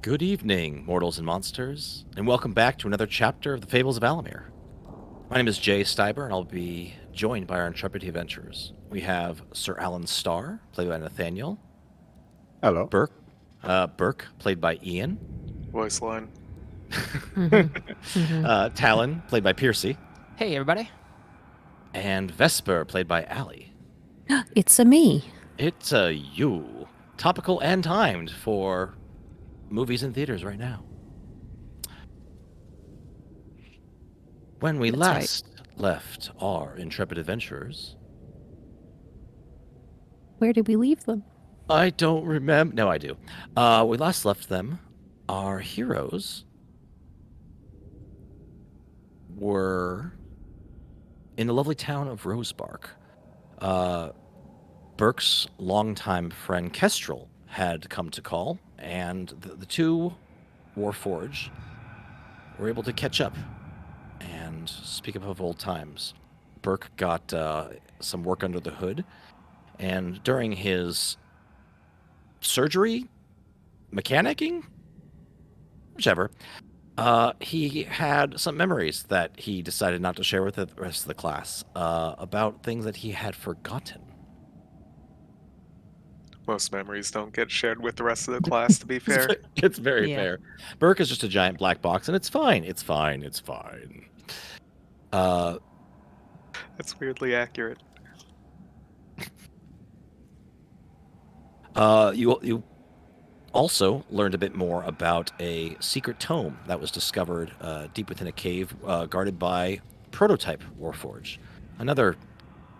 Good evening, mortals and monsters, and welcome back to another chapter of the Fables of Alaemyr. My name is Jay Steiber, and I'll be joined by our intrepid adventurers. We have Sir Alan Starr, played by Nathaniel. Hello. Burke, played by Ian. Voice line. Talon, played by Peercy. Hey, everybody. And Vesper, played by Allie. It's a me. It's a you. Topical and timed for movies in theaters right now. When we last left our intrepid adventurers... Where did we leave them? I don't remember. No, I do. We last left them. Our heroes were in the lovely town of Rosebark. Burke's longtime friend Kestrel had come to call, and the two Warforged were able to catch up and speak of old times. Burke got some work under the hood, and during his surgery, mechanicking, whichever, he had some memories that he decided not to share with the rest of the class about things that he had forgotten. Most memories don't get shared with the rest of the class, to be fair. It's very fair. Burke is just a giant black box, and it's fine. It's fine. It's fine. That's weirdly accurate. You also learned a bit more about a secret tome that was discovered deep within a cave guarded by prototype Warforged. Another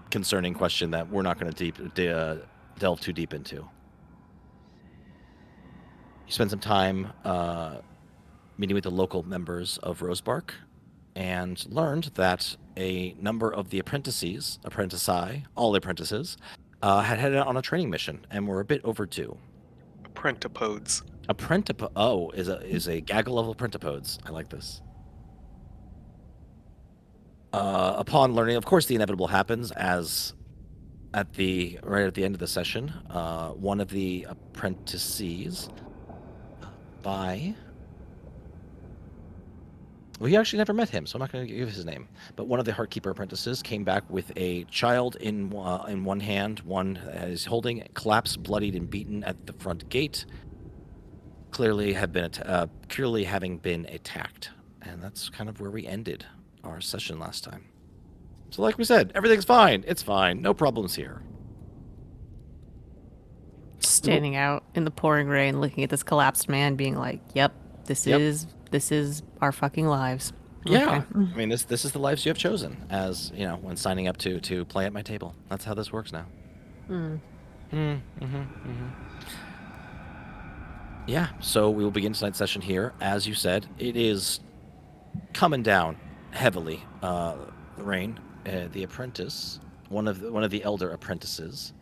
concerning question that we're not going to delve too deep into. You spend some time meeting with the local members of Rosebark and learned that a number of the apprentices, all the apprentices, had headed out on a training mission and were a bit overdue. Apprentipodes. Is a gaggle of apprentipodes. I like this. Upon learning, of course, the inevitable happens as right at the end of the session, one of the apprentices we actually never met him, so I'm not going to give his name. But one of the Heartkeeper apprentices came back with a child in one hand, one is holding, collapsed, bloodied, and beaten at the front gate, clearly having been attacked. And that's kind of where we ended our session last time. So like we said, everything's fine. It's fine. No problems here. Standing out in the pouring rain, looking at this collapsed man, being like, "Yep, this is our fucking lives." Yeah, Okay. I mean, this is the lives you have chosen, as you know, when signing up to play at my table. That's how this works now. Yeah, so we will begin tonight's session here. As you said, it is coming down heavily. The rain. The apprentice, one of the elder apprentices,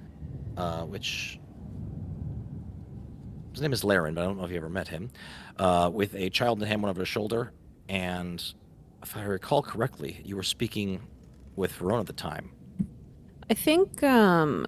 which his name is Laren, but I don't know if you ever met him, with a child in hand, one over his shoulder, and if I recall correctly, you were speaking with Verona at the time. I think at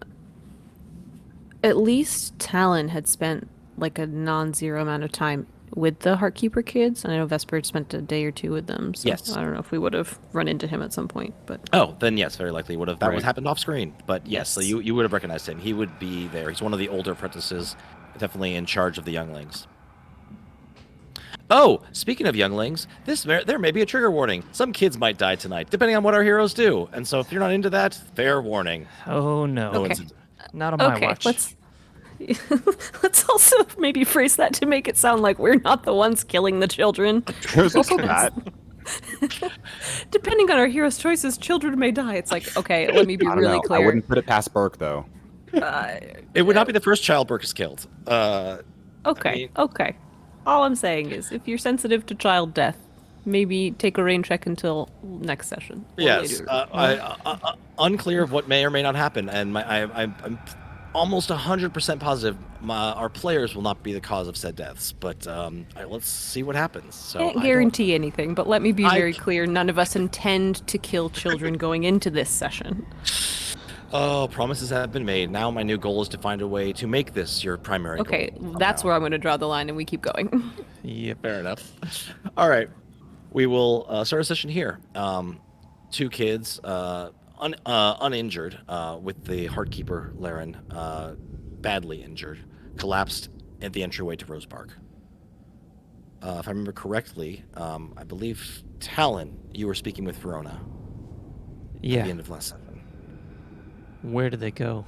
least Talon had spent like a non-zero amount of time with the Heartkeeper kids. I know Vesper had spent a day or two with them, so Yes. I don't know if we would have run into him at some point. But Then yes, very likely would have. That would happened off screen, but yes, so you would have recognized him. He would be there. He's one of the older apprentices, definitely in charge of the younglings. Oh, speaking of younglings, there may be a trigger warning. Some kids might die tonight, depending on what our heroes do. And so if you're not into that, fair warning. Oh, no. Okay. Not on my watch. Let's also maybe phrase that to make it sound like we're not the ones killing the children. There's also that. Depending on our hero's choices, children may die. It's like, okay, let me be I don't really know. clear. I wouldn't put it past Burke, though. It would not be the first child Burke has killed. Okay. All I'm saying is, if you're sensitive to child death, maybe take a rain check until next session. Yes, unclear of what may or may not happen, and I'm almost 100% positive our players will not be the cause of said deaths, but let's see what happens. So Can't guarantee anything, but let me be very clear, none of us intend to kill children going into this session. Oh, promises have been made. Now my new goal is to find a way to make this your primary Okay, goal. that's somehow. where I'm going to draw the line, and we keep going. Yep. Fair enough. All right. We will start a session here. Two kids, uninjured, with the Heartkeeper, Laren, badly injured, collapsed at the entryway to Rosebark. If I remember correctly, I believe, Talon, you were speaking with Verona at Yeah. the end of last session. Where did they go?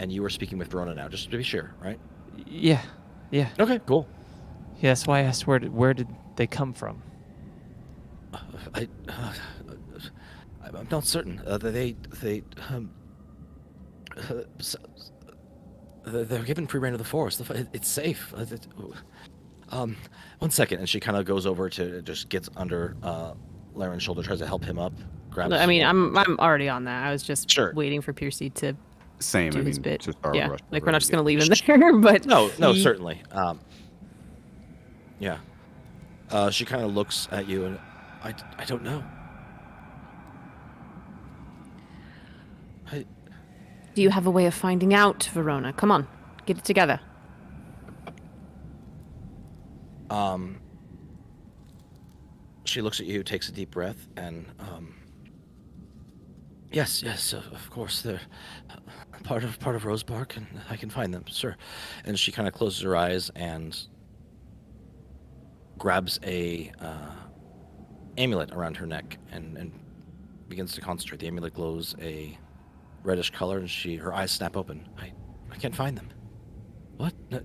And you were speaking with Verona now, just to be sure, right? Yeah. Yeah. Okay, cool. Yeah, that's why I asked where did they come from? I'm not certain. They're given free reign of the forest. It's safe. 1 second, and she kind of goes over to just gets under Laren's shoulder, tries to help him up. Grabs. I mean, I'm already on that. I was just Sure. waiting for Peercy to Same. do I his mean, bit. just our Yeah, rush like over we're not to just get- going to leave him there, but No, he- certainly. Yeah. She kind of looks at you, and I don't know. Do you have a way of finding out, Verona? Come on, get it together. She looks at you, takes a deep breath, and yes, of course, they're part of Rosebark, and I can find them, sir. And she kind of closes her eyes and grabs a amulet around her neck and begins to concentrate. The amulet glows a reddish color, and her eyes snap open. I can't find them. What? No,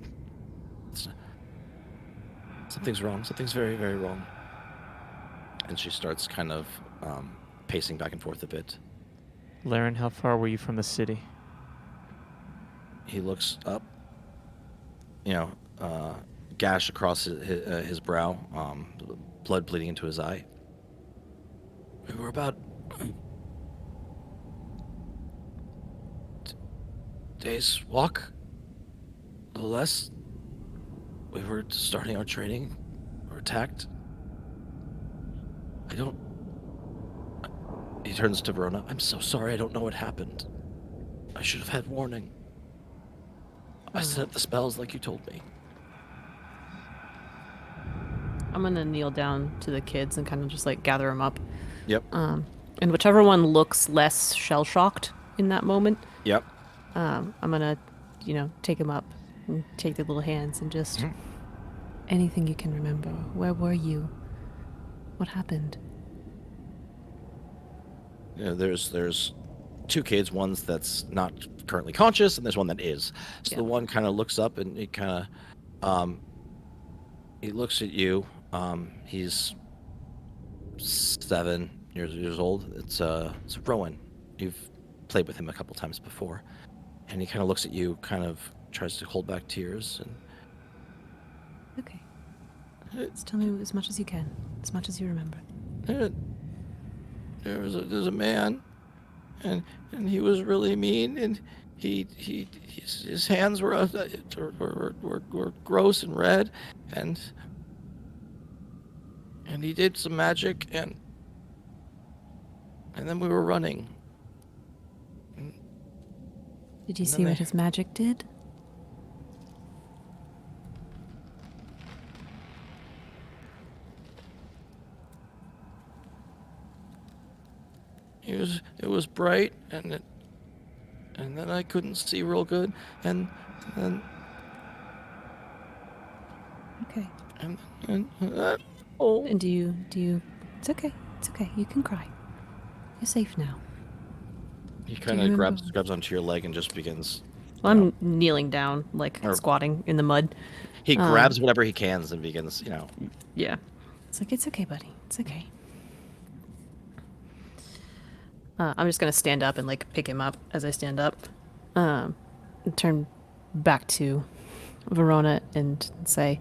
something's wrong. Something's very, very wrong. And she starts kind of pacing back and forth a bit. Laren, how far were you from the city? He looks up, gash across his brow, blood bleeding into his eye. We were about day's walk, a little less. We were starting our training. We were attacked. He turns to Verona. I'm so sorry, I don't know what happened. I should have had warning. I set up the spells like you told me. I'm gonna kneel down to the kids and kind of just like gather them up. Yep. And whichever one looks less shell shocked in that moment, Yep. I'm gonna, take them up and take their little hands and just anything you can remember. Where were you? What happened? There's two kids. One's that's not currently conscious, and there's one that is. So the one kind of looks up, and he kind of, he looks at you. He's 7 years old. It's Rowan. You've played with him a couple times before, and he kind of looks at you, kind of tries to hold back tears, and Okay. Just tell me as much as you can, as much as you remember. there's a man, and he was really mean, and his hands were gross and red, and he did some magic, and then we were running. Did you And see then what they- his magic did? It was bright, and then I couldn't see real good, and Okay. oh. And do you? It's okay. It's okay. You can cry. You're safe now. He Do kind you of remember- grabs onto your leg and just begins. Well, I'm kneeling down, like Or- squatting in the mud. He grabs whatever he can and begins, Yeah. It's like, it's okay, buddy. It's okay. I'm just going to stand up and, like, pick him up as I stand up. And turn back to Verona and say,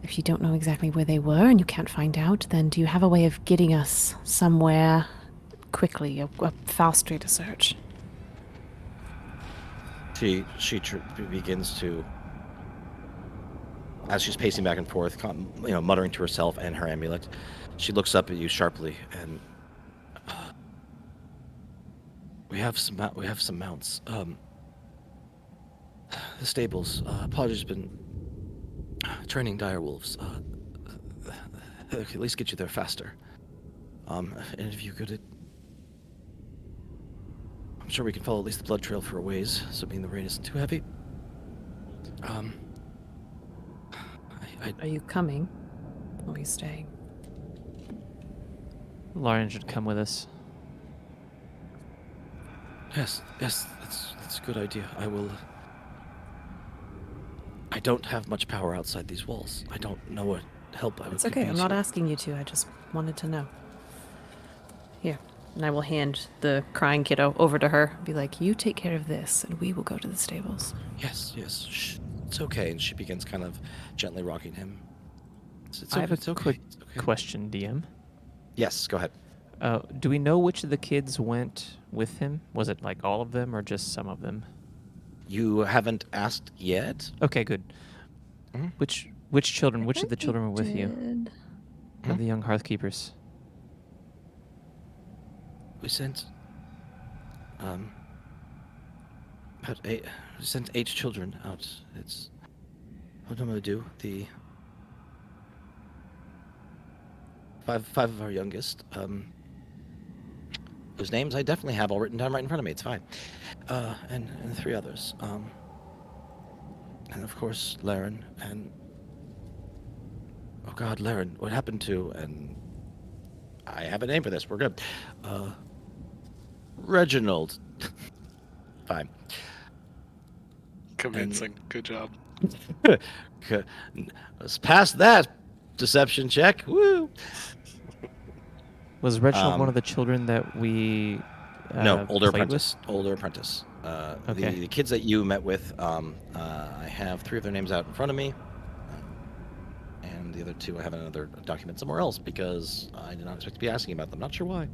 if you don't know exactly where they were and you can't find out, then do you have a way of getting us somewhere quickly, a fast way to search? She begins to, as she's pacing back and forth, muttering to herself and her amulet, she looks up at you sharply and, We have some mounts. The stables. Podger's been training dire wolves. They could at least get you there faster. And if you could, I'm sure we can follow at least the blood trail for a ways, assuming the rain isn't too heavy. Are you coming? Or are you staying? Lauren should come with us. Yes, that's a good idea. I will. I don't have much power outside these walls. I don't know what help I would. It's okay. I'm not asking you to. I just wanted to know. Here. And I will hand the crying kiddo over to her. Be like, you take care of this, and we will go to the stables. Yes. Shh, it's okay. And she begins kind of gently rocking him. I have a it's okay. quick It's okay. question, DM. Yes, go ahead. Do we know which of the kids went with him? Was it like all of them or just some of them? You haven't asked yet? Okay, good. Mhm. Which children? Which of the children were with you? Of the young Heartkeepers? We sent about 8. We sent 8 children out. It's what am I gonna do? The five of our youngest. Whose names I definitely have all written down right in front of me. It's fine. And 3 others. And of course Laren and oh God, Laren, what happened to and I have a name for this. We're good. Reginald. Fine. Convincing. Good job. Let's pass that deception check. Woo! Was Reginald one of the children that we No, older played apprentice. Older apprentice. Okay. The kids that you met with, I have 3 of their names out in front of me. And the other 2 I have another document somewhere else because I did not expect to be asking about them. Not sure why.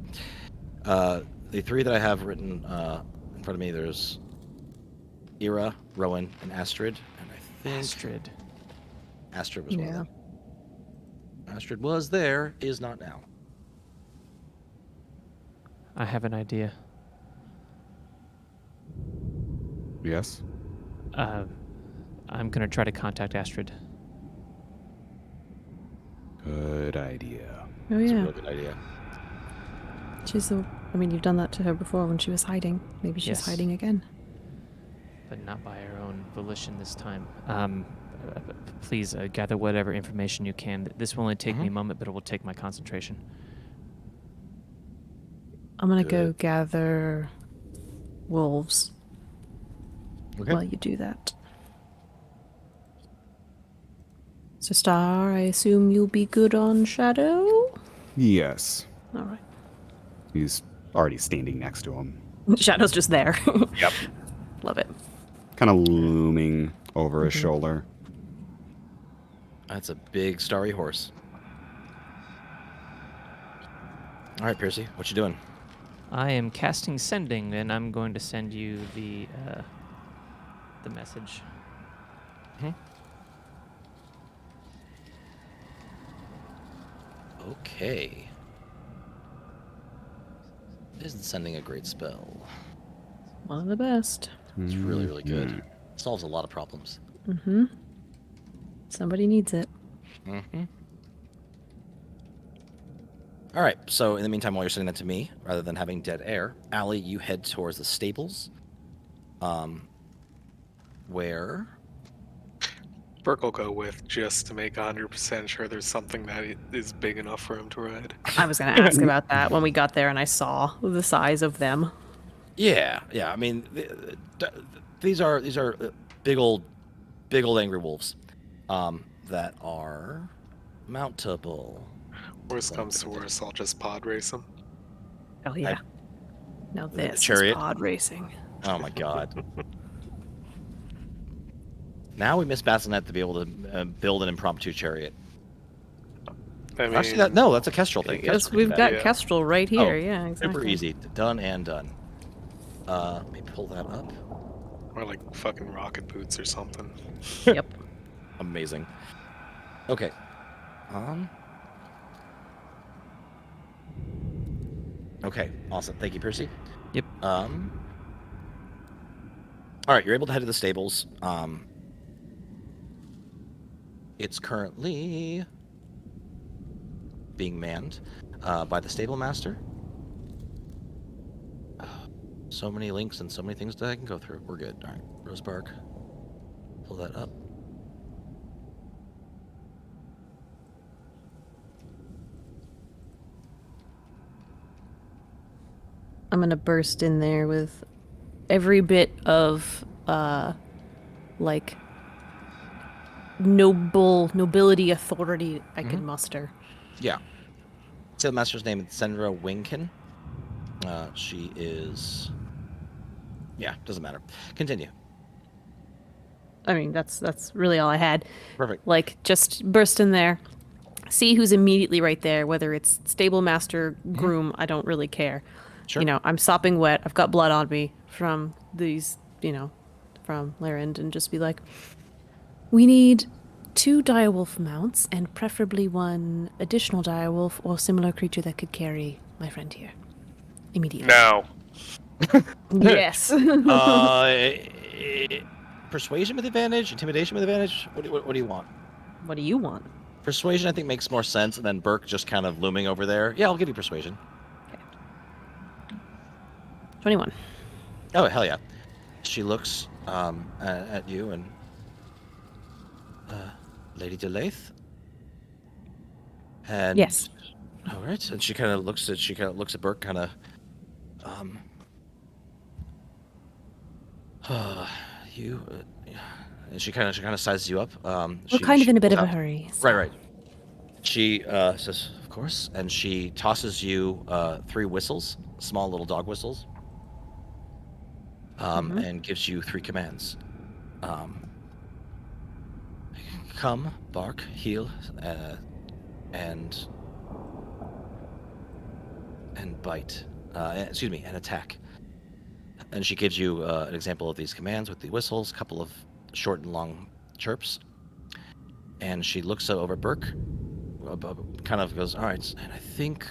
The 3 that I have written in front of me, there's Ira, Rowan, and Astrid. And I think Astrid was one of them. Astrid was there, is not now. I have an idea. Yes. I'm gonna try to contact Astrid. Good idea. Oh, It's a yeah. real good idea. I mean, you've done that to her before when she was hiding. Maybe she's Yes. hiding again. But not by her own volition this time. Please gather whatever information you can. This will only take me a moment, but it will take my concentration. I'm going to go Good. gather wolves Okay. while you do that. So, Star, I assume you'll be good on Shadow? Yes. All right. He's already standing next to him. Shadow's just there. Yep. Love it. Kind of looming over his shoulder. That's a big starry horse. All right, Peercy, what you doing? I am casting sending, and I'm going to send you the message. Okay. Isn't sending a great spell. One of the best. It's really, really good. Solves a lot of problems. Mm-hmm. Somebody needs it. Mm-hmm. All right, so in the meantime, while you're sending that to me, rather than having dead air, Allie, you head towards the stables. Where? Burke will go with just to make 100% sure there's something that is big enough for him to ride. I was going to ask about that when we got there and I saw the size of them. Yeah. I mean, these are big old angry wolves that are mountable. Worst comes to worst, I'll just pod race him. Oh, yeah. Now The this chariot? is pod racing. Oh my god. Now we miss Bassinet to be able to build an impromptu chariot. I mean, Actually, that's a Kestrel thing. Yes, Kestrel we've can got do yeah. Kestrel right that. here. Oh, Yeah, exactly. Super easy. Done and done. Let me pull that up. or like fucking rocket boots or something. Yep. Amazing. Okay. Okay, awesome. Thank you, Peercy. Yep. All right, you're able to head to the stables. It's currently being manned by the stable master. So many links and so many things that I can go through. We're good. All right, Rosebark. Pull that up. I'm gonna burst in there with every bit of like nobility authority I could muster. Yeah. So the master's name is Sendra Winkin. She is... Yeah, doesn't matter. Continue. I mean, that's really all I had. Perfect. Like, just burst in there, see who's immediately right there, whether it's stable master, groom, I don't really care. Sure. You know, I'm sopping wet, I've got blood on me from these, from Larend, and just be like, we need 2 direwolf mounts, and preferably 1 additional direwolf or similar creature that could carry my friend here. Immediately. Now. Yes. Persuasion with advantage, intimidation with advantage. What do you want? What do you want? Persuasion, I think, makes more sense, and then Burke just kind of looming over there. Yeah, I'll give you persuasion. 21. Oh, hell yeah. She looks at you and... Lady Delaith? And... Yes. All right. And she kind of looks at Burke, kind of... you... and she kind of sizes you up. We're kind of in a bit of a hurry. So. Right. She says, of course, and she tosses you 3 whistles, small little dog whistles, and gives you 3 commands. Come, bark, heal, and bite. And attack. And she gives you an example of these commands with the whistles, a couple of short and long chirps. And she looks over Burke, kind of goes, all right, and I think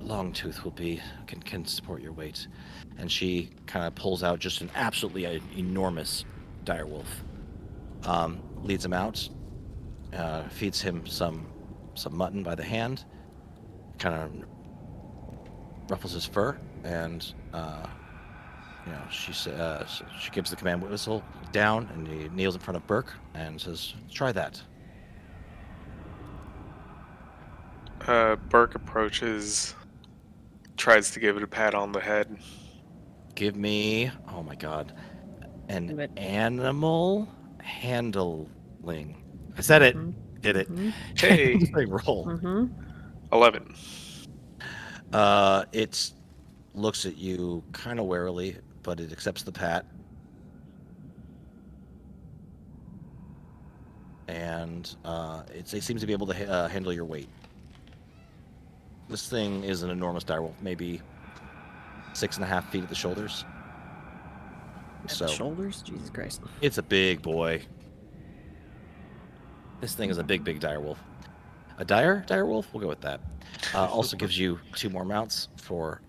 Longtooth can support your weight. And she kind of pulls out just an absolutely enormous direwolf, leads him out, feeds him some mutton by the hand, kind of ruffles his fur, and she gives the command whistle down, and he kneels in front of Burke and says, try that. Burke approaches, tries to give it a pat on the head. Give me, oh my god, an But- animal handling. I said it. Did it. Hey, Big roll. 11. It looks at you kind of warily, but it accepts the pat. And it seems to be able to handle your weight. This thing is an enormous direwolf, maybe 6.5 feet at the shoulders. So Shoulders? Jesus Christ. it's a big boy. This thing is a big direwolf. A direwolf? We'll go with that. Also gives you 2 more mounts for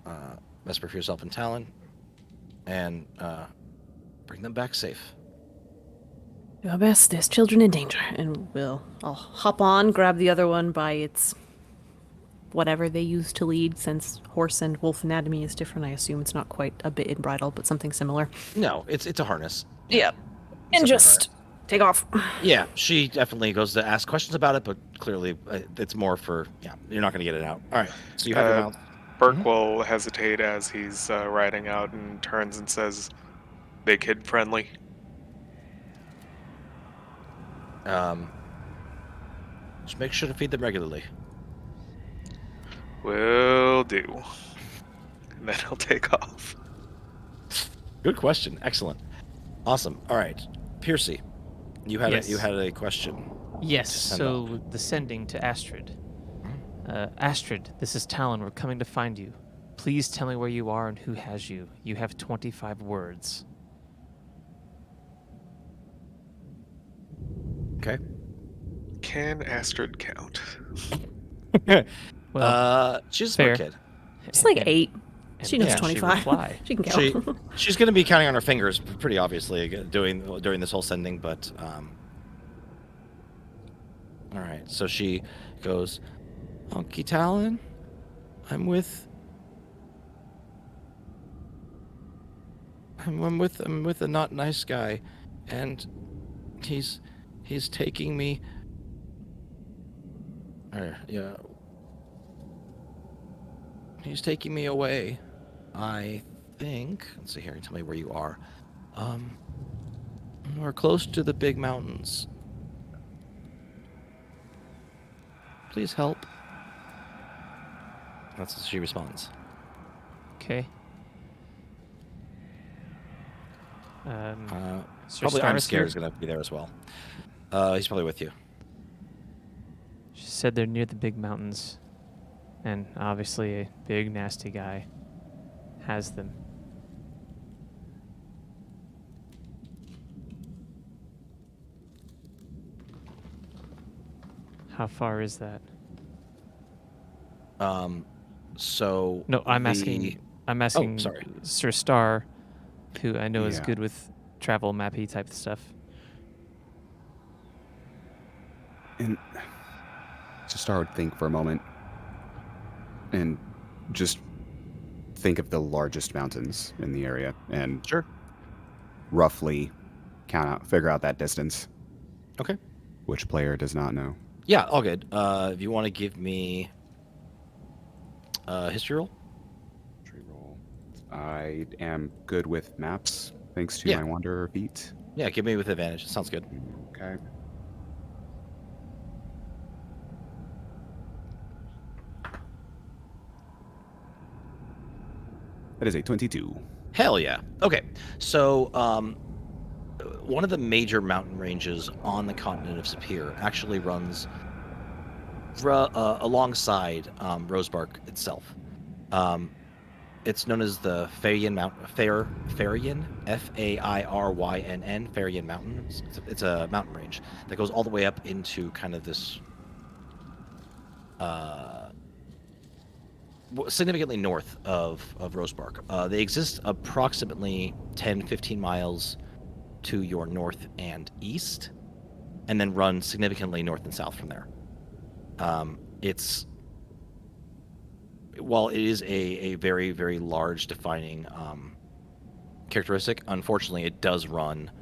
Vesper for yourself and Talon. And bring them back safe. Do our best. There's children in danger. And I'll hop on, grab the other one by its whatever they use to lead, since horse and wolf anatomy is different. I assume it's not quite a bit in bridle, but something similar. No, it's a harness. Yeah. And just take off. Yeah, she definitely goes to ask questions about it, but clearly it's more for, you're not going to get it out. All right, so you have your mount. Burke will hesitate as he's riding out and turns and says, they kid friendly. Just make sure to feed them regularly. Will do. And then he'll take off. Good question. Excellent. Awesome. All right, Peercy, you had Yes. you had a question. Yes, to send so the sending to Astrid. Astrid, this is Talon. We're coming to find you. Please tell me where you are and who has you. You have 25 words. Okay. Can Astrid count? Well, She's a smart fair. kid. It's like Yeah. 8. And She knows Yeah, she would 25. fly. She can count. She's going to be counting on her fingers pretty obviously during this whole sending, but all right. So she goes, "Unky Talon, I'm with a not nice guy, and he's taking me. Yeah, he's taking me away. I think. Let's see here. Tell me where you are. We're close to the big mountains. Please help." That's what she responds. Okay. Sir Probably I'm Star's scared here? is going to be there as well. He's probably with you. She said they're near the big mountains, and obviously a big nasty guy has them. How far is that? So No, I'm asking. I'm asking sorry. Sir Star, who I know is Yeah. good with travel mappy type stuff. And just I would think for a moment and just think of the largest mountains in the area and Sure. roughly figure out that distance, Okay. which player does not know. Yeah, all good. If you want to give me a history roll. Tree roll. I am good with maps thanks to Yeah. my Wanderer feat. Yeah, give me with advantage. It sounds good. Okay. That is a 22. Hell yeah. Okay. So, one of the major mountain ranges on the continent of Sapir actually runs alongside Rosebark itself. It's known as the Fairyn Fairyn, Fairynn, Fairyn Mountain. It's a mountain range that goes all the way up into kind of this significantly north of Rosebark. They exist approximately 10-15 miles to your north and east, and then run significantly north and south from there. While it is a very, very large defining characteristic, unfortunately, it does run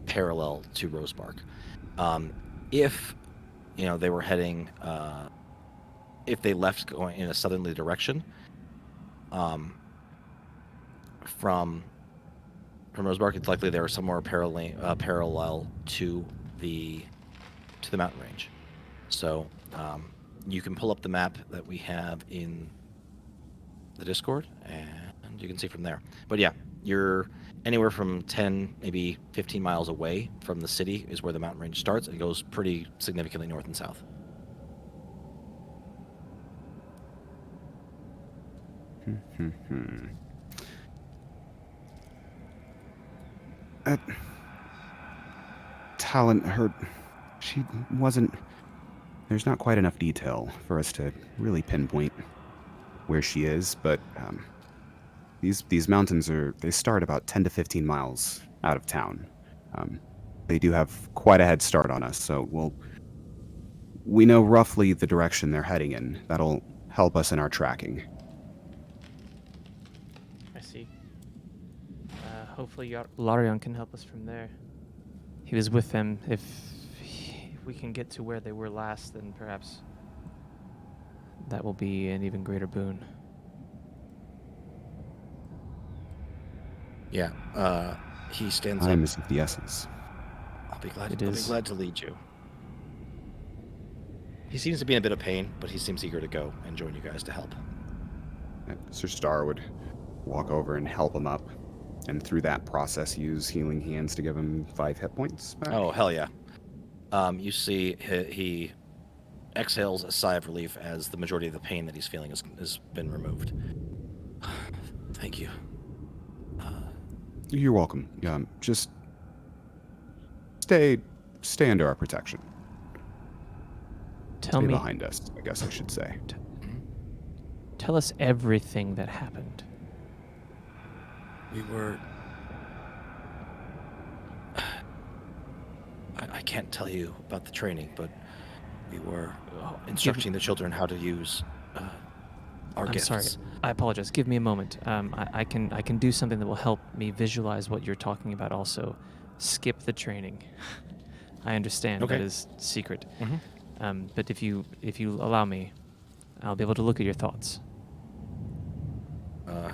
parallel to Rosebark. If they were heading, if they left going in a southerly direction, from Rosebark, it's likely they were somewhere parallel to the mountain range. So you can pull up the map that we have in the Discord, and you can see from there. But yeah, you're anywhere from 10, maybe 15 miles away from the city is where the mountain range starts. It goes pretty significantly north and south. Talent, she wasn't. There's not quite enough detail for us to really pinpoint where she is, but these mountains they start about 10 to 15 miles out of town. They do have quite a head start on us, so we know roughly the direction they're heading in. That'll help us in our tracking. I see. Hopefully Larion can help us from there. He was with them. If we can get to where they were last, then perhaps that will be an even greater boon. Yeah, he stands Time up. is of the essence. I'll be glad. It I'll be is. glad to lead you. He seems to be in a bit of pain, but he seems eager to go and join you guys to help. Sir Star would walk over and help him up, and through that process use healing hands to give him 5 hit points back. Oh, hell yeah. You see he exhales a sigh of relief as the majority of the pain that he's feeling has been removed. Thank you. You're welcome. Just stay under our protection. Tell Stay me, behind us, I guess I should say. tell us everything that happened. We were... I can't tell you about the training, but we were instructing the children how to use our I'm gifts. sorry. I apologize. Give me a moment. I can do something that will help me visualize what you're talking about. Also, skip the training. I understand Okay. that is secret. Mm-hmm. But if you allow me, I'll be able to look at your thoughts.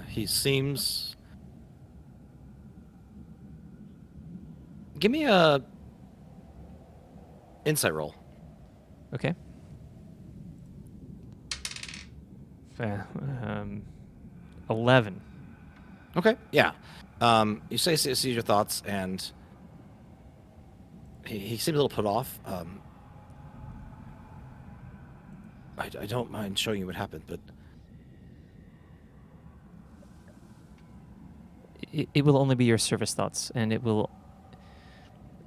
He seems... Give me a insight roll. Okay. 11. Okay. Yeah. You see your thoughts, and he seems a little put off. I don't mind showing you what happened, but It will only be your service thoughts, and it will.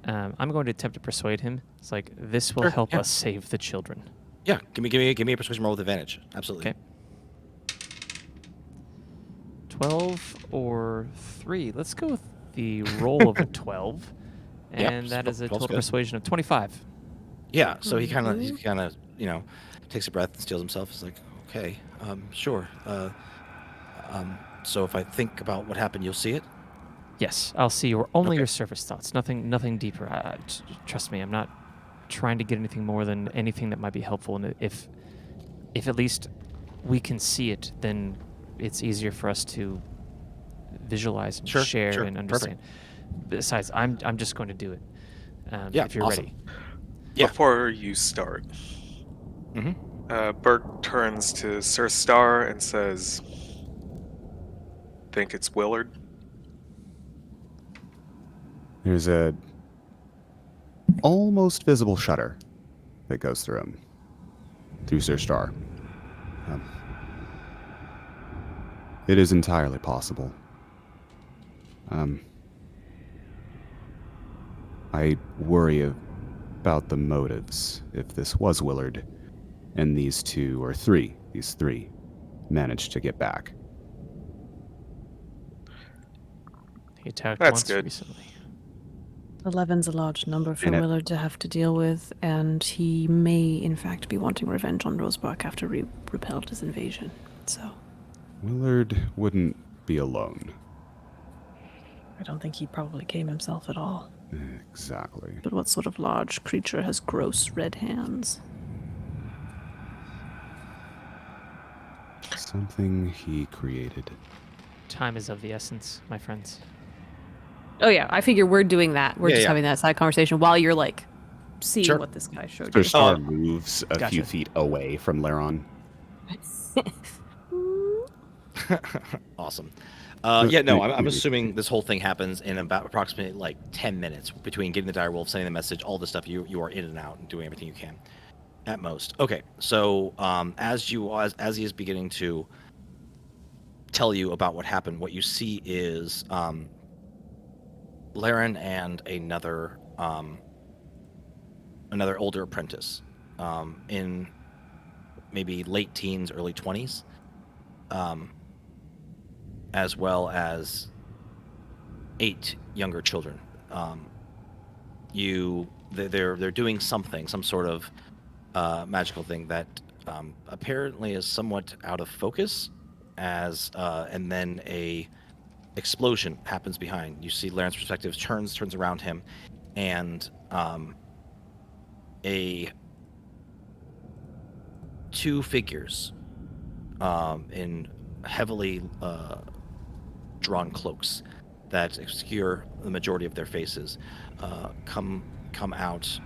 I'm going to attempt to persuade him. It's like this will Sure, help yeah. us save the children. yeah, give me a persuasion roll with advantage. Absolutely. Okay. 12 or 3. Let's go with the roll of a 12, Yeah, and that is a 12's total good. persuasion of 25. Yeah. So he kind of takes a breath and steels himself. He's like, okay, sure. So if I think about what happened, you'll see it. Yes, I'll see only Okay. your service thoughts. Nothing deeper. Trust me, I'm not trying to get anything more than anything that might be helpful. And if at least we can see it, then it's easier for us to visualize and Sure, share sure, and understand. Besides, I'm just going to do it. Yeah, if you're awesome. ready. Yeah. Before you start, Mm-hmm. Bert turns to Sir Star and says, "Think it's Willard?" There's a almost visible shudder that goes through him, through Sir Star. It is entirely possible. I worry about the motives if this was Willard and these three managed to get back. He attacked That's once good. recently. 11's a large number for Janet. Willard to have to deal with, and he may, in fact, be wanting revenge on Rosebark after we repelled his invasion. So, Willard wouldn't be alone. I don't think he probably came himself at all. Exactly. But what sort of large creature has gross red hands? Something he created. Time is of the essence, my friends. Oh yeah, I figure we're doing that. We're Yeah, just yeah. having that side conversation while you're like seeing Sure. what this guy showed Sir you. Star moves a Gotcha. few feet away from Laron. Awesome. I'm assuming this whole thing happens in about approximately like 10 minutes between getting the direwolf, sending the message, all this stuff. You are in and out and doing everything you can at most. Okay, so as he is beginning to tell you about what happened, what you see is Laren and another older apprentice in maybe late teens, early 20s. As well as 8 younger children. They're doing something, some sort of magical thing that apparently is somewhat out of focus. And then a explosion happens behind. You see Laren's perspective turns around him, and two figures in heavily drawn cloaks that obscure the majority of their faces come out.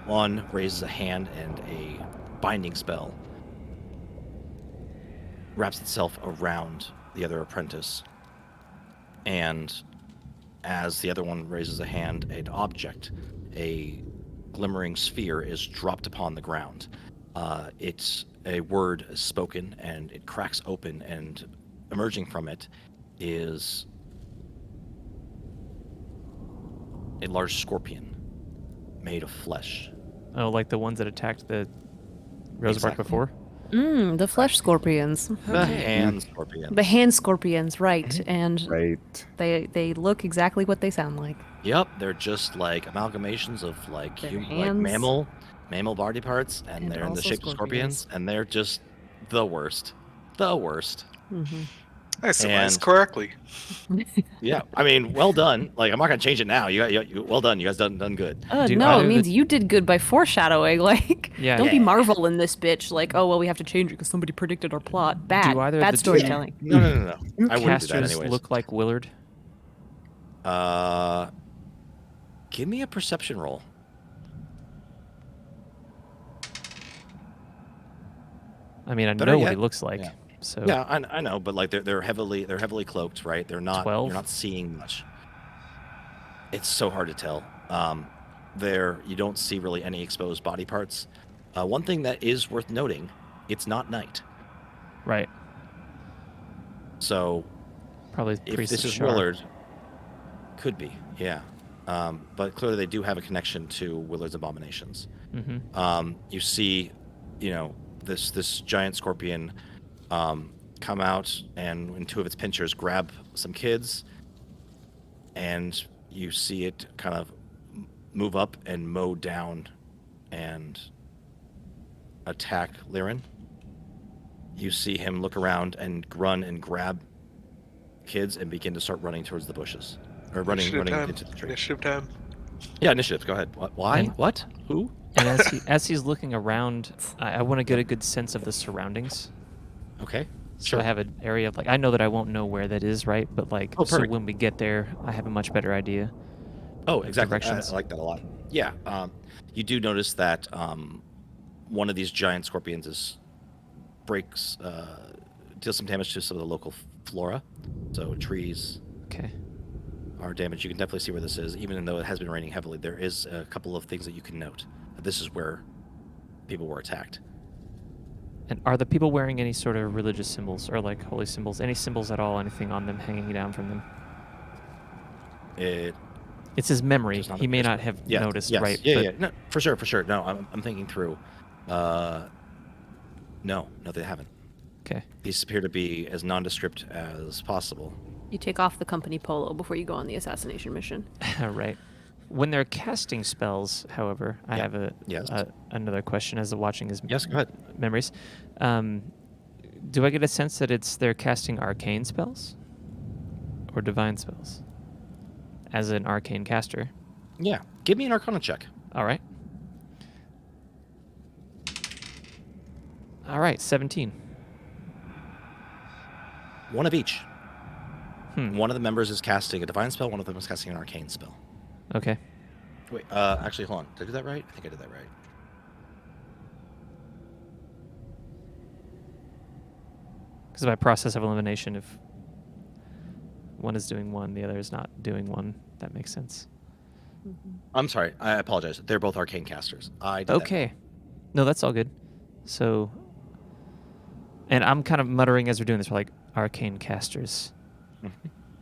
One raises a hand, and a binding spell wraps itself around the other apprentice. And as the other one raises a hand, an object, a glimmering sphere, is dropped upon the ground. It's a word is spoken, and it cracks open, and emerging from it is a large scorpion made of flesh. Oh, like the ones that attacked the Rosebark Exactly. before? The flesh scorpions. The hand scorpion. The hand scorpions, right. And Right. they look exactly what they sound like. Yep, they're just like amalgamations of like Their like hands. mammal body parts, and And they're in the also shape of scorpions, and they're just the worst. The worst. I surmised And- correctly. Yeah, I mean, well done. Like, I'm not gonna change it now. Well done. You guys done good. Do No, either it of means the- you did good by foreshadowing. Like, Yeah. don't be Yeah. Marvel in this bitch. Like, oh well, we have to change it because somebody predicted our plot. Bad, either of bad the two- storytelling. No. I wouldn't do that Casters anyways. look like Willard. Give me a perception roll. I mean, I Better know what yet- he looks like. yeah. So Yeah, I know, but like they're heavily cloaked, right? They're not. 12? You're not seeing much. It's so hard to tell. You don't see really any exposed body parts. One thing that is worth noting, it's not night. right, So probably if Priest this of is Shar. Willard, could be, yeah. But clearly they do have a connection to Willard's abominations. You see, this giant scorpion come out and in two of its pinchers grab some kids, and you see it kind of move up and mow down and attack Liren. You see him look around and run and grab kids and begin to start running towards the bushes. Or running Time. into the tree. Initiative time. Yeah, initiative. Go ahead. Why? And- What? Who? And as he's looking around, I want to get a good sense of the surroundings. Okay. So I have an area of, like, I know that I won't know where that is, right? But like, Oh, so perfect. when we get there, I have a much better idea. Oh, exactly. I Directions. like that a lot. Yeah. You do notice that one of these giant scorpions deals some damage to some of the local flora. So trees Okay. are damaged. You can definitely see where this is. Even though it has been raining heavily, there is a couple of things that you can note. This is where people were attacked. And are the people wearing any sort of religious symbols or like holy symbols? Any symbols at all? Anything on them hanging down from them? It's his memory. Does not He may appear not so. have Yes, noticed, yes, right? Yeah, but yeah. No, for sure. No, I'm thinking through. No, they haven't. Okay. These appear to be as nondescript as possible. You take off the company polo before you go on the assassination mission. Right. When they're casting spells, however, I Yeah. have Yes. another question as of watching his Yes, go ahead. memories. Do I get a sense that they're casting arcane spells or divine spells as an arcane caster? Yeah. Give me an Arcana check. All right. 17. One of each. Hmm. One of the members is casting a divine spell. One of them is casting an arcane spell. Okay. Wait. Actually, hold on. Did I do that right? I think I did that right. Because by process of elimination, if one is doing one, the other is not doing one, that makes sense. I'm sorry. I apologize. They're both arcane casters. I did that. Okay. No, that's all good. So, and I'm kind of muttering as we're doing this. We're like, arcane casters,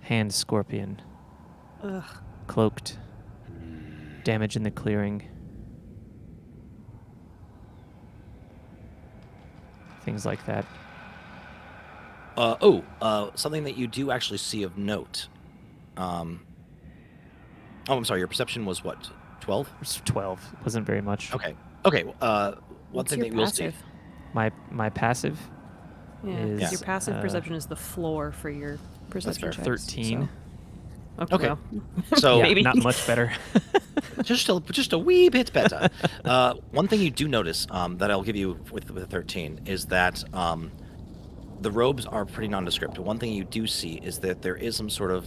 hand scorpion, cloaked, damage in the clearing, things like that. Something that you do actually see of note. I'm sorry. Your perception was what? 12? It's 12. Wasn't very much. Okay. One What's thing your that you'll see. passive? My passive Yeah, is, 'cause your passive uh, perception is the floor for your perception fair. checks. 13. So. Okay. Well, So Yeah, maybe. not much better. just a wee bit better. One thing you do notice that I'll give you with 13 is that the robes are pretty nondescript. One thing you do see is that there is some sort of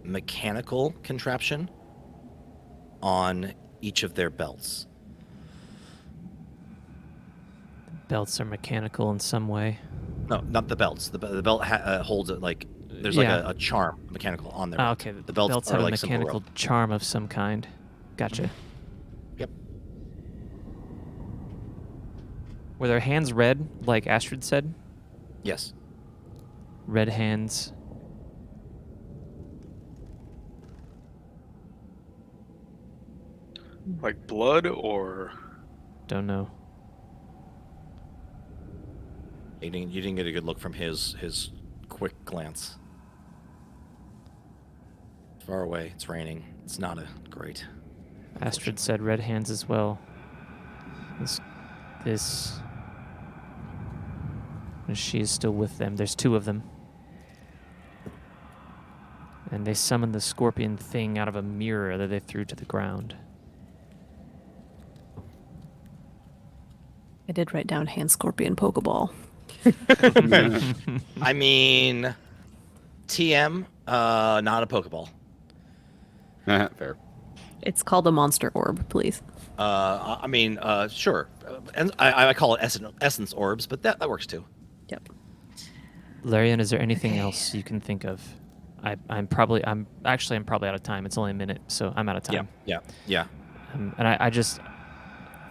mechanical contraption on each of their belts. Belts are mechanical in some way. No, not the belts. The belt holds it like there's Yeah. like a charm mechanical on there. Ah, okay. The belts are have like a simple mechanical rope. charm of some kind. Gotcha. Yep. Were their hands red, like Astrid said? Yes. Red hands. Like blood or Don't know. You didn't get a good look from his quick glance. Far away. It's raining. It's not a great. Astrid said red hands as well. This. She is still with them. There's 2 of them. And they summoned the scorpion thing out of a mirror that they threw to the ground. I did write down hand scorpion pokeball. I mean, TM, not a Pokeball. Fair. It's called a monster orb, please. I mean, sure. And I call it essence orbs, but that works too. Yep. Larian, is there anything else you can think of? I'm probably out of time. It's only a minute, so I'm out of time. Yeah. And I just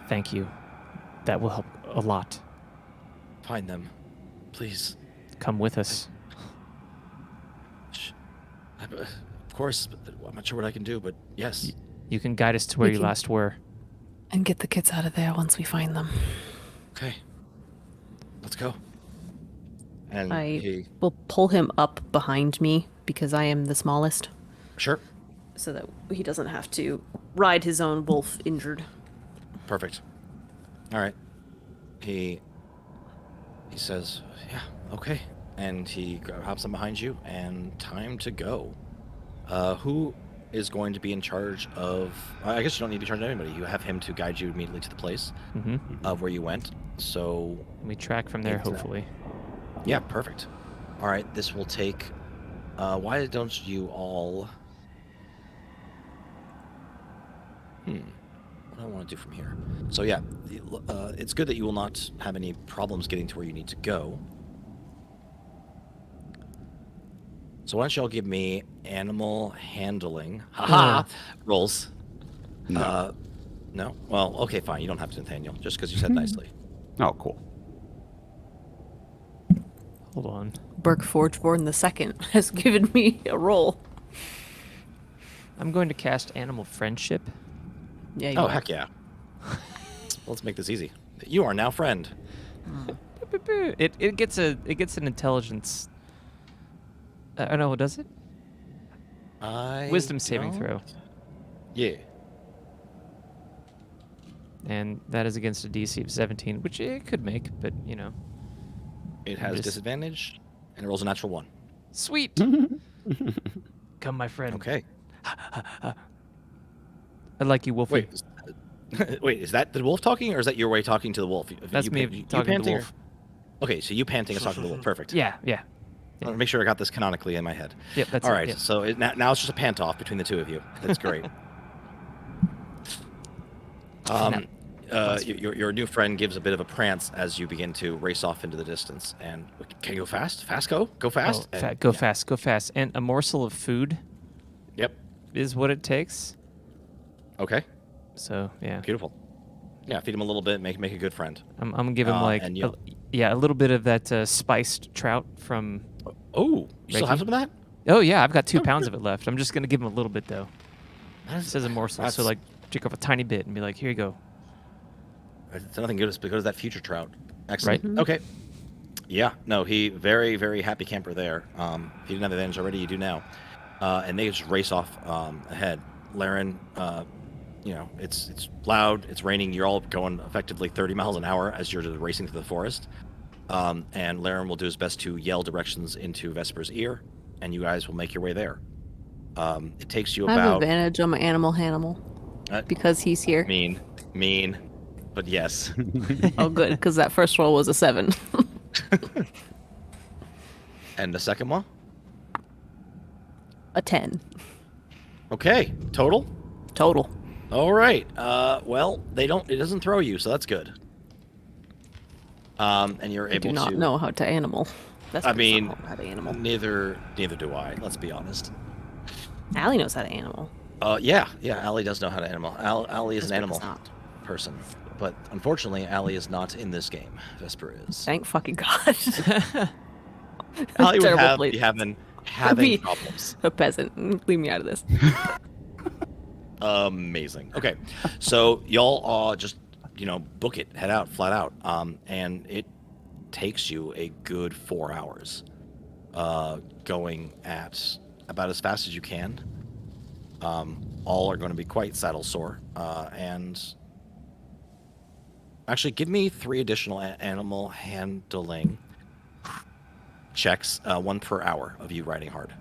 thank you. That will help a lot. Find them, please. Come with us. Of course, I'm not sure what I can do, but yes. You can guide us to where We you can- last were. And get the kids out of there once we find them. Okay. Let's go. And I will pull him up behind me because I am the smallest, sure. so that he doesn't have to ride his own wolf injured. Perfect. All right. He says, yeah, okay. And he hops on behind you, and time to go. Who is going to be in charge of... I guess you don't need to be in charge of anybody. You have him to guide you immediately to the place of where you went. So... We track from there, It's, hopefully. Yeah, perfect. All right, this will take... why don't you all... What do I want to do from here? So yeah, it's good that you will not have any problems getting to where you need to go. So why don't you all give me animal handling rolls? No. No? Well, okay, fine. You don't have to, Nathaniel, just because you said nicely. Oh, cool. Hold on. Burke Forgeborn II has given me a roll. I'm going to cast Animal Friendship. Yeah, you Oh, are. heck yeah. Let's make this easy. You are now friend. It gets an intelligence. I know. Does it? Wisdom saving don't- throw, Yeah. and that is against a DC of 17, which it could make, but you know. It has Just- disadvantage, and it rolls a natural 1. Sweet. Come, my friend. Okay. I like you, Wolfie. Wait. Wait, is that the wolf talking, or is that your way talking to the wolf? That's You me you talking to the panting, or- wolf. Okay, so you panting is talking to the wolf. Perfect. Yeah. I want to make sure I got this canonically in my head. Yep, that's All it, right, yep. so now it's just a pant off between the two of you. That's great. Your new friend gives a bit of a prance as you begin to race off into the distance. And can you go fast? Go fast. Oh, And- go yeah. fast, go fast. And a morsel of food Yep. is what it takes. Okay. So yeah, Beautiful. Yeah, feed him a little bit. Make a good friend. I'm gonna give him like and a little bit of that spiced trout from. Oh, you still have Reiki? some of that? Oh yeah, I've got 2 Oh, pounds good. of it left. I'm just gonna give him a little bit though. It That's- says a morsel, so that's- like take off a tiny bit and be like, here you go. It's nothing good because of that future trout. Excellent. Right. Okay. Yeah. No, he very, very happy camper there. If you didn't have advantage already, you do now. And they just race off ahead. Laren, it's loud, it's raining. You're all going effectively 30 miles an hour as you're just racing through the forest. And Laren will do his best to yell directions into Vesper's ear, and you guys will make your way there. It takes you I have about advantage on my animal because he's here. mean, but yes. Oh, good, because that first roll was a 7. And the second one? A 10 Okay, total. total. All right. Well, it doesn't throw you, so that's good. And you're I able do not to. know how to animal. That's I because mean, don't know how to animal. Neither do I. Let's be honest. Allie knows how to animal. Yeah. Allie does know how to animal. Allie is an Vesper animal does not. person, but unfortunately, Allie is not in this game. Vesper is. Thank fucking God. Allie would Terrible be place. having Be- problems. A peasant. Leave me out of this. Amazing. Okay, so y'all just book it, head out, flat out. And takes you a good 4 hours, going at about as fast as you can. All are going to be quite saddle sore, and actually give me 3 additional animal handling checks, 1 per hour of you riding hard.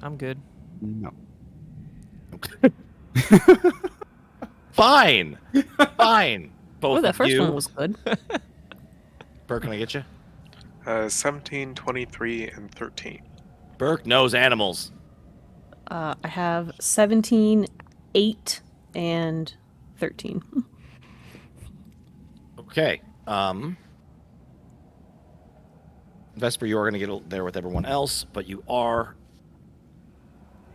I'm good. No. Fine. Both Oh, that of first you. one was good. Burke, can I get you? 17, 23, and 13. Burke knows animals. I have 17, 8, and 13. Okay. Vesper, you are going to get there with everyone else, but you are.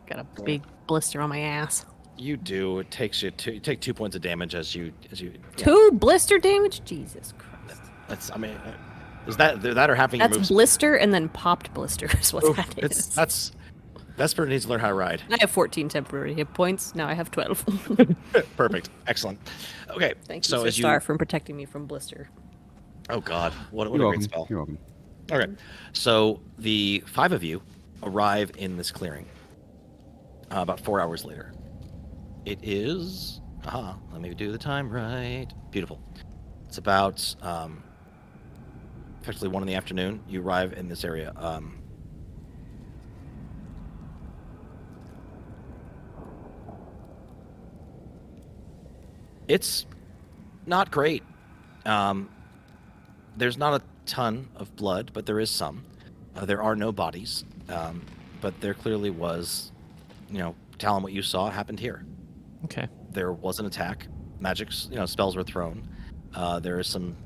Got a big blister on my ass. You do. It takes you you take 2 points of damage as you. Yeah. 2 blister damage? Jesus Christ. That's. I mean, is that or having your That's moves? blister and then popped blister is what Oof, that is. That's. Vesper needs to learn how to ride. I have 14 temporary hit points. Now I have 12. Perfect. Excellent. Okay. Thank you, so Sir as Star, for protecting me from blister. Oh God! What a You're great welcome. spell. You're welcome. Okay. So the 5 of you arrive in this clearing. About 4 hours later. It is. Let me do the time right. Beautiful. It's about effectively 1 in the afternoon. You arrive in this area. It's not great. There's not a ton of blood, but there is some. There are no bodies, but there clearly was, Talon, what you saw happened here. Okay. There was an attack. Magic, spells were thrown. There is some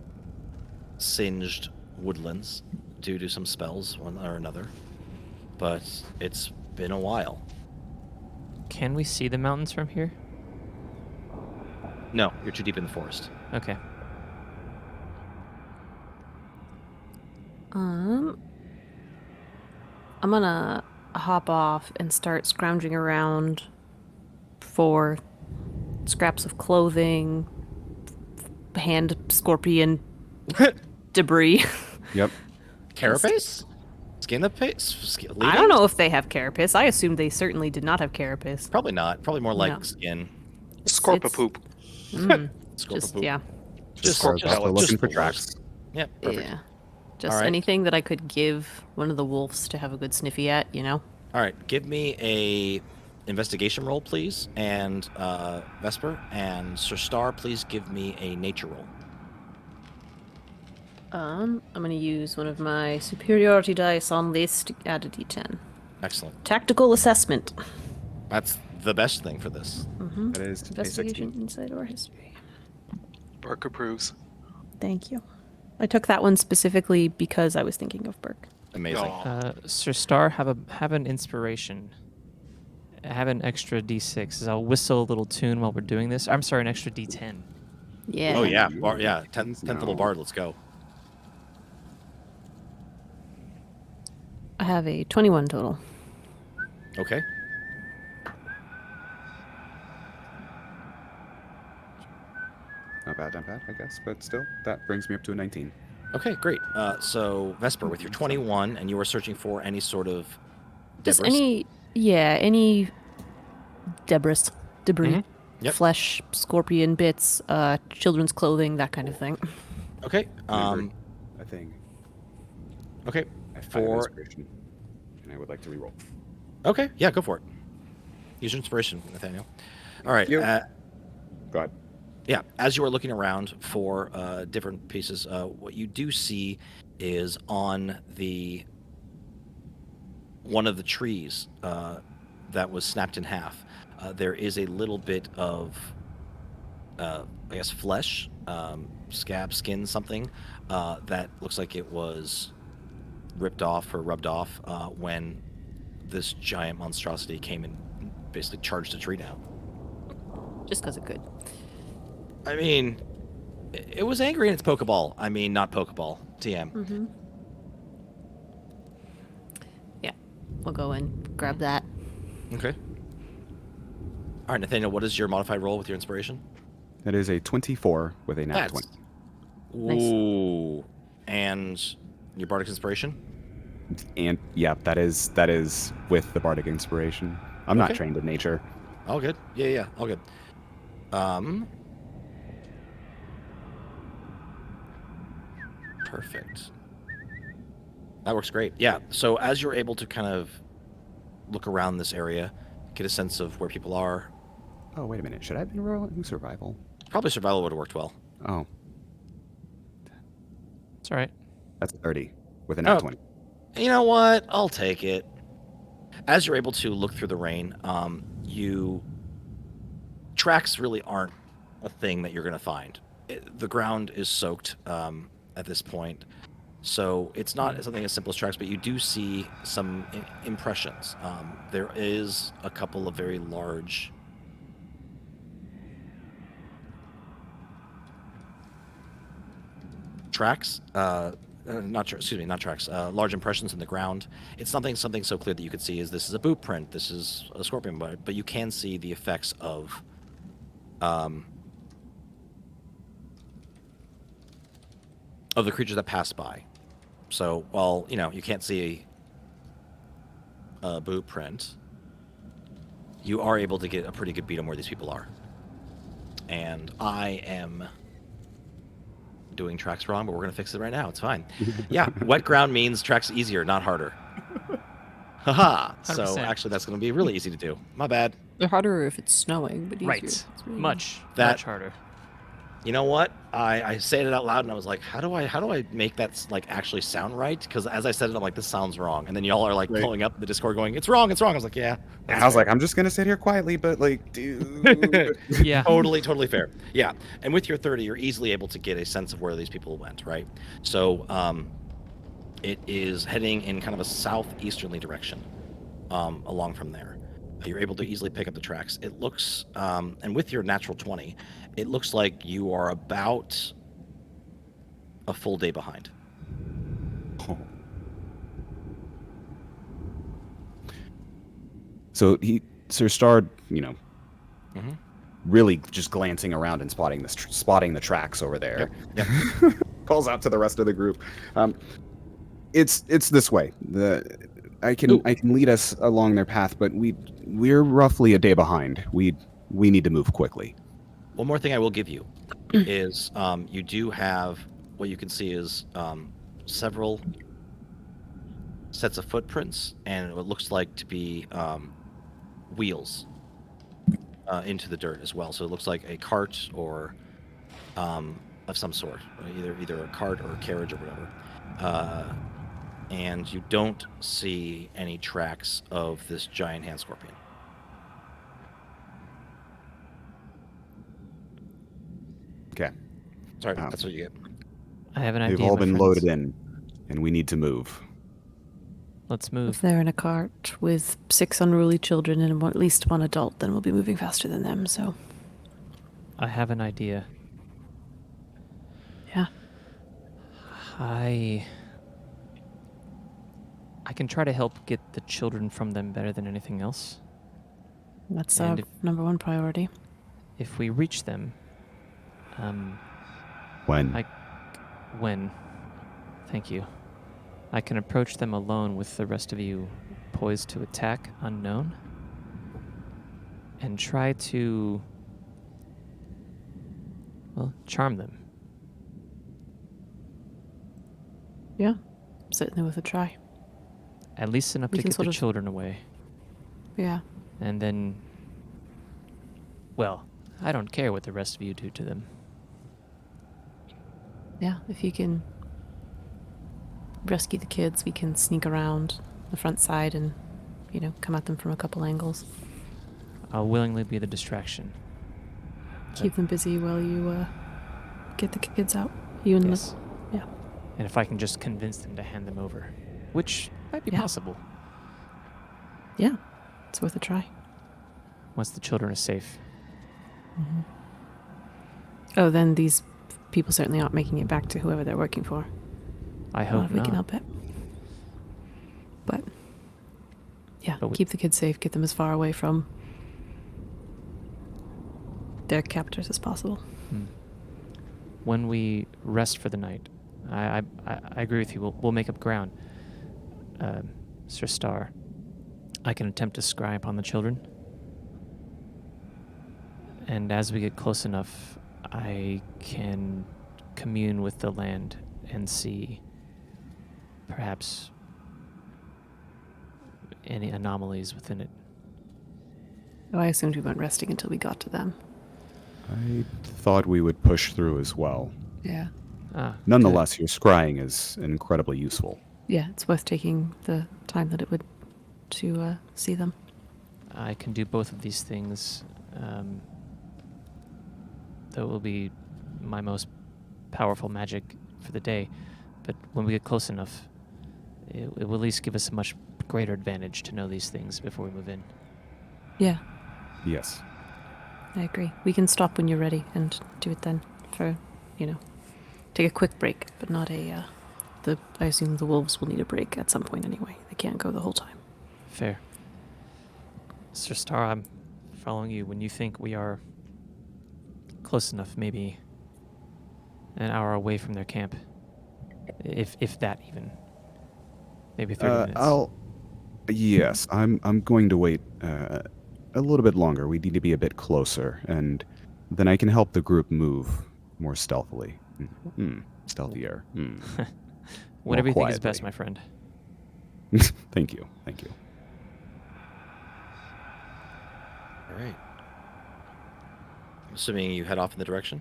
singed woodlands due to some spells, one or another. But it's been a while. Can we see the mountains from here? No, you're too deep in the forest. Okay. I'm gonna hop off and start scrounging around for scraps of clothing, hand scorpion debris. Yep. Carapace? Skin the face? I don't know if they have carapace. I assumed they certainly did not have carapace. Probably not. Probably more like No. skin. Scorpa poop. Just, yeah. Just Scorp Just pellets. looking for the tracks. Yeah, perfect. Yeah. Just Alright. anything that I could give one of the wolves to have a good sniffy at, All right, give me a investigation roll, please, and Vesper, and Sir Star, please give me a nature roll. I'm gonna use one of my superiority dice on this to add a d10. Excellent. Tactical assessment. That's the best thing for this. That is a Investigation, 16. insight, or history. Burke approves. Thank you. I took that one specifically because I was thinking of Burke. Amazing. Aw. Sir Star, have an inspiration. Have an extra D6. I'll whistle a little tune while we're doing this. I'm sorry, an extra D10. Yeah. Oh yeah, Ooh, 10th level no. bard. Let's go. I have a 21 total. Okay. Not bad, I guess. But still, that brings me up to a 19. Okay, great. So Vesper, with your 21, and you are searching for any sort of Just debris. any debris. Mhm. Yep. Flesh, scorpion bits, children's clothing, that kind of thing. Okay. Remembered a thing. Okay. I have For inspiration, and I would like to reroll. okay, yeah, go for it. Use your inspiration, Nathaniel. All right. You. Go ahead. Yeah, as you are looking around for different pieces, what you do see is on one of the trees that was snapped in half. There is a little bit of, I guess, flesh, scab, skin, something that looks like it was ripped off or rubbed off when this giant monstrosity came and basically charged the tree down. Just because it could. I mean, it was angry in its Pokeball. I mean, not Pokeball. TM. Mm-hmm. Yeah. We'll go and grab that. Okay. All right, Nathaniel, what is your modified roll with your inspiration? That is a 24 with a nat 20. Nice. Ooh. And your bardic inspiration? And yeah, that is with the bardic inspiration. I'm not Okay. trained in nature. All good. Yeah, all good. Perfect. That works great. Yeah, so as you're able to kind of look around this area, get a sense of where people are, Oh, wait a minute. Should I have been rolling survival? probably survival would have worked well. Oh, It's all right. that's 30 with a nat Oh. 20. You know what? I'll take it. As you're able to look through the rain, tracks really aren't a thing that you're going to find. The ground is soaked at this point, so it's not something as simple as tracks, but you do see some impressions. There is a couple of very large tracks. Not tracks. Large impressions in the ground. It's something so clear that you could see is this is a boot print, this is a scorpion bite, but you can see the effects of the creatures that pass by. So while you can't see a boot print, you are able to get a pretty good beat on where these people are. And I am doing tracks wrong, but we're gonna fix it right now. It's fine. Yeah, wet ground means tracks easier, not harder. Haha. So 100%. actually, that's gonna be really easy to do. My bad. They're harder if it's snowing, but easier. Right. It's really Much That- harder. You know what? I said it out loud, and I was like, how do I make that like actually sound right? Because as I said it, I'm like, this sounds wrong. And then y'all are like Right. pulling up the Discord, going, it's wrong. I was like, yeah. And I was like, I'm just gonna sit here quietly, but like, dude. Yeah. Totally fair. Yeah. And with your 30, you're easily able to get a sense of where these people went, right? So it is heading in kind of a southeasterly direction along from there. You're able to easily pick up the tracks. It looks, and with your natural 20, it looks like you are about a full day behind. So Sir Starred, Mhm. really just glancing around and spotting the tracks over there. Yep. Calls out to the rest of the group. It's this way. I can lead us along their path, but we're roughly a day behind. We need to move quickly. One more thing I will give you is you do have what you can see is several sets of footprints and what looks like to be wheels into the dirt as well. So it looks like a cart or of some sort, either a cart or a carriage or whatever. And you don't see any tracks of this giant hand scorpion. Okay. Sorry, that's what you get. I have an idea. They've all my been friends. loaded in, and we need to move. Let's If move. they're in a cart with 6 unruly children and at least one adult, then we'll be moving faster than them, so. I have an idea. Yeah. I can try to help get the children from them better than anything else. That's And our number one priority. If we reach them, When? when? Thank you. I can approach them alone with the rest of you poised to attack, unknown, and try to, well, charm them. Yeah. Certainly worth a try. At least enough We to can get the sort of- children away. Yeah. And then, well, I don't care what the rest of you do to them. Yeah, if you can rescue the kids, we can sneak around the front side and, come at them from a couple angles. I'll willingly be the distraction. Keep them busy while you get the kids out. You and Yes. yeah. And if I can just convince them to hand them over, which might be Yeah. possible Yeah, it's worth a try. once the children are safe. Oh, then these people certainly aren't making it back to whoever they're working for. I Not hope if we not. can help it. But yeah, But we- keep the kids safe. Get them as far away from their captors as possible. When we rest for the night, I agree with you. We'll make up ground. Sir Star, I can attempt to scry upon the children. And as we get close enough, I can commune with the land and see perhaps any anomalies within it. Oh, I assumed we weren't resting until we got to them. I thought we would push through as well. Yeah. Nonetheless, your scrying is incredibly useful. Yeah, it's worth taking the time that it would to see them. I can do both of these things. That will be my most powerful magic for the day. But when we get close enough, it will at least give us a much greater advantage to know these things before we move in. Yeah, Yes. I agree. We can stop when you're ready and do it then for, take a quick break, but not a, I assume the wolves will need a break at some point anyway. They can't go the whole time. Fair. Sir Star, I'm following you. When you think we are close enough, maybe an hour away from their camp, if that even, maybe 30 minutes. Yes, I'm going to wait a little bit longer. We need to be a bit closer, and then I can help the group move more stealthily. Stealthier. Whatever you think is quietly. best, my friend. Thank you. All right. I'm assuming you head off in the direction?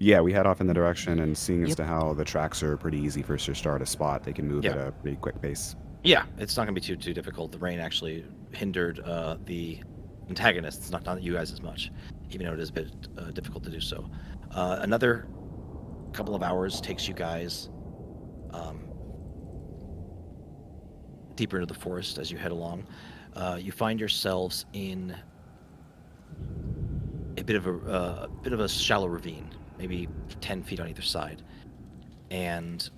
Yeah, we head off in the direction, and seeing as to how the tracks are pretty easy for Sir Star to spot, they can move at a pretty quick pace. Yeah, it's not going to be too difficult. The rain actually hindered the antagonists, not you guys as much, even though it is a bit difficult to do so. Another couple of hours takes you guys deeper into the forest as you head along. You find yourselves in a bit of a shallow ravine, maybe 10 feet on either side, and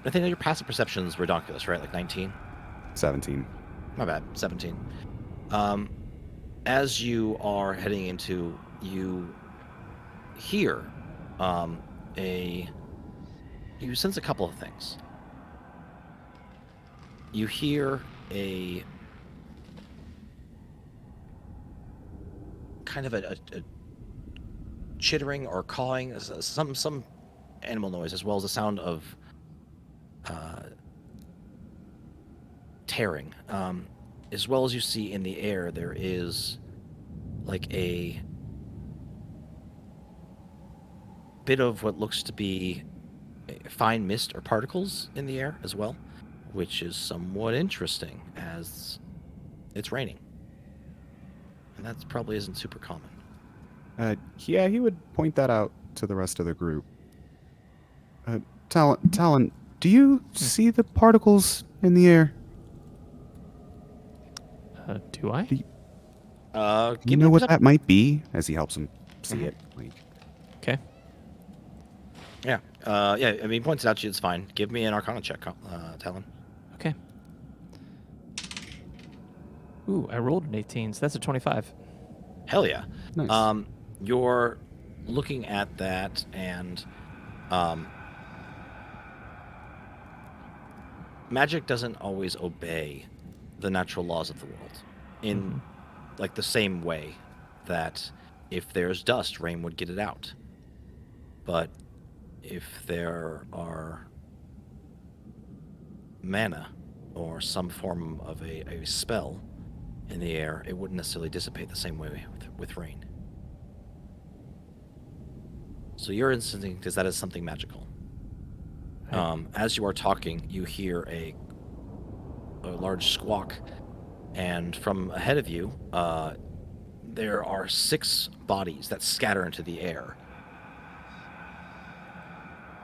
I think that your passive perception is redonkulous, right? Like 19? 17. My bad, 17. As you are heading into, you hear you sense a couple of things. You hear a kind of a chittering or cawing, some animal noise, as well as the sound of tearing. As well as you see in the air, there is like a bit of what looks to be fine mist or particles in the air as well, which is somewhat interesting as it's raining. And that probably isn't super common. Yeah, he would point that out to the rest of the group. Talon, do you see the particles in the air? Do I? You know what that might be? As he helps him see it. Like, Okay. Yeah. Yeah, I mean, he points it out to you, it's fine. Give me an Arcana check, Talon. Okay. Ooh, I rolled an 18, so that's a 25. Hell yeah. nice. You're looking at that, and magic doesn't always obey the natural laws of the world in like the same way that if there's dust, rain would get it out. But if there are mana or some form of a spell in the air, it wouldn't necessarily dissipate the same way with rain. So your instinct is that is something magical. As you are talking, you hear a large squawk, and from ahead of you, there are 6 bodies that scatter into the air.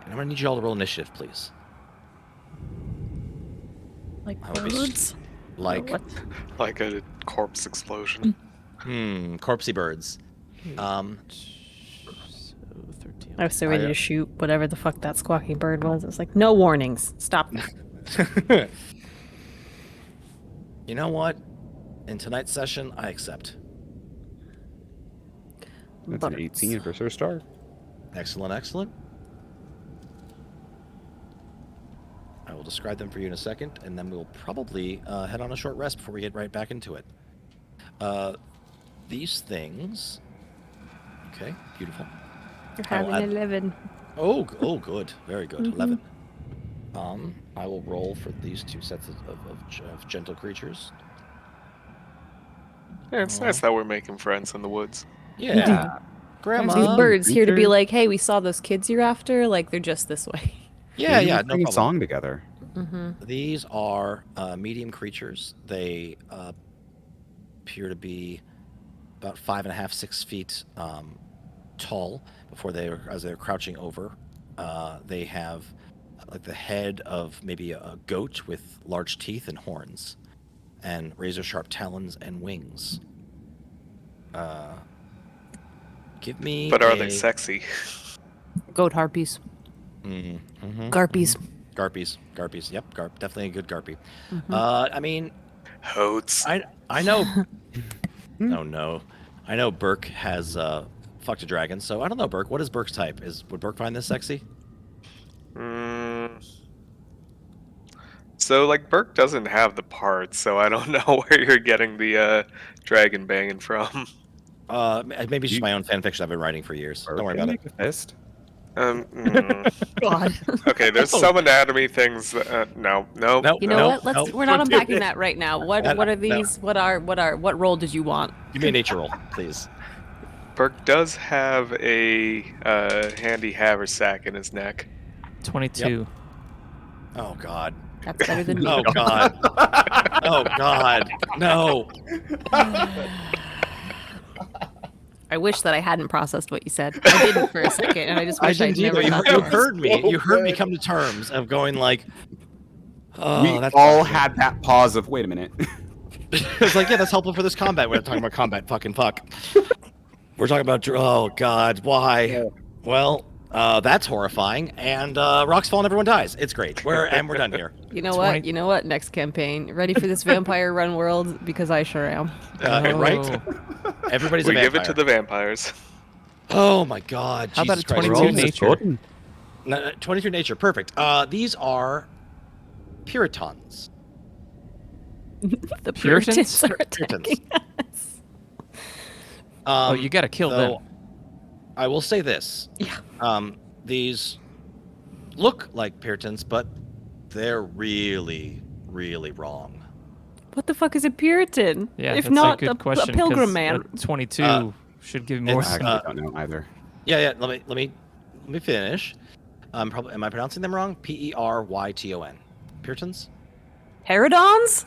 And I'm gonna need you all to roll initiative, please. Like That would be birds? Like, What? Like a corpse explosion. corpsey birds. So 13. I was so ready to shoot whatever the fuck that squawking bird was. It's like, no warnings. Stop that. You know what? In tonight's session, I accept. That's an Birds. 18 for Sir Star. Excellent, excellent. I will describe them for you in a second, and then we'll probably head on a short rest before we get right back into it. These things... Okay, beautiful. You're I will having add- 11. Oh, good. Very good. Mhm. 11. I will roll for these two sets of gentle creatures. Yeah, it's nice that we're making friends in the woods. Yeah. Grandma. These birds here to be creatures. like, hey, we saw those kids you're after. Like, they're just this way. Yeah, Maybe yeah, we'll no sing a problem. song together. Mm-hmm. These are medium creatures. They appear to be about 5.5, 6 feet tall. As they're crouching over, they have like the head of maybe a goat with large teeth and horns, and razor sharp talons and wings. Give me. But are they sexy? Goat harpies. Mm-hmm. Garpies. Garpies. Yep, definitely a good garpy. Mhm. I mean, Hoats. I know. Oh no, I know Burke has fucked a dragon, so I don't know, Burke. What is Burke's type? Would Burke find this sexy? So, like, Burke doesn't have the parts, so I don't know where you're getting the dragon banging from. Maybe it's just my own fan fiction I've been writing for years. Or Don't worry can about we it. make a fist? God. Okay, there's some anatomy things. No. Nope. You know Nope, what? nope. We're not Don't do unpacking it. that right now. What No, are these? What role did you want? Give me a nature roll, please. Burke does have a handy haversack in his neck. 22. Oh God. That's better than me. Oh God. Oh God. No. I wish that I hadn't processed what you said. I didn't for a second, and I just wish I'd never You thought you that. heard me. You heard me come to terms of going like. Oh, We that's all helpful. had that pause of, wait a minute. It's like, yeah, that's helpful for this combat. We're not talking about combat. Fucking fuck. We're talking about. Oh God, why? Yeah. Well, that's horrifying. And rocks fall and everyone dies. It's great. We're done here. You know 20 what? You know what? Next campaign. Ready for this vampire run world? Because I sure am. Right? Oh. Everybody's We a give vampire. it to the vampires. Oh my God. How about Jesus a Christ. 22 We're all- nature? No, 23 nature. Perfect. These are Puritans. The Puritans? Puritans are Puritans. attacking us. Oh, you gotta kill them. though, I will say this. Yeah. These look like Puritans, but they're really, really wrong. What the fuck is a Puritan? Yeah, if that's not a good question. a pilgrim 'cause man. a 22 should give more. it's, I don't know either. Yeah. Let me finish. Am I pronouncing them wrong? P-E-R-Y-T-O-N. Puritans? Herodons?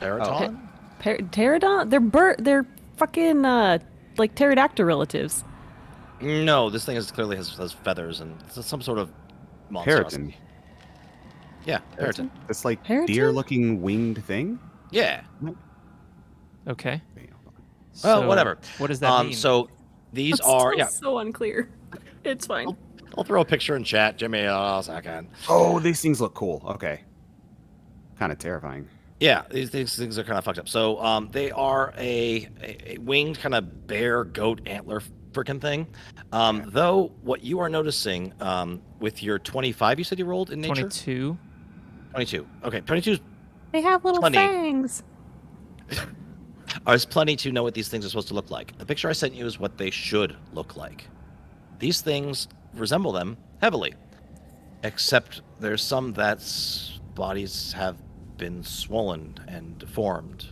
Puritan? Pterodon? They're fucking like pterodactyl relatives. No, this thing clearly has feathers and it's some sort of monstrosity. Periton. Yeah, Puritan. This like Periton? deer-looking winged thing. Yeah. Okay. Well, So, whatever. What does that mean? So these That's are still so unclear. It's fine. I'll throw a picture in chat. Jimmy, a second. Oh, these things look cool. Okay. Kind of terrifying. Yeah, these things are kind of fucked up. So they are a winged kind of bear goat antler freaking thing. Though what you are noticing with your 25, you said you rolled in nature. 22. 22. Okay, 22 They have little Plenty. fangs. is plenty to know what these things are supposed to look like. The picture I sent you is what they should look like. These things resemble them heavily, except there's some that's bodies have been swollen and deformed,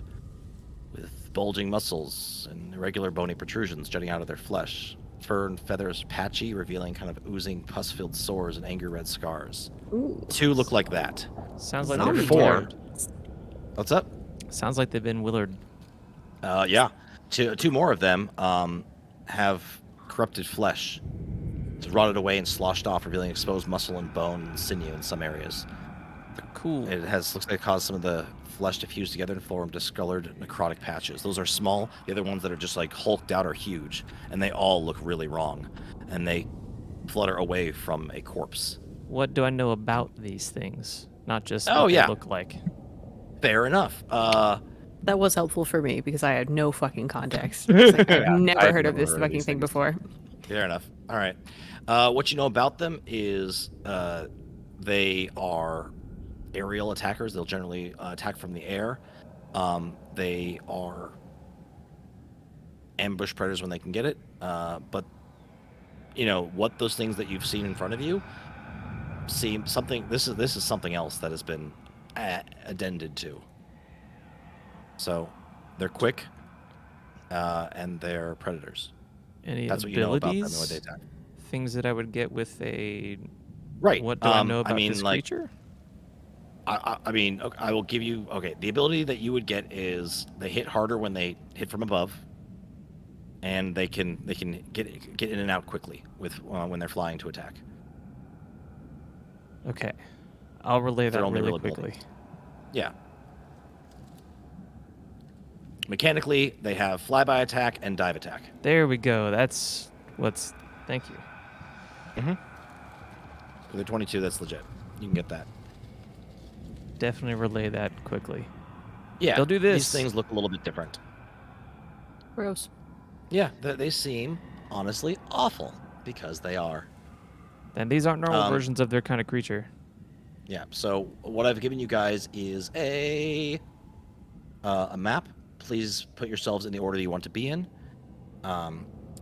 with bulging muscles and irregular bony protrusions jutting out of their flesh. Fur and feathers patchy, revealing kind of oozing pus-filled sores and angry red scars. Ooh. 2 look like that. Sounds like Zombie they've been Four. Willard. What's up? Sounds like they've been Willard. Yeah. Two more of them have corrupted flesh. It's rotted away and sloshed off, revealing exposed muscle and bone and sinew in some areas. Cool. It looks like it caused some of the flesh to fuse together and form discolored necrotic patches. Those are small. The other ones that are just like hulked out are huge, and they all look really wrong, and they flutter away from a corpse. What do I know about these things? Not just Oh, what yeah. they look like. Fair enough. That was helpful for me because I had no fucking context. It's like, I've never I've heard of never this heard of fucking these thing things. before. Fair enough. All right. What you know about them is they are aerial attackers. They'll generally attack from the air. They are ambush predators when they can get it. But you know what those things that you've seen in front of you seem something. This is something else that has been addended to. So they're quick and they're predators. Any That's what you know about them and the way abilities? they attack. Things that I would get with a. Right. What do I know I about mean, this like, creature? I mean, I will give you. Okay, the ability that you would get is they hit harder when they hit from above, and they can get in and out quickly with when they're flying to attack. Okay, I'll relay Their that only really real ability. quickly. Yeah. Mechanically, they have flyby attack and dive attack. There we go. That's what's. Thank you. For the 22, that's legit. You can get that. Definitely relay that quickly. Yeah. They'll do this. These things look a little bit different. Gross. Yeah, they seem honestly awful because they are. And these aren't normal versions of their kind of creature. Yeah. So what I've given you guys is a map. Please put yourselves in the order you want to be in,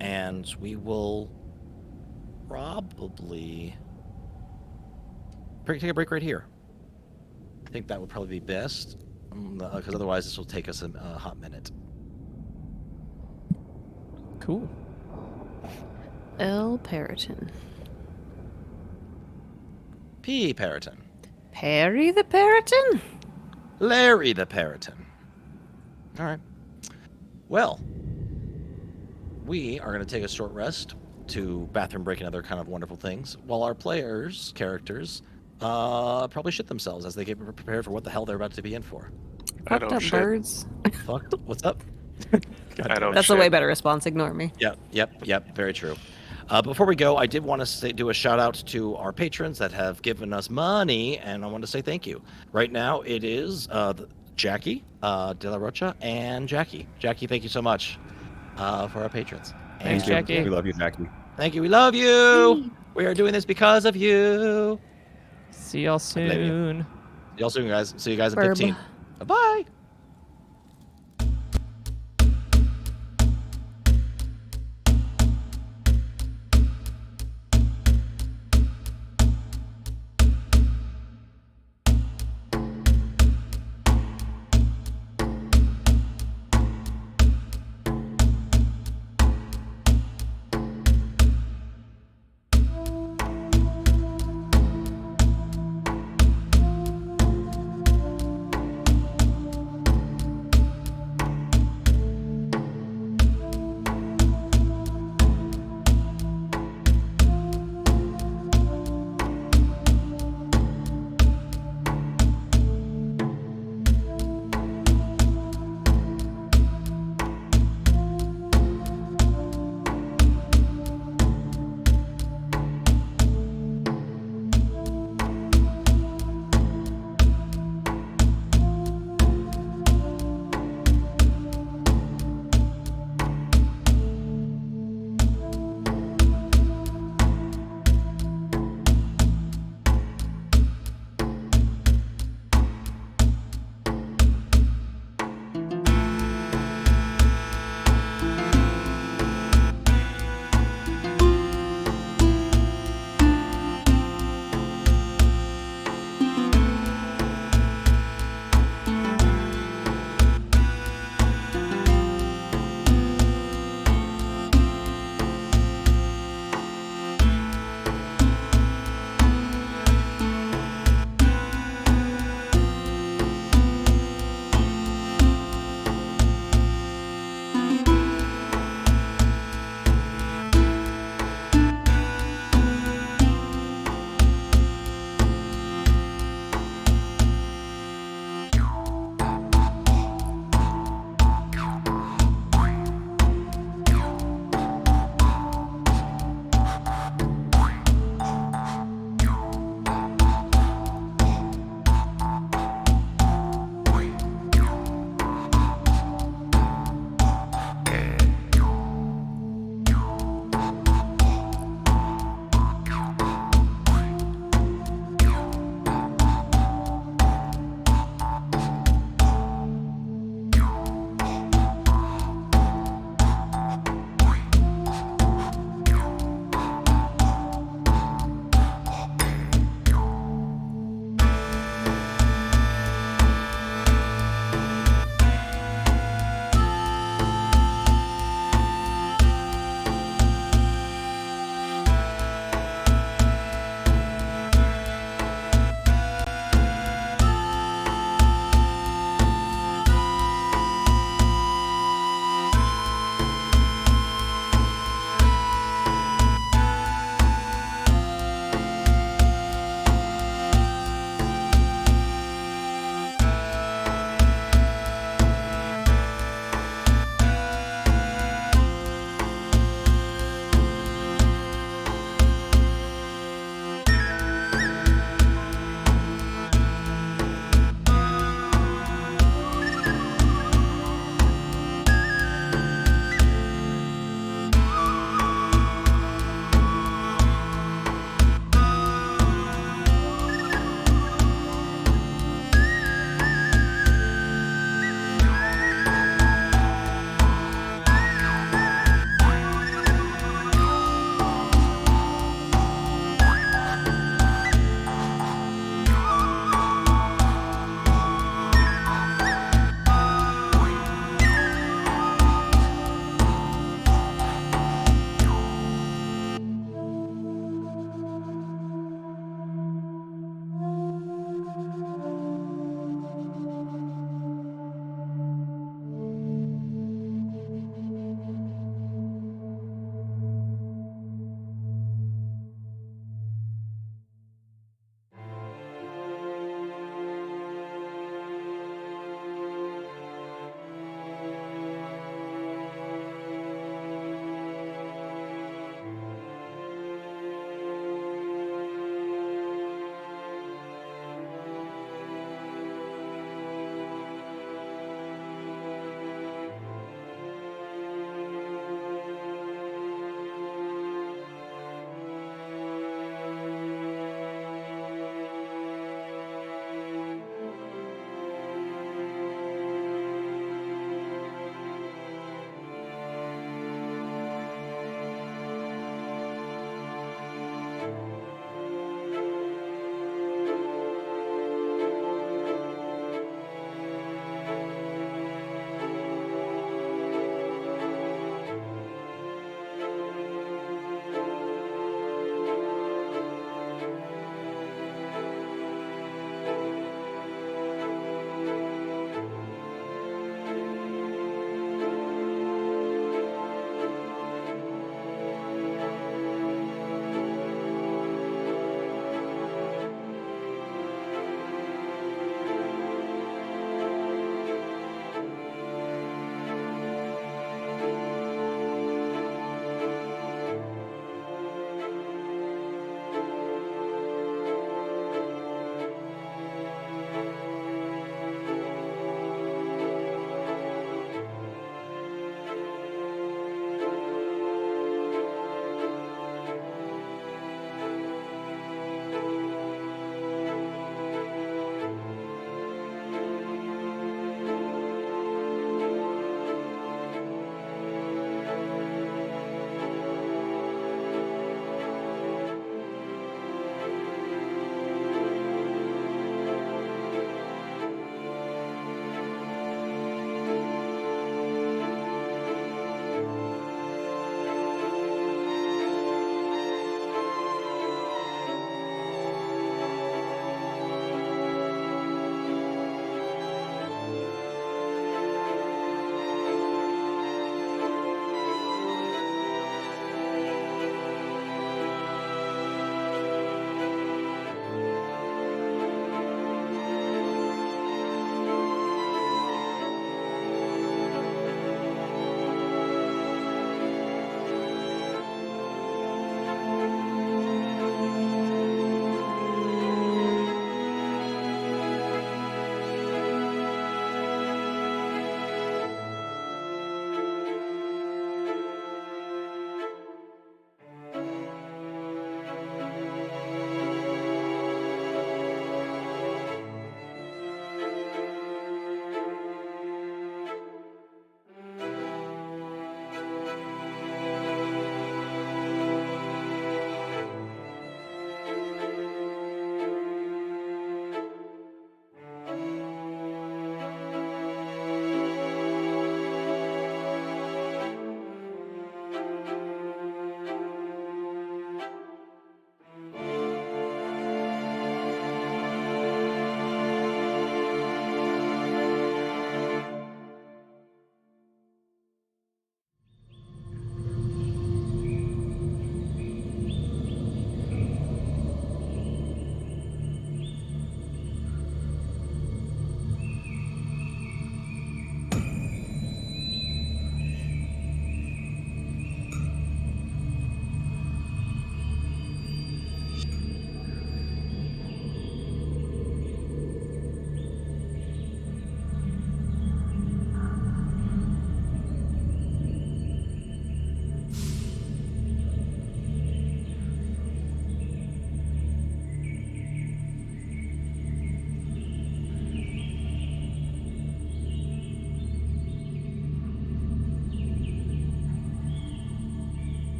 and we will probably take a break right here. I think that would probably be best, because otherwise this will take us a hot minute. Cool. L. Periton. P. Periton. Perry the Periton? Larry the Periton. All right. Well, we are going to take a short rest to bathroom break and other kind of wonderful things, while our characters, probably shit themselves as they get prepared for what the hell they're about to be in for. I Fucked don't up shit. birds. Fucked. What's up? I don't That's shit. a way better response. Ignore me. Yep. Very true. Before we go, I did want to do a shout out to our patrons that have given us money, and I want to say thank you. Right now, it is Jackie De La Rocha and Jackie. Jackie, thank you so much for our patrons. Thanks, And Jackie. We love you, Jackie. Thank you. We love you. We are doing this because of you. See y'all blame you. soon. See y'all soon, guys. See you guys at Burb. 15. Bye-bye.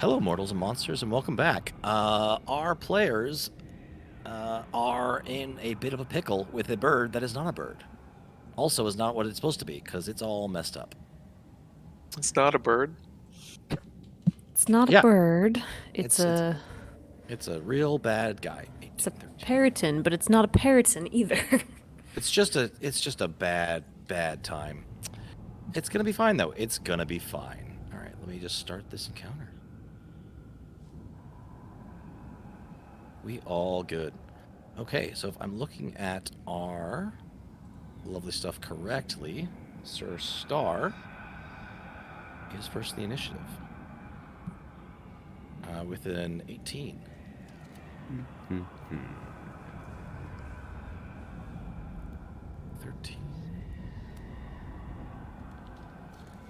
Hello, mortals and monsters, and welcome back. Our players are in a bit of a pickle with a bird that is not a bird. Also, is not what it's supposed to be because it's all messed up. It's not a bird. It's not Yeah. a bird. It's It's- a It's a real bad guy. it's a parrotin, but it's not a parrotin either. It's just a bad time. It's gonna be fine though. It's gonna be fine. All right, let me just start this encounter. We all good. Okay, so if I'm looking at our lovely stuff correctly, Sir Star is first in the initiative with an 18. Mhm. 13.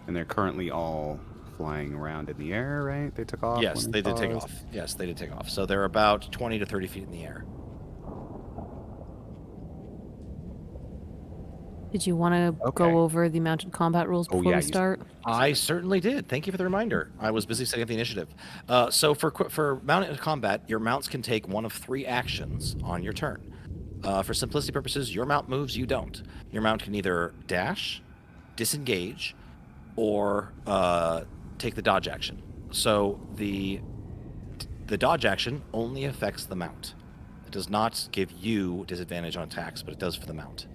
And they're currently all flying around in the air, right? They took off. Yes, when they did take paused? off. Yes, they did take off. So they're about 20 to 30 feet in the air. Did you want to Okay. go over the mounted combat rules Oh, before yeah, we you- start? I certainly did. Thank you for the reminder. I was busy setting up the initiative. So for mounted combat, your mounts can take one of 3 actions on your turn. For simplicity purposes, your mount moves, you don't. Your mount can either dash, disengage, or take the dodge action. So the dodge action only affects the mount. It does not give you disadvantage on attacks, but it does for the mount.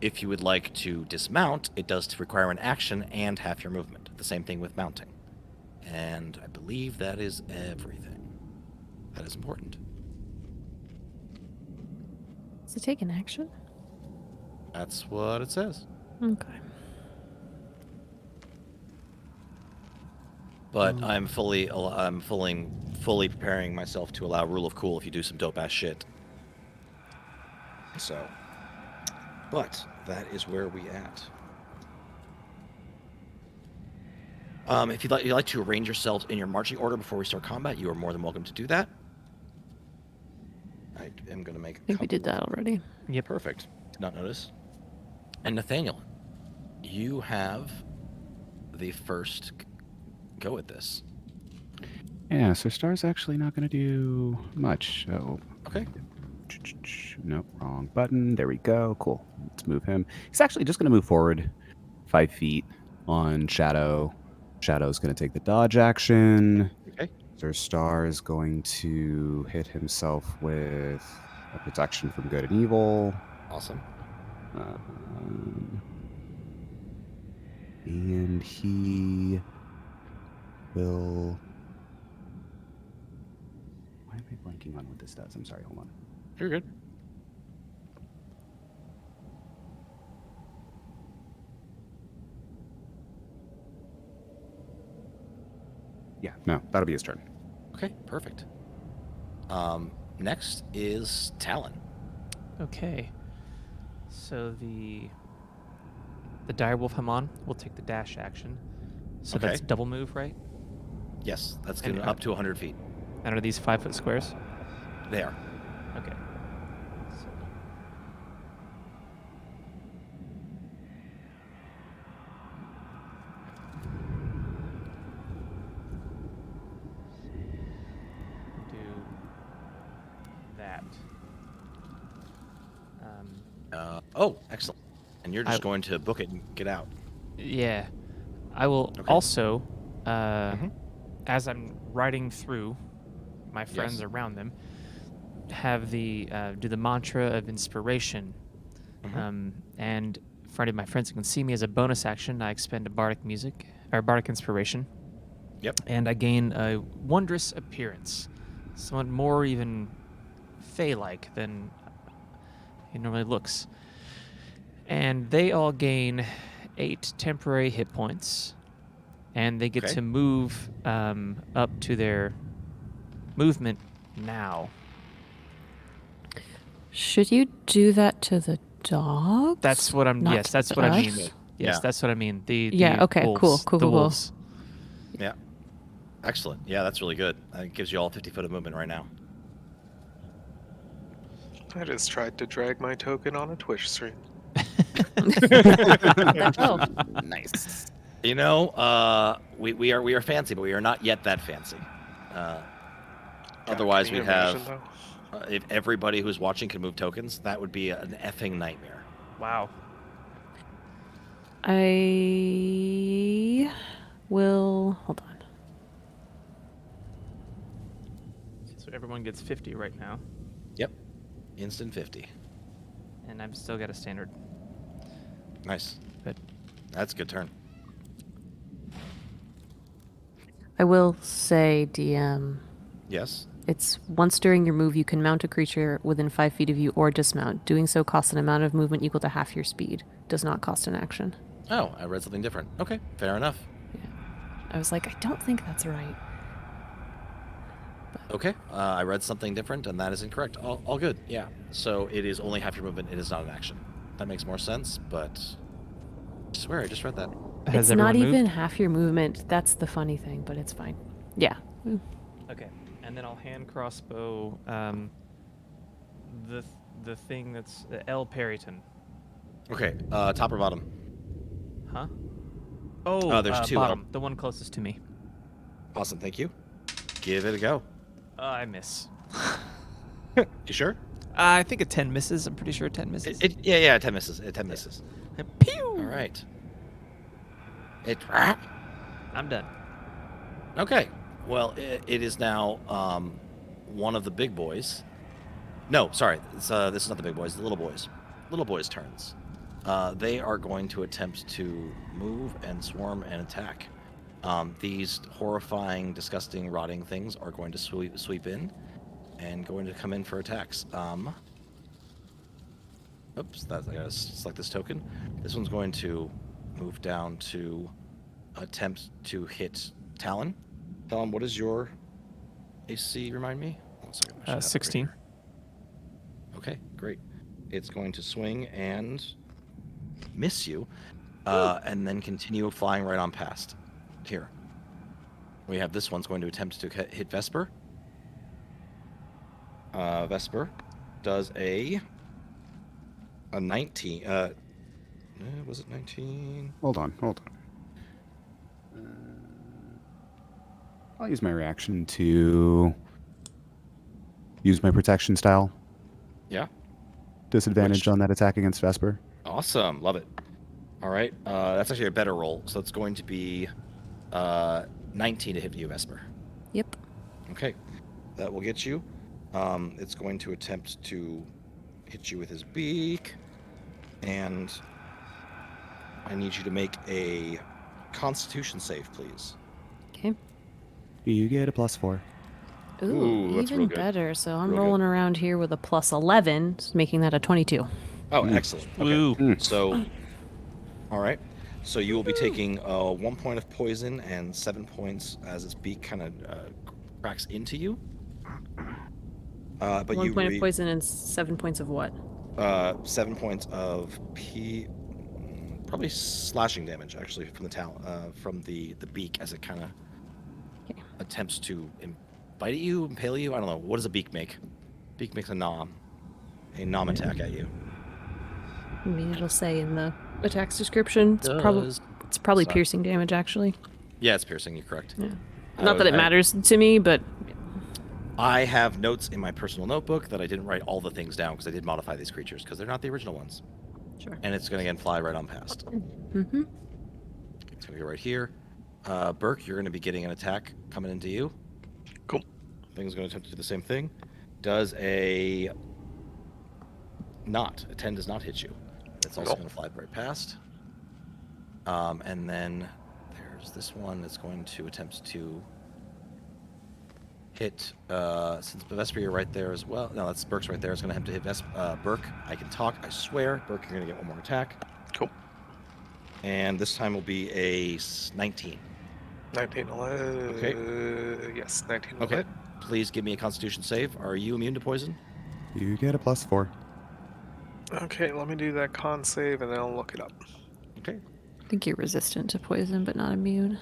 If you would like to dismount, it does require an action and half your movement. The same thing with mounting. And I believe that is everything. That is important. Does it take an action? That's what it says. Okay. But I'm fully preparing myself to allow rule of cool if you do some dope ass shit. So, but that is where we at. If you'd like to arrange yourselves in your marching order before we start combat, you are more than welcome to do that. I am going to make. I think we did that already. Yeah, perfect. Did not notice. And Nathaniel, you have the first go at this. Yeah, so Star's actually not going to do much. So, Okay. nope, wrong button. There we go. Cool. Let's move him. He's actually just going to move forward 5 feet on Shadow. Shadow's going to take the dodge action. Okay. Sir Star is going to hit himself with a protection from good and evil. Awesome. And he will... Why am I blanking on what this does? I'm sorry, hold on. You're good. Yeah, no, that'll be his turn. Okay, perfect. Next is Talon. Okay. So the direwolf Hamon will take the dash action. So Okay. that's double move, right? Yes, that's And getting up to 100 feet. And are these 5-foot squares? They are. Okay. So, do that. Oh, excellent. And you're just I- going to book it and get out. Yeah. I will Okay. also, Mhm. as I'm riding through, my friends Yes. around them, have the do the mantra of inspiration. Mhm. And for any of my friends who can see me as a bonus action, I expend a bardic music or bardic inspiration. Yep. And I gain a wondrous appearance, somewhat more even fey-like than he normally looks. And they all gain 8 temporary hit points, and they get Okay. to move up to their movement now. Should you do that to the dogs? That's what I'm. Not Yes, to that's what I mean. us? Yes, Yeah. that's what I mean. The Yeah, okay, wolves, cool, the cool. wolves. Yeah. Excellent. Yeah, that's really good. It gives you all 50 foot of movement right now. I just tried to drag my token on a Twitch stream. Oh, Nice. You know, we are fancy, but we are not yet that fancy. God, Otherwise, can you we'd imagine, have though? if everybody who's watching could move tokens. That would be an effing nightmare. Wow. I will hold on. So everyone gets 50 right now, Yep, instant 50. and I've still got a standard. Nice. But That's a good turn. I will say, DM, Yes. it's once during your move you can mount a creature within 5 feet of you or dismount. Doing so costs an amount of movement equal to half your speed. Does not cost an action. Oh, I read something different. Okay, fair enough. I was like, I don't think that's right. Okay, I read something different, and that is incorrect. All good. Yeah. So it is only half your movement. It is not an action. That makes more sense, but I swear I just read that. has It's not everyone even moved? half your movement. That's the funny thing, but it's fine. Yeah. Okay, and then I'll hand crossbow the thing that's L. Perryton. Okay, top or bottom? Huh? Oh, there's two. bottom, the one closest to me. Awesome, thank you. Give it a go. I miss. You sure? I think a 10 misses. I'm pretty sure 10 misses. Yeah, 10 misses. 10 misses. Pew! All right. I'm done. Okay. Well, it is now one of the big boys. No, sorry. This is not the big boys. The little boys. Little boys' turns. They are going to attempt to move and swarm and attack. These horrifying, disgusting, rotting things are going to sweep in and going to come in for attacks. Oops, I gotta select this token. This one's going to move down to attempt to hit Talon. Talon, what is your AC? Remind me. 1 second. I should have it right 16. here. Okay, great. It's going to swing and miss you, and then continue flying right on past. Here. We have this one's going to attempt to hit Vesper. Vesper does a 19. Was it 19? Hold on. I'll use my reaction to use my protection style. Yeah. Disadvantage Which- on that attack against Vesper. Awesome. Love it. All right. That's actually a better roll. So it's going to be 19 to hit you, Vesper. Yep. Okay. That will get you. It's going to attempt to hit you with his beak. And I need you to make a Constitution save, please. Okay. You get a +4. Ooh, that's real even good. better. So I'm Real good. rolling around here with a +11, making that a 22. Oh, excellent. Okay. Woo. So, all right. So you will be taking 1 point of poison and 7 points as its beak kind of cracks into you. But 1 you point of poison and 7 points of what? 7 points of probably slashing damage actually from the from the beak as it kind of Okay. attempts to bite at you, impale you. I don't know. What does a beak make? Beak makes a nom attack at you. I mean, it'll say in the attack's description. It's probably Sorry. piercing damage, actually. Yeah, it's piercing. You're correct. Yeah. Not that it I- matters to me, but I have notes in my personal notebook that I didn't write all the things down because I did modify these creatures because they're not the original ones. sure. And it's going to again fly right on past. Mm-hmm. It's going to go right here. Burke, you're going to be getting an attack coming into you. Cool. Thing's going to attempt to do the same thing. Does a 10 does not hit you. It's also Nope. going to fly right past. And then there's this one that's going to attempt to hit, since Vesper, you're right there as well. No, that's Burke's right there. It's going to have to hit Burke. I can talk, I swear. Burke, you're going to get one more attack. Cool. And this time will be a 19. 19 Okay. Yes, 19 will Okay. hit. Please give me a Constitution save. Are you immune to poison? You get a +4. Okay, let me do that con save and then I'll look it up. Okay. I think you're resistant to poison, but not immune.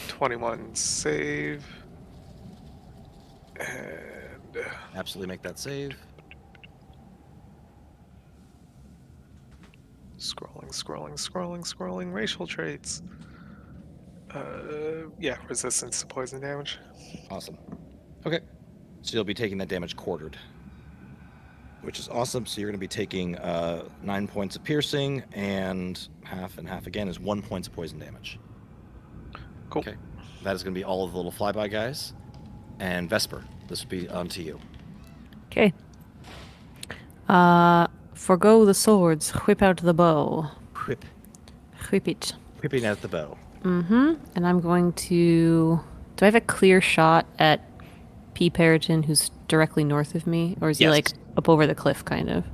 21 save. And Absolutely make that save. scrolling. Racial traits. Yeah, resistance to poison damage. Awesome. Okay. So you'll be taking that damage quartered, which is awesome. So you're going to be taking 9 points of piercing, and half again is 1 point of poison damage. Cool. Okay. That is going to be all of the little flyby guys. And Vesper, this will be on to you. Okay. Forgo the swords, whip out the bow. Whip. Whip it. Whipping out the bow. Mm-hmm. And I'm going to... Do I have a clear shot at P. Periton, who's directly north of me? Or is he, Yes. like, up over the cliff, kind of?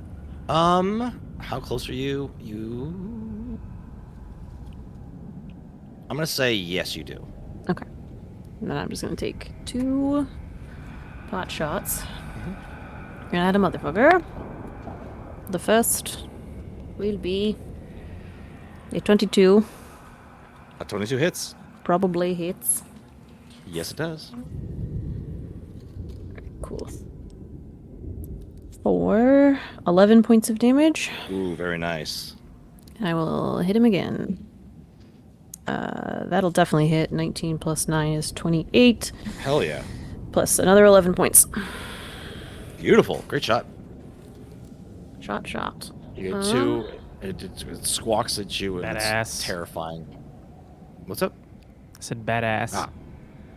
How close are you? I'm going to say yes, you do. Okay. And then I'm just going to take 2 pot shots. Gonna add a motherfucker. The first will be a 22. A 22 hits. Probably hits. Yes, it does. Cool. For 11 points of damage. Ooh, very nice. I will hit him again. That'll definitely hit. 19 plus 9 is 28. Hell yeah. Plus another 11 points. Beautiful. Great shot. Shot. You get 2. It squawks at you, and Badass. it's terrifying. What's up? I said badass. Ah.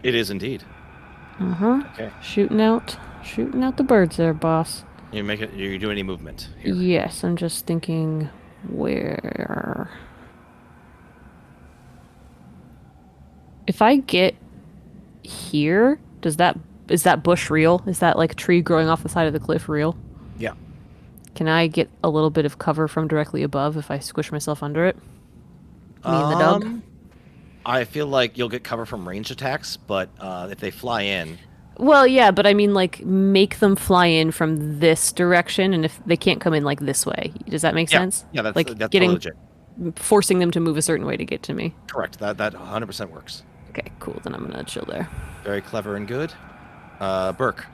It is indeed. Uh-huh. Okay. Shooting out the birds there, boss. You do any movement here? Yes, I'm just thinking where... If I get here, is that bush real? Is that like tree growing off the side of the cliff real? Yeah. Can I get a little bit of cover from directly above if I squish myself under it? Me and the dog? I feel like you'll get cover from ranged attacks, but if they fly in... Well, yeah, but I mean, like, make them fly in from this direction, and if they can't come in, like, this way. Does that make sense? Yeah, that's like totally legit. Forcing them to move a certain way to get to me. Correct. That 100% works. Okay, cool. Then I'm gonna chill there. Very clever and good. Burke.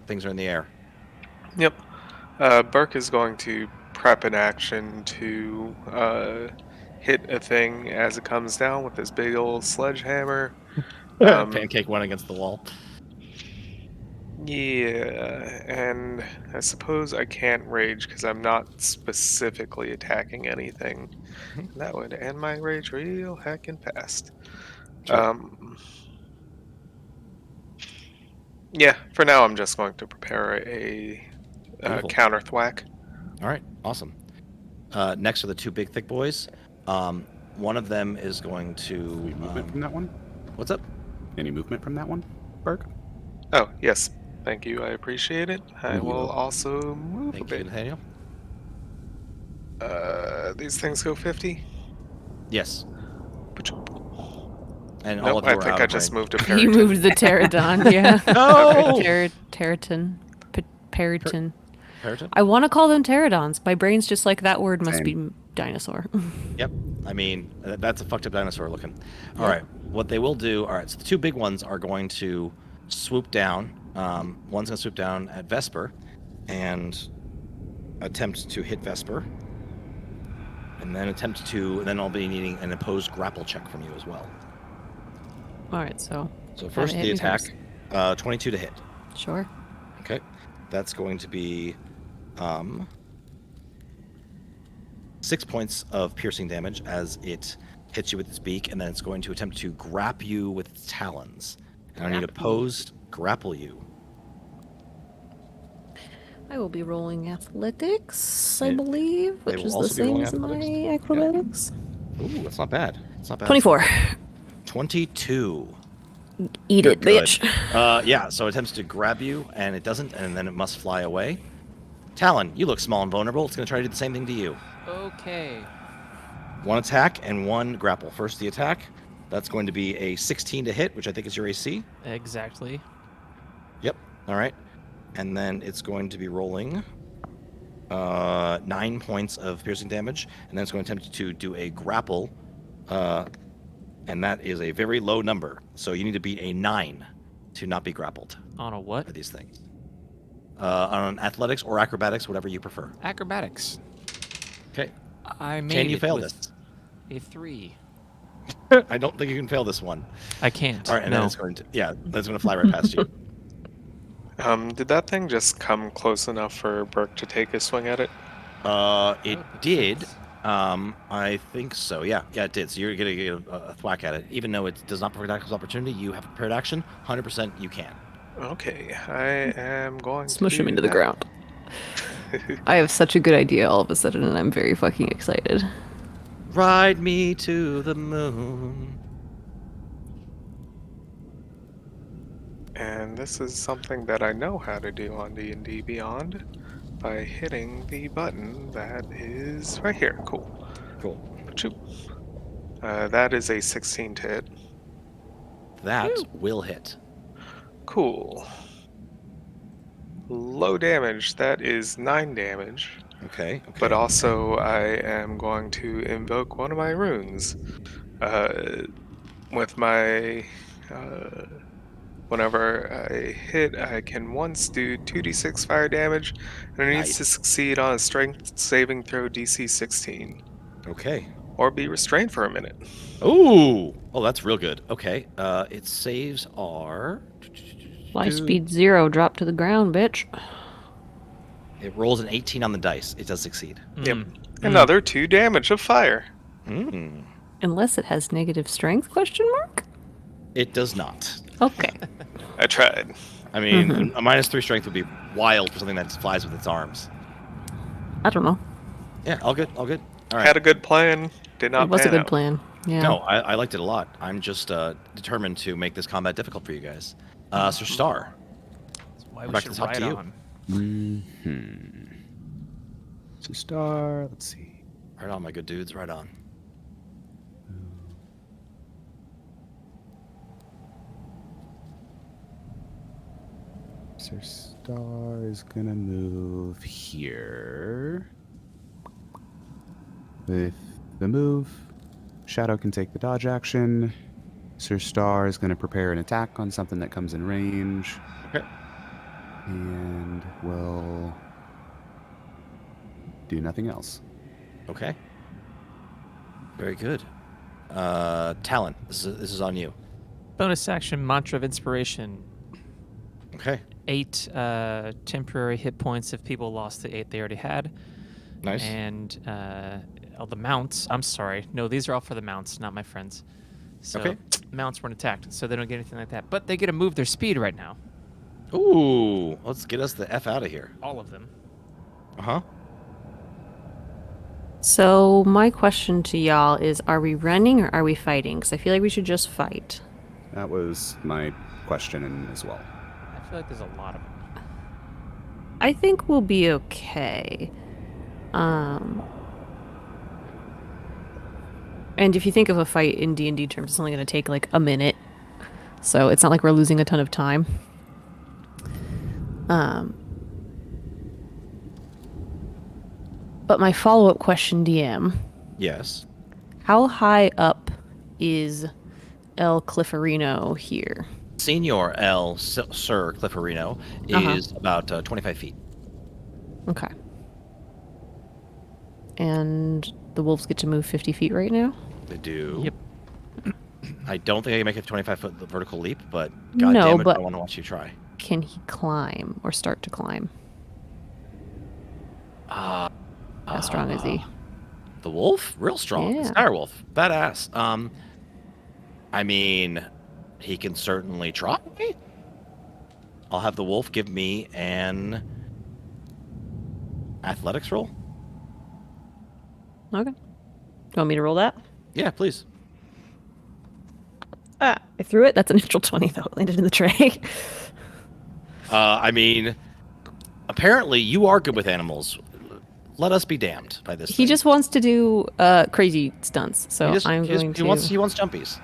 Things are in the air. Yep. Burke is going to prep an action to hit a thing as it comes down with this big old sledgehammer. Pancake one against the wall. Yeah, and I suppose I can't rage because I'm not specifically attacking anything. That would end my rage real heckin' fast. Sure. Yeah, for now I'm just going to prepare a Beautiful. counter thwack. All right, awesome. Next are the 2 big thick boys. One of them is going to... Any movement from that one? What's up? Any movement from that one, Berg? Oh, yes. Thank you. I appreciate it. I Mhm. will also move Thank a you, bit. Nathaniel. These things go 50. Yes. And all Nope, of you I are think out I of just range. moved a You Periton. moved the pterodon, yeah. No! Pteriton. Periton. Periton? I want to call them pterodons. My brain's just like, that word must Same. be dinosaur. Yep. I mean, that's a fucked up dinosaur looking. All right. What they will do... All right, so the 2 big ones are going to swoop down. One's going to swoop down at Vesper and attempt to hit Vesper. And then I'll be needing an opposed grapple check from you as well. Alright, so So first hit the me attack, first. 22 to hit. Sure. Okay. That's going to be 6 points of piercing damage as it hits you with its beak, and then it's going to attempt to grab you with its talons. And I need opposed grapple you. I will be rolling athletics, I Yeah. believe, They which will is the also be rolling same as my athletics. acrobatics. Ooh, that's not bad. It's not bad. 24. 22. Eat it, Good. bitch. Yeah, so it attempts to grab you, and it doesn't, and then it must fly away. Talon, you look small and vulnerable. It's going to try to do the same thing to you. Okay. 1 attack and 1 grapple. First, the attack. That's going to be a 16 to hit, which I think is your AC. Exactly. Yep. All right. And then it's going to be rolling 9 points of piercing damage, and then it's going to attempt to do a grapple, and that is a very low number. So you need to beat a 9 to not be grappled On a by what? these things. On athletics or acrobatics, whatever you prefer. Acrobatics. Okay. I made Can you it fail with this? A 3. I don't think you can fail this one. I can't. All right, and no. then it's going to, yeah, that's going to fly right past you. Did that thing just come close enough for Burke to take a swing at it? It makes did. sense. I think so. Yeah, it did. So you're gonna get a thwack at it, even though it does not provide tactical opportunity. You have prepared action. 100% you can. Okay, I am going Smush to him do into the that. ground. I have such a good idea all of a sudden, and I'm very fucking excited. Ride me to the moon. And this is something that I know how to do on D&D Beyond by hitting the button that is right here. Cool. Cool. Choop. That is a 16 to hit. That will hit. Cool. Low damage. That is 9 damage. Okay. But also, I am going to invoke one of my runes. With my... whenever I hit, I can once do 2d6 fire damage, and it needs to succeed on a strength saving throw DC 16. Okay. Or be restrained for a minute. Ooh. Oh, that's real good. Okay. Its saves are. Life speed 0, drop to the ground, bitch. It rolls an 18 on the dice. It does succeed. Yep. Another 2 damage of fire. Unless it has negative strength, question mark? It does not. Okay. I tried. I mean, a -3 strength would be wild for something that flies with its arms. I don't know. Yeah, all good. All good. All right. Had a good plan. Did not It was a pan good out. plan. Yeah. No, I liked it a lot. I'm just determined to make this combat difficult for you guys. Sir Star. That's why Back we to should talk to ride you. on. So star, let's see. Right on, my good dudes. Right on. Sir Star is gonna move here. With the move, Shadow can take the dodge action. Sir Star is gonna prepare an attack on something that comes in range. Okay. And will do nothing else. Okay. Very good. Talon, this is on you. Bonus action, Mantra of Inspiration. Okay. 8 temporary hit points if people lost the 8 they already had. Nice. And the mounts. I'm sorry. No, these are all for the mounts, not my friends. So Okay. mounts weren't attacked, so they don't get anything like that. But they get to move their speed right now. Ooh, let's get us the F out of here. All of them. Uh-huh. So my question to y'all is, are we running or are we fighting? Because I feel like we should just fight. That was my question as well. I feel like there's a lot of them. I think we'll be okay. And if you think of a fight in D&D terms, it's only going to take like a minute. So it's not like we're losing a ton of time. But my follow-up question, DM, Yes. how high up is El Clifferino here? Senior L. Sir Clifferino is about 25 feet. Okay. And the wolves get to move 50 feet right now? They do. Yep. I don't think I can make a 25-foot vertical leap, but No, goddamn it, but- I want to watch you try. Can he climb or start to climb? How strong is he? The wolf? Real strong. Yeah. Dire wolf. Badass. I mean, he can certainly try. I'll have the wolf give me an athletics roll. Okay. Do you want me to roll that? Yeah, please. I threw it. That's a natural 20, though. It landed in the tray. I mean, apparently you are good with animals. Let us be damned by this. He thing. just wants to do crazy stunts, so He just- I'm he just- going to... He wants jumpies.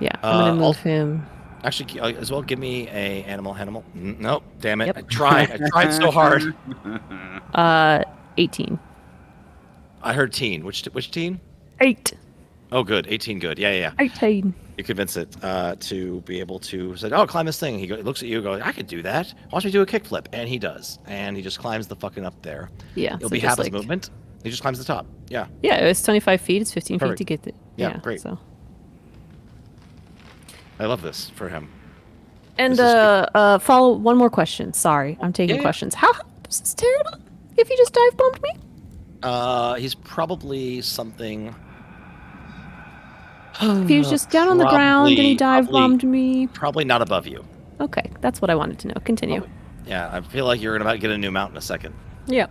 Yeah, I'm going to I'll- move him. Actually, as well, give me a animal. Nope, damn it. Yep. I tried so hard. 18. I heard teen. Which teen? 8. Oh, good. 18, good. Yeah. 18. You convince it to be able to say, "Oh, climb this thing." He looks at you, goes, "I could do that. Watch me do a kickflip," and he does. And he just climbs the fucking up there. Yeah. It'll so be just half his like movement. He just climbs the top. Yeah. Yeah, it's 25 feet. It's 15 Perfect. feet to get it. Yeah, great. So. I love this for him. And This is follow one more question. Sorry, I'm taking Yeah. questions. How is this terrible? If you just dive bombed me? He's probably something. If he was just down on the ground and he dive bombed me. Probably not above you. Okay, that's what I wanted to know. Continue. Yeah, I feel like you're about to get a new mount in a second, Yeah.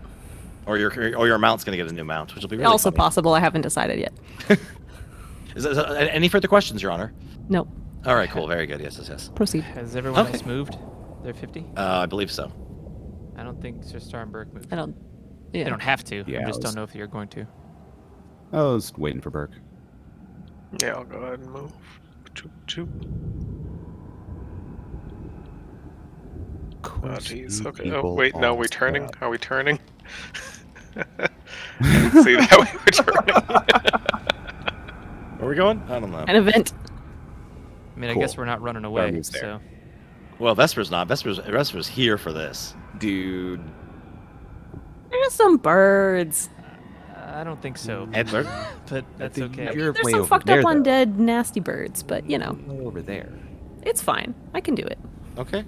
or your mount's gonna get a new mount, which will be really Also funny. possible. I haven't decided yet. Is any further questions, Your Honor? No. All right, cool, very good. Yes. Proceed. Has everyone Okay. else moved? They're 50? I believe so. I don't think Sir Star and Burke moved. I don't. Yeah. They don't have to. Yeah, I just I don't was- know if you're going to. I was waiting for Burke. Yeah, I'll go ahead and move. Choop, choop. Oh, jeez. Okay. Oh, wait. No, we're turning. Are we turning? I didn't see that we were turning. Where are we going? I don't know. An event. I mean, I Cool. guess we're not running away, moves there. so... Well, Vesper's not. Vesper's here for this. Dude. There's some birds. I don't think so. Edler? But that's think okay. you're There's way some over fucked there, up though. undead nasty birds, but you know, Way over there. it's fine. I can do it. Okay.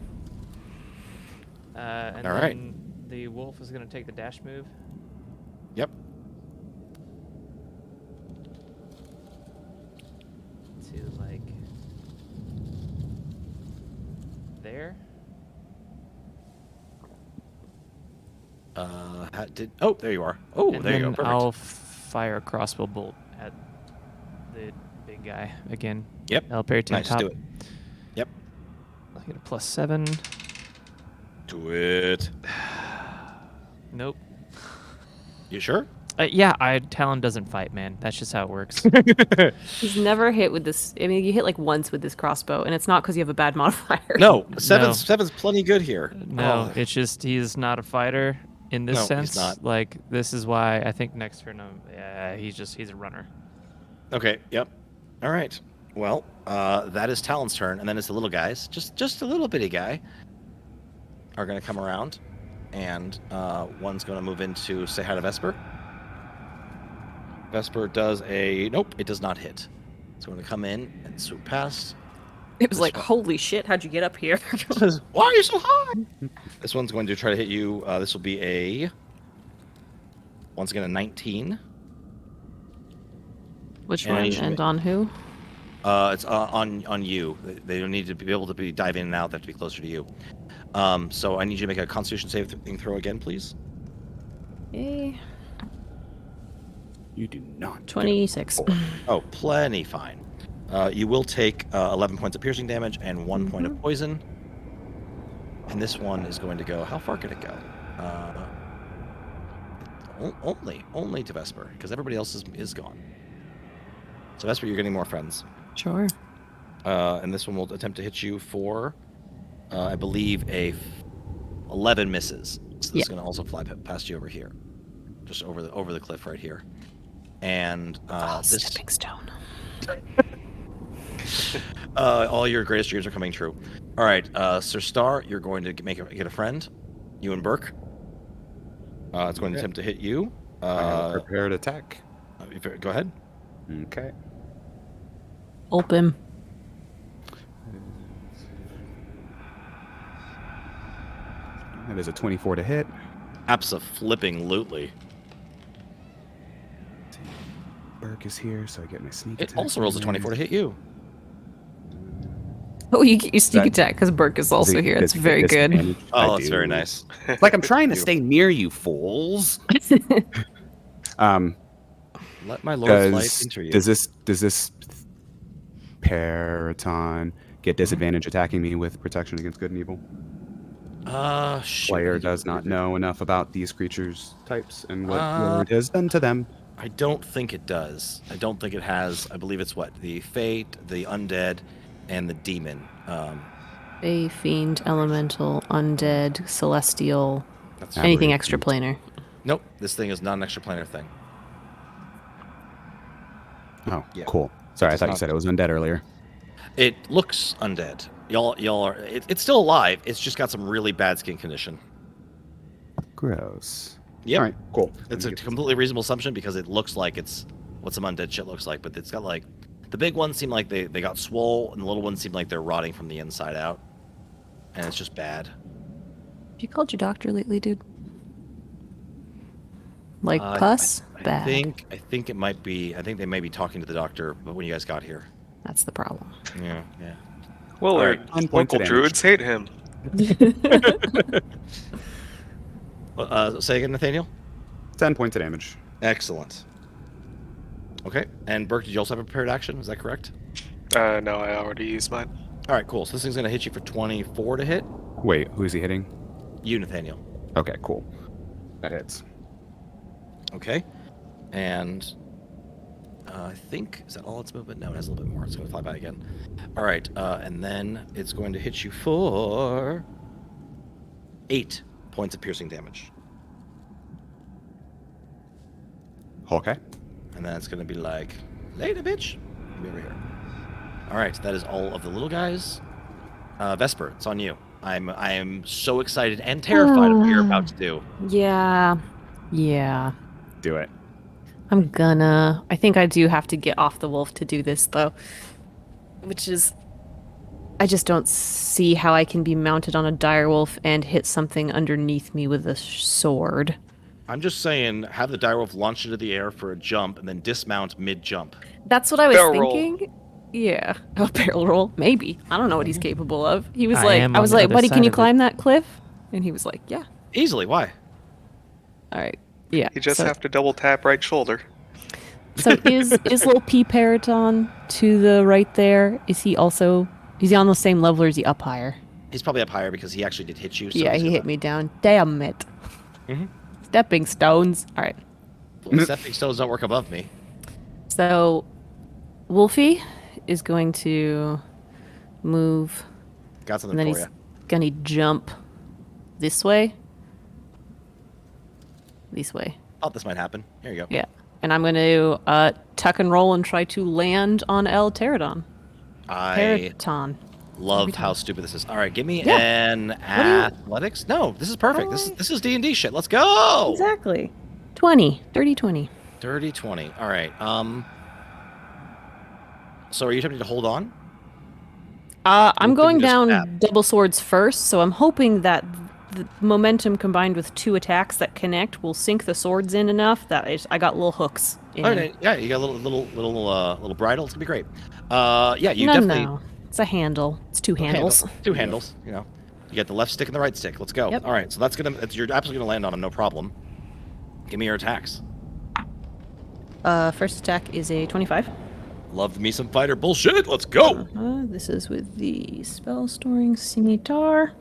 And All right. then the wolf is going to take the dash move. Yep. To, like... there? Oh, there you are. Oh, And there you go. then Perfect. I'll fire a crossbow bolt at the big guy again. Yep. I'll parry to Nice. top. Do it. Yep. I'll get a +7. Do it. Nope. You sure? Yeah, Talon doesn't fight, man. That's just how it works. He's never hit with this. I mean, you hit like once with this crossbow, and it's not because you have a bad modifier. No. Seven's plenty good here. No, Oh. it's just he's not a fighter in this No, he's sense. not. Like, this is why I think next turn, he's a runner. Okay. Yep. All right. Well, that is Talon's turn, and then it's the little guys, just a little bitty guy, are going to come around, and one's going to move in to say hi to Vesper. Vesper does a nope. It does not hit. It's going to come in and swoop past. It was This like, one. holy shit, how'd you get up here? Says, why are you so high? This one's going to try to hit you. This will be once again a 19. Which And I one need you to and ma- on who? It's on you. They don't need to be able to be dive in and out. They have to be closer to you. So I need you to make a Constitution saving throw again, please. Eh, You do not. get 26. a four. Oh, plenty fine. You will take 11 points of piercing damage and 1 point of poison. And this one is going to go. How far can it go? Only to Vesper, because everybody else is gone. So Vesper, you're getting more friends. Sure. And this one will attempt to hit you for, I believe, 11 misses. So this Yeah. is going to also fly past you over here, just over the cliff right here. And this Stepping stone. all your greatest dreams are coming true. All right, Sir Star, you're going to get a friend. You and Burke. It's going to attempt to hit you. I have a prepared attack. Go ahead. Okay. Open. That is a 24 to hit. Abso-flipping-lutely. Burke is here, so I get my sneak It attack. also rolls a 24 to hit you. Oh, you get your sneak That- attack because Burke is also here. It's very good. Oh, that's very nice. It's like I'm trying to stay near you, fools. Let my lord's life Does enter you. does this Paraton get disadvantage attacking me with protection against good and evil? Shit. Player does not know enough about these creatures' types and what Uh, it has done to them. I don't think it does. I don't think it has. I believe it's what? The Fate, the Undead, and the Demon. A fiend, elemental, undead, celestial, That's anything Aberration. extraplanar. Nope, this thing is not an extraplanar thing. Oh, yeah. cool. Sorry, I It's thought you not- said it was undead earlier. It looks undead. Y'all are. It's still alive. It's just got some really bad skin condition. Gross. Yep. All right, cool. It's a completely reasonable assumption because it looks like it's what some undead shit looks like, but it's got like the big ones seem like they got swole, and the little ones seem like they're rotting from the inside out, and it's just bad. Have you called your doctor lately, dude? Like pus? Bad. I think it might be. I think they may be talking to the doctor, but when you guys got here. That's the problem. Yeah. Well, All our right, local damage. druids hate him. Say again, Nathaniel. 10 points of damage. Excellent. Okay, and Burke, did you also have a prepared action? Is that correct? No, I already used mine. All right, cool. So this thing's gonna hit you for 24 to hit. Wait, who's he hitting? You, Nathaniel. Okay, cool. That hits. Okay, and I think is that all its movement? No, it has a little bit more. It's gonna fly by again. All right, and then it's going to hit you for 8 points of piercing damage. Okay. And then it's gonna be like, later, bitch. Come over here. All right, that is all of the little guys. Vesper, it's on you. I am so excited and terrified of what you're about to do. Yeah. Do it. I think I do have to get off the wolf to do this, though. Which is, I just don't see how I can be mounted on a direwolf and hit something underneath me with a sword. I'm just saying, have the direwolf launch into the air for a jump and then dismount mid-jump. That's what I was Barrel roll. thinking. Yeah, a barrel roll, maybe. I don't know what he's capable of. He was I like, am I on was the like, other buddy, side can you of it." climb that cliff? And he was like, yeah. Easily, why? All right, yeah. You just so, have to double tap right shoulder. So is little P Periton to the right there? Is he on the same level or is he up higher? He's probably up higher because he actually did hit you. So Yeah, he's he gonna- hit me down. Damn it. Mhm. Stepping stones. All right. Well, stepping stones don't work above me. So Wolfie is going to move, Got something and then for he's you. going to jump this way. This way. Oh, this might happen. Here you go. Yeah. And I'm going to tuck and roll and try to land on El Pterodon. I Pterodon. love how stupid this is. All right, give me Yeah. an athletics. No, this is perfect. This is D&D shit. Let's go. Exactly. 20. Dirty 20. Dirty 20. All right. So are you attempting to hold on? I'm You going couldn't just down tap. double swords first, so I'm hoping that the momentum combined with 2 attacks that connect will sink the swords in enough that I got little hooks in. All right, yeah, you got a little bridle. It's gonna be great. Yeah, you No, definitely no. It's a handle. It's 2 handles. Two handles. You know, you got the left stick and the right stick. Let's go. Yep. All right, so you're absolutely gonna land on him, no problem. Give me your attacks. First attack is a 25. Love me some fighter bullshit. Let's go. This is with the spell storing scimitar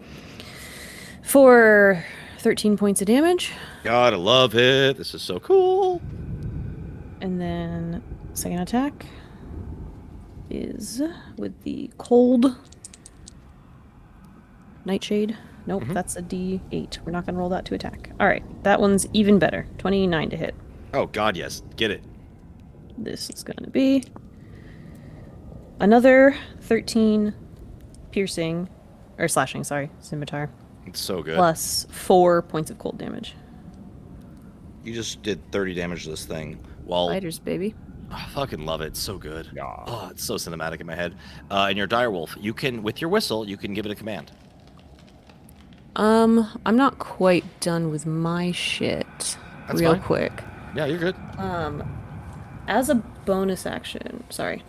for 13 points of damage. Gotta love it. This is so cool. And then second attack is with the cold nightshade. Nope, that's a D8. We're not going to roll that to attack. All right, that one's even better. 29 to hit. Oh God, yes. Get it. This is going to be another 13 piercing, or slashing, sorry, scimitar, It's so good. plus 4 points of cold damage. You just did 30 damage to this thing. While Fighters, baby. I fucking love it. It's so good. Yeah. Oh, it's so cinematic in my head. And your direwolf, you can, with your whistle, you can give it a command. I'm not quite done with my shit. That's real fine. quick. Yeah, you're good. As a bonus action, sorry,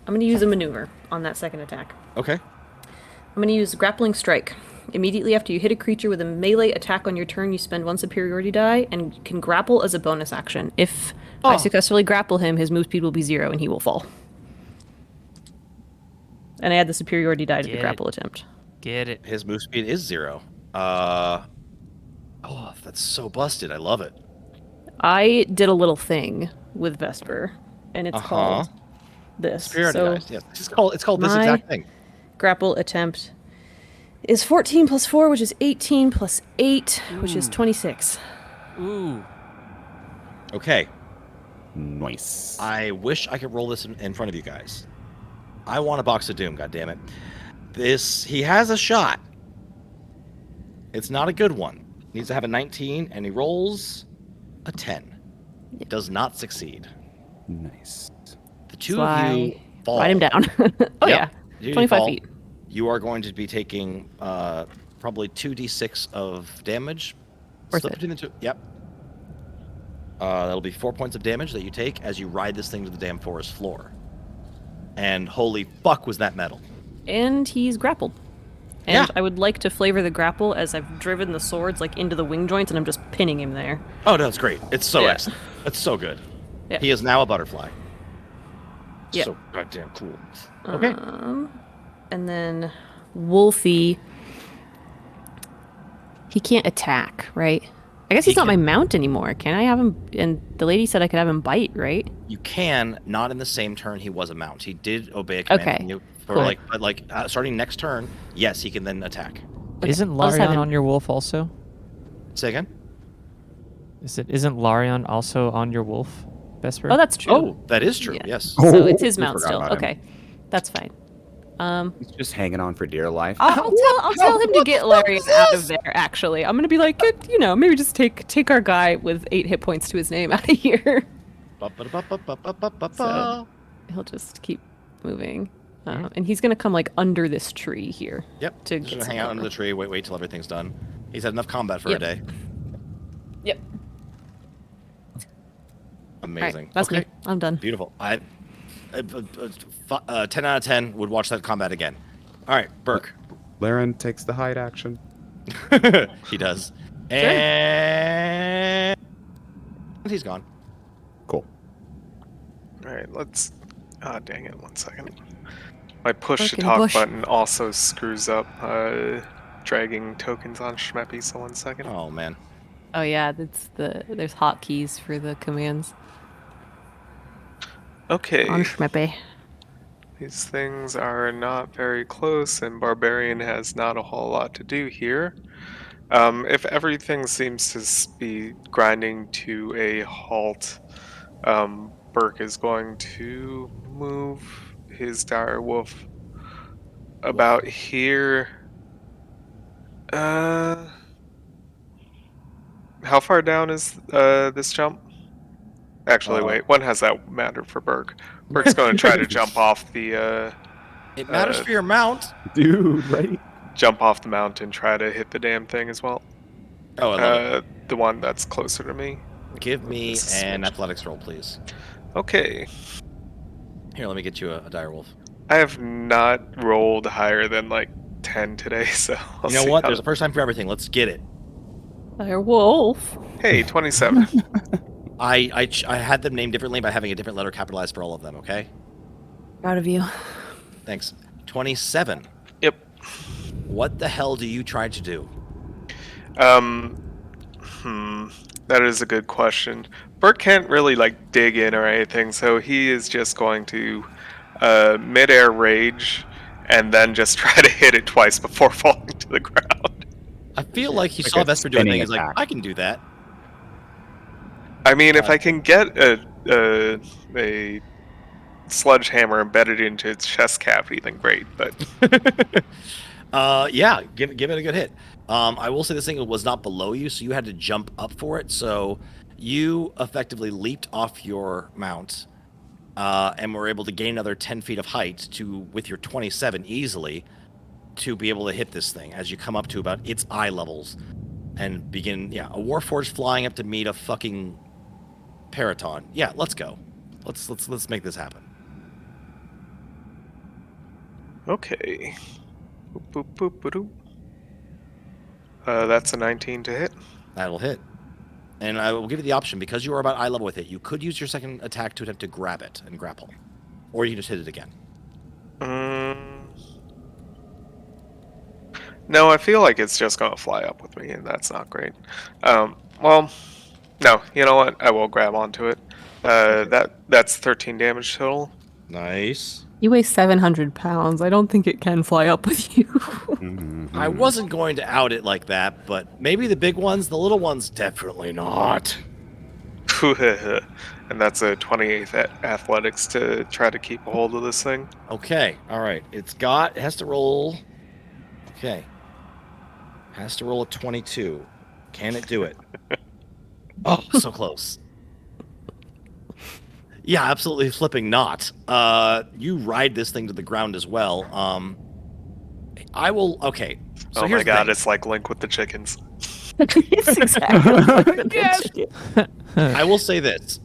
I'm going to use a maneuver on that second attack. Okay. I'm going to use Grappling Strike. Immediately after you hit a creature with a melee attack on your turn, you spend 1 superiority die and can grapple as a bonus action. If I successfully grapple him, his move speed will be 0 and he will fall. And I add the superiority die to the Get it. grapple attempt. Get it. His move speed is 0. Oh, that's so busted. I love it. I did a little thing with Vesper, and it's called this. Superiority So dice. Yes. It's called this my- exact thing. grapple attempt is 14 plus 4, which is 18 plus 8, which is 26. Ooh. Okay. Nice. I wish I could roll this in front of you guys. I want a box of doom, goddammit. He has a shot. It's not a good one. Needs to have a 19, and he rolls a 10. Does not succeed. Nice. The two So of you I fall. ride him down. Oh, Yep. yeah. 25 feet. You are going to be taking probably 2d6 of damage. Worth Split it. between the two. Yep. That'll be 4 points of damage that you take as you ride this thing to the damn forest floor. And holy fuck was that metal. And he's grappled. And Yeah. I would like to flavor the grapple as I've driven the swords like into the wing joints and I'm just pinning him there. Oh, no, it's great. It's so Yeah. excellent. It's so good. Yeah. He is now a butterfly. Yeah. So goddamn cool. Okay. And then Wolfie, he can't attack, right? I guess he's not my mount anymore. Can I have him? And the lady said I could have him bite, right? You can, not in the same turn he was a mount. He did obey a command Okay, from you. For cool. starting next turn, yes, he can then attack. Okay, Isn't I'll just have Larion him- on your wolf also? Say again? Isn't Larion also on your wolf, Vesper? Oh, that's true. Oh, that is true. Yeah. Yes. So it's his we mount forgot still. about him. Okay, that's fine. He's just hanging on for dear life. I'll tell him to get Larian out of there. Actually, I'm gonna be like, maybe just take our guy with 8 hit points to his name out of here. So he'll just keep moving, and he's gonna come like under this tree here. Yep. To Just get gonna some hang out cover. under the tree. Wait till everything's done. He's had enough combat for a Yep. day. Yep. Amazing. All right, that's okay. me. I'm done. Beautiful. 10 out of 10 would watch that combat again. All right, Burke. Laren takes the hide action. He does. And he's gone. Cool. Alright, let's... Ah, dang it, 1 second. My push to Fucking talk bush. button also screws up dragging tokens on Shmeppy, so 1 second. Oh, man. Oh yeah, there's hotkeys for the commands Okay, on Shmeppy. these things are not very close, and Barbarian has not a whole lot to do here. If everything seems to be grinding to a halt, Burke is going to move his dire wolf about here. How far down is this jump? Actually, wait. When has that mattered for Burke? Burke's going to try to jump off the It matters for your mount. Dude, right? jump off the mountain, try to hit the damn thing as well. Oh, I love The one that's closer to me. it. Give me This is an switched. athletics roll, please. Okay. Here, let me get you a dire wolf. I have not rolled higher than like 10 today, so I'll You know see what? how- There's a first time for everything. Let's get it. Dire wolf. Hey, 27. I had them named differently by having a different letter capitalized for all of them, okay? Proud of you. Thanks. 27. Yep. What the hell do you try to do? That is a good question. Burke can't really like dig in or anything, so he is just going to mid-air rage and then just try to hit it twice before falling to the ground. I feel like he Like saw a Vesper doing spinning things. He's like, attack. I can do that. I mean, if I can get a sledgehammer embedded into its chest cavity, then great. But Yeah, give it a good hit. I will say this thing was not below you, so you had to jump up for it. So you effectively leaped off your mount and were able to gain another 10 feet of height with your 27 easily to be able to hit this thing as you come up to about its eye levels and begin. Yeah, a Warforged flying up to meet a fucking Paraton. Yeah, let's go. Let's make this happen. okay. Boop, boop, boop, ba-doop. That's a 19 to hit. That'll hit. And I will give you the option, because you are about eye level with it, you could use your second attack to attempt to grab it and grapple. Or you can just hit it again. No, I feel like it's just going to fly up with me, and that's not great. Well, no, you know what? I will grab onto it. That's 13 damage total. Nice. You weigh 700 pounds. I don't think it can fly up with you. I wasn't going to out it like that, but maybe the big ones, the little ones, definitely not. And that's a 28th athletics to try to keep a hold of this thing. Okay, all right. It has to roll. Okay. Has to roll a 22. Can it do it? Oh, so close. Yeah, absolutely flipping not. You ride this thing to the ground as well. I will. Okay. So Oh here's my the god, thing. it's like Link with the chickens. It's exactly like the Yes! chicken. I will say this.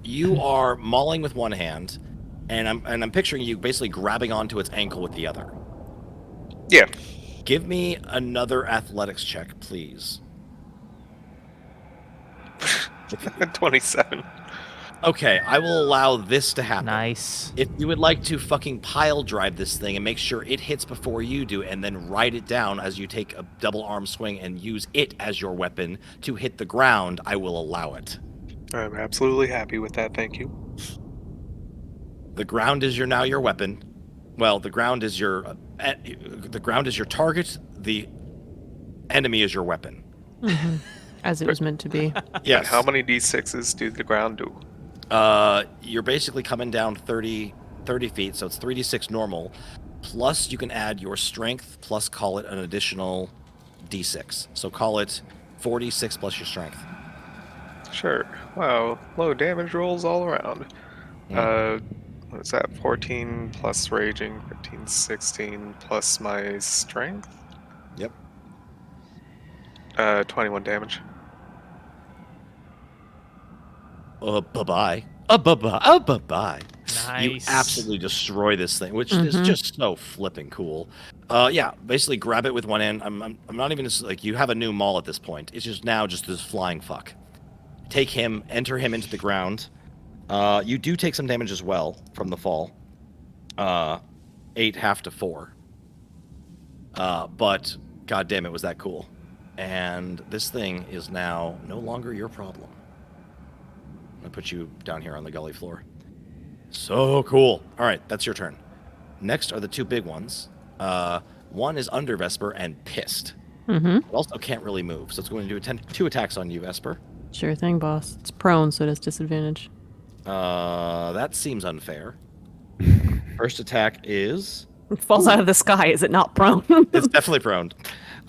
You are mauling with one hand, and I'm picturing you basically grabbing onto its ankle with the other. Yeah. Give me another athletics check, please. 27. Okay, I will allow this to happen. Nice. If you would like to fucking pile drive this thing and make sure it hits before you do, and then ride it down as you take a double arm swing and use it as your weapon to hit the ground, I will allow it. I'm absolutely happy with that, thank you. The ground is now your weapon. Well, the ground is your target. The enemy is your weapon. As it was meant to be. Yes. And how many d6s do the ground do? You're basically coming down 30 feet, so it's 3d6 normal. Plus, you can add your strength, plus call it an additional d6. So call it 46 plus your strength. Sure. Wow, low damage rolls all around. What is that? 14 plus raging, 15, 16 plus my strength? Yep. 21 damage. Bye-bye. Bye-bye. Bye-bye. Nice. You absolutely destroy this thing, which is just so flipping cool. Yeah, basically grab it with one hand. I'm not even like you have a new maul at this point. It's just now just this flying fuck. Take him, enter him into the ground. You do take some damage as well from the fall. 8 half to 4. But god damn it, was that cool. And this thing is now no longer your problem. I'm gonna put you down here on the gully floor. So cool. All right, that's your turn. Next are the two big ones. One is under Vesper and pissed. It also can't really move, so it's going to do 2 attacks on you, Vesper. Sure thing, boss. It's prone, so it has disadvantage. That seems unfair. First attack is... It falls out of the sky. Is it not prone? It's definitely prone.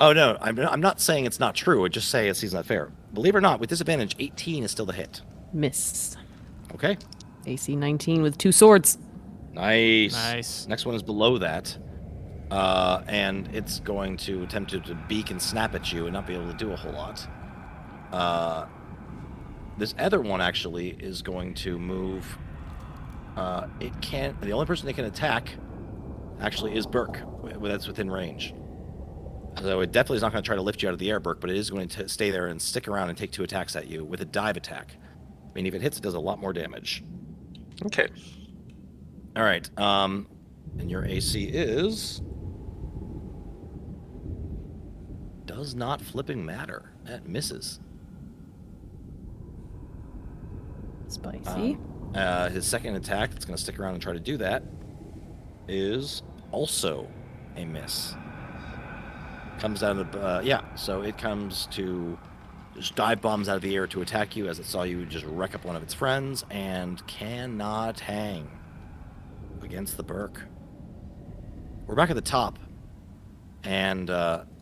Oh, no, I'm not saying it's not true. I just say it seems unfair. Believe it or not, with disadvantage, 18 is still the hit. Miss. Okay. AC 19 with 2 swords. Nice. Nice. Next one is below that. And it's going to attempt to beak and snap at you and not be able to do a whole lot. This other one actually is going to move. It can't. The only person it can attack actually is Burke. That's within range. So it definitely is not going to try to lift you out of the air, Burke, but it is going to stay there and stick around and take 2 attacks at you with a dive attack. I mean, if it hits, it does a lot more damage. Okay. All right. And your AC is... Does not flipping matter. That misses. Spicy. His second attack, that's going to stick around and try to do that, is also a miss. Comes out of... yeah, so it comes to... just dive bombs out of the air to attack you as it saw you just wreck up one of its friends and cannot hang against the Burke. We're back at the top. And,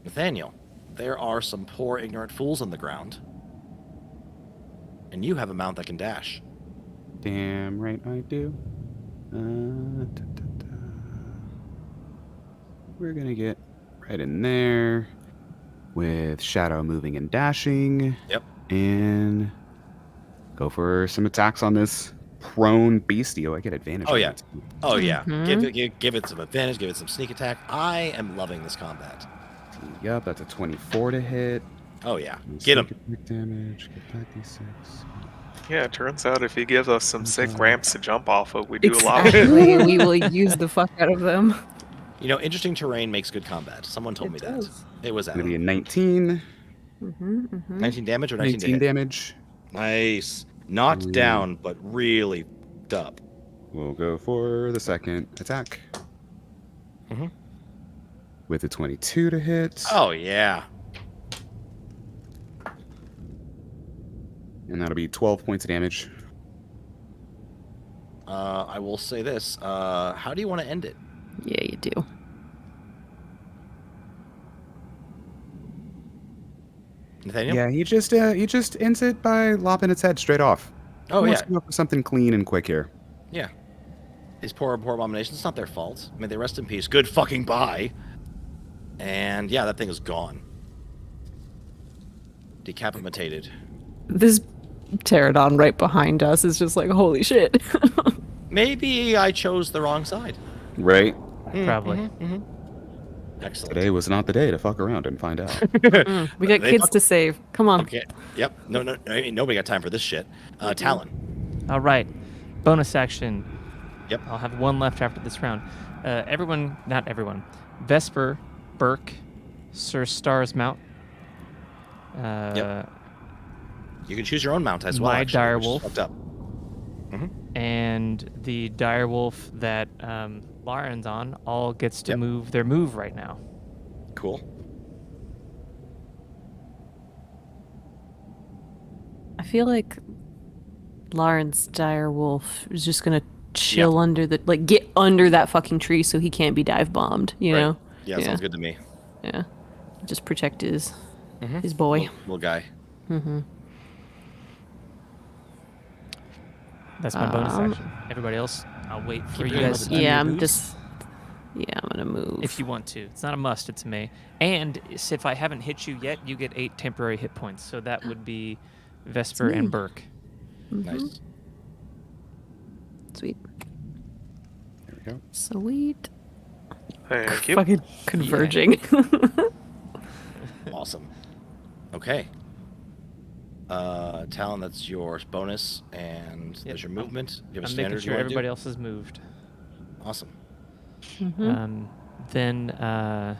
Nathaniel, there are some poor ignorant fools on the ground. And you have a mount that can dash. Damn right I do. We're gonna get right in there with Shadow moving and dashing. Yep. And go for some attacks on this prone beastio. I get advantage. Oh, on yeah. it. Oh, yeah. Give it some advantage, give it some sneak attack. I am loving this combat. Yep, that's a 24 to hit. Oh, yeah. And Get him. sneak attack damage. Get back D6. Yeah, it turns out if he gives us some sick ramps to jump off of, we do a lot. Exactly. We will use the fuck out of them. You know, interesting terrain makes good combat. Someone told It me does. that. It was Gonna be a Adam. 19. 19 damage or 19 to 19 hit? damage. Nice. Knocked down, but really up. We'll go for the second attack. With a 22 to hit. Oh, yeah. And that'll be 12 points of damage. I will say this. How do you want to end it? Yeah, you do. Nathaniel? Yeah, he just ends it by lopping its head straight off. Oh, He wants yeah. to go for something clean and quick here. Yeah. These poor abominations, it's not their fault. May they rest in peace. Good fucking bye. And yeah, that thing is gone. Decapitated. This pterodon right behind us is just like, holy shit. Maybe I chose the wrong side. Right. Probably. Excellent. Today was not the day to fuck around and find out. We got They kids fuck- to save. Come on. Okay. Yep. No. I mean, nobody got time for this shit. Talon. All right. Bonus action. Yep. I'll have one left after this round. Everyone, not everyone. Vesper, Burke, Sir Star's mount. Yep. You can choose your own mount as well. My actually, which is direwolf. fucked up. And the direwolf that Lauren's on all gets to move their move right now. Cool. I feel like Lauren's dire wolf is just gonna chill under the get under that fucking tree so he can't be dive bombed. You Right. know? Yeah, sounds good to me. Yeah. Just protect his boy. Little guy. That's my bonus action. Everybody else, I'll wait for you doing guys. it. to do Yeah, your I'm moves just. Yeah, I'm gonna move. If you want to. It's not a must, it's a may. And if I haven't hit you yet, you get 8 temporary hit points. So that would be Vesper me. and Burke. Nice. Sweet. There we go. Sweet. Thank you. Fucking converging. Awesome. Okay. Talon, that's your bonus, and there's your movement. You have a I'm standard making sure you wanna everybody do? else is moved. Awesome. Then there's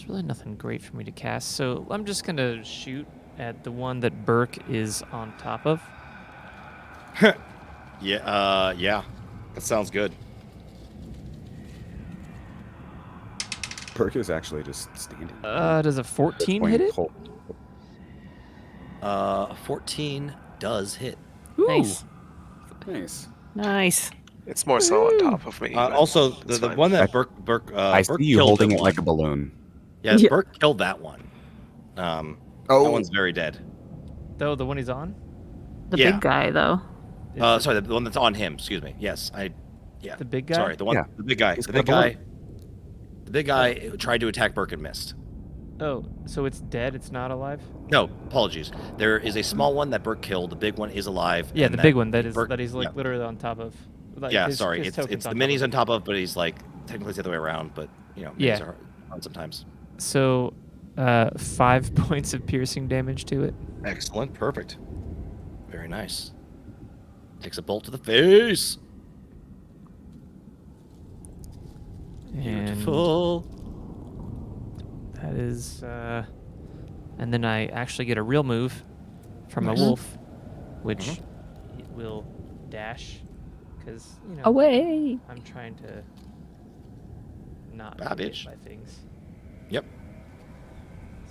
really nothing great for me to cast, so I'm just gonna shoot at the one that Burke is on top of. Yeah, that sounds good. Burke is actually just standing. Does a 14 hit it? 14 does hit. Nice. Nice. Nice. It's more so on top of me. but Also, it's the fine. one that Burke I see Burke you killed holding the it like a one. balloon. Yeah, Yeah. Burke killed that one. That one's very dead. Though the one he's on? The Yeah. big guy, though. Is Sorry, the one that's on him. Excuse me. Yes, the big guy? Sorry, the one, Yeah. the big guy. He's The got a big guy. balloon. The big guy tried to attack Burke and missed. Oh, so it's dead? It's not alive? No, apologies. There is a small one that Burke killed. The big one is alive. Yeah, and the that big one that Burke- he's like yeah. literally on top of. Like, Yeah, his- sorry. his It's token's the on top minis of on it. top of, but he's like technically it's the other way around. But you know, minis Yeah. are hard sometimes. So, 5 points of piercing damage to it. Excellent, perfect, very nice. Takes a bolt to the face. And Beautiful. that is, and then I actually get a real move from a wolf, which will dash, because you know Away. I'm trying to not Bad get bitch. hit by things. Yep,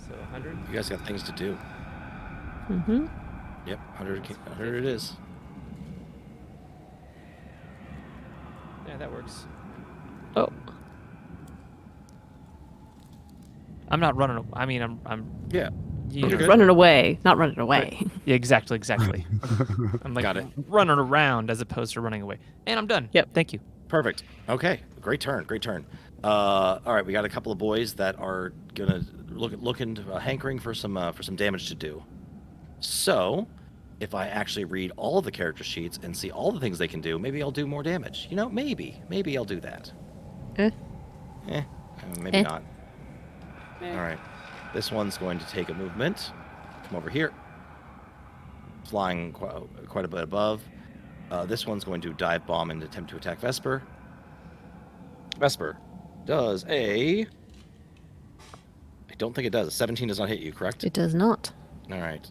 So 100. you guys got things to do. Mm-hmm. Yep, 100 it is. Yeah, that works. Oh. I'm not running. I mean, I'm. Yeah. You You're know, good. Running away, not running away. Yeah, exactly. I'm like Got it. running around as opposed to running away. And I'm done. Yep. Thank you. Perfect. Okay. Great turn. Great turn. All right. We got a couple of boys that are gonna looking hankering for some damage to do. So, if I actually read all of the character sheets and see all the things they can do, maybe I'll do more damage. You know, maybe I'll do that. Maybe not. All right. This one's going to take a movement. Come over here. Flying quite a bit above. This one's going to dive bomb and attempt to attack Vesper. Vesper does a... I don't think it does. A 17 does not hit you, correct? It does not. All right.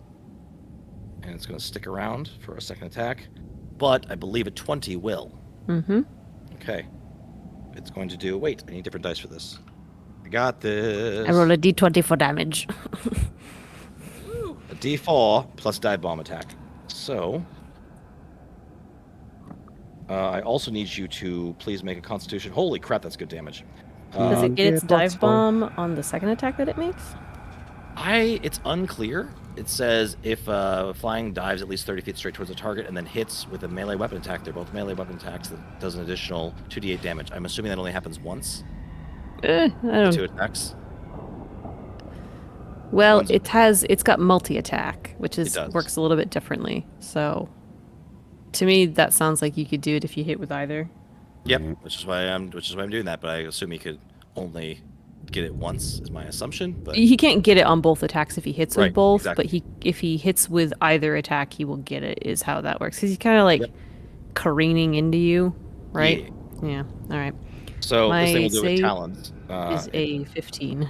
And it's going to stick around for a second attack. But I believe a 20 will. Mm-hmm. Okay. It's going to do... Wait, I need different dice for this. I got this. I roll a d20 for damage. A D4 plus dive bomb attack. So... I also need you to please make a constitution... Holy crap, that's good damage. Does it get its Yeah, dive that's fine. bomb on the second attack that it makes? It's unclear. It says if flying dives at least 30 feet straight towards a target and then hits with a melee weapon attack, they're both melee weapon attacks that does an additional 2d8 damage. I'm assuming that only happens once. I The don't. 2 attacks. Well, One's- it's got multi-attack, which It does. works a little bit differently. So, to me, that sounds like you could do it if you hit with either. Yep, which is why I'm doing that. But I assume he could only get it once, is my assumption. But He can't get it on both attacks if he hits with Right, both, exactly. but if he hits with either attack, he will get it. Is how that works. Because he's kind of like Yep. careening into you, right? Yeah. Yeah. All right. So this thing My will do with save talons. Is a 15.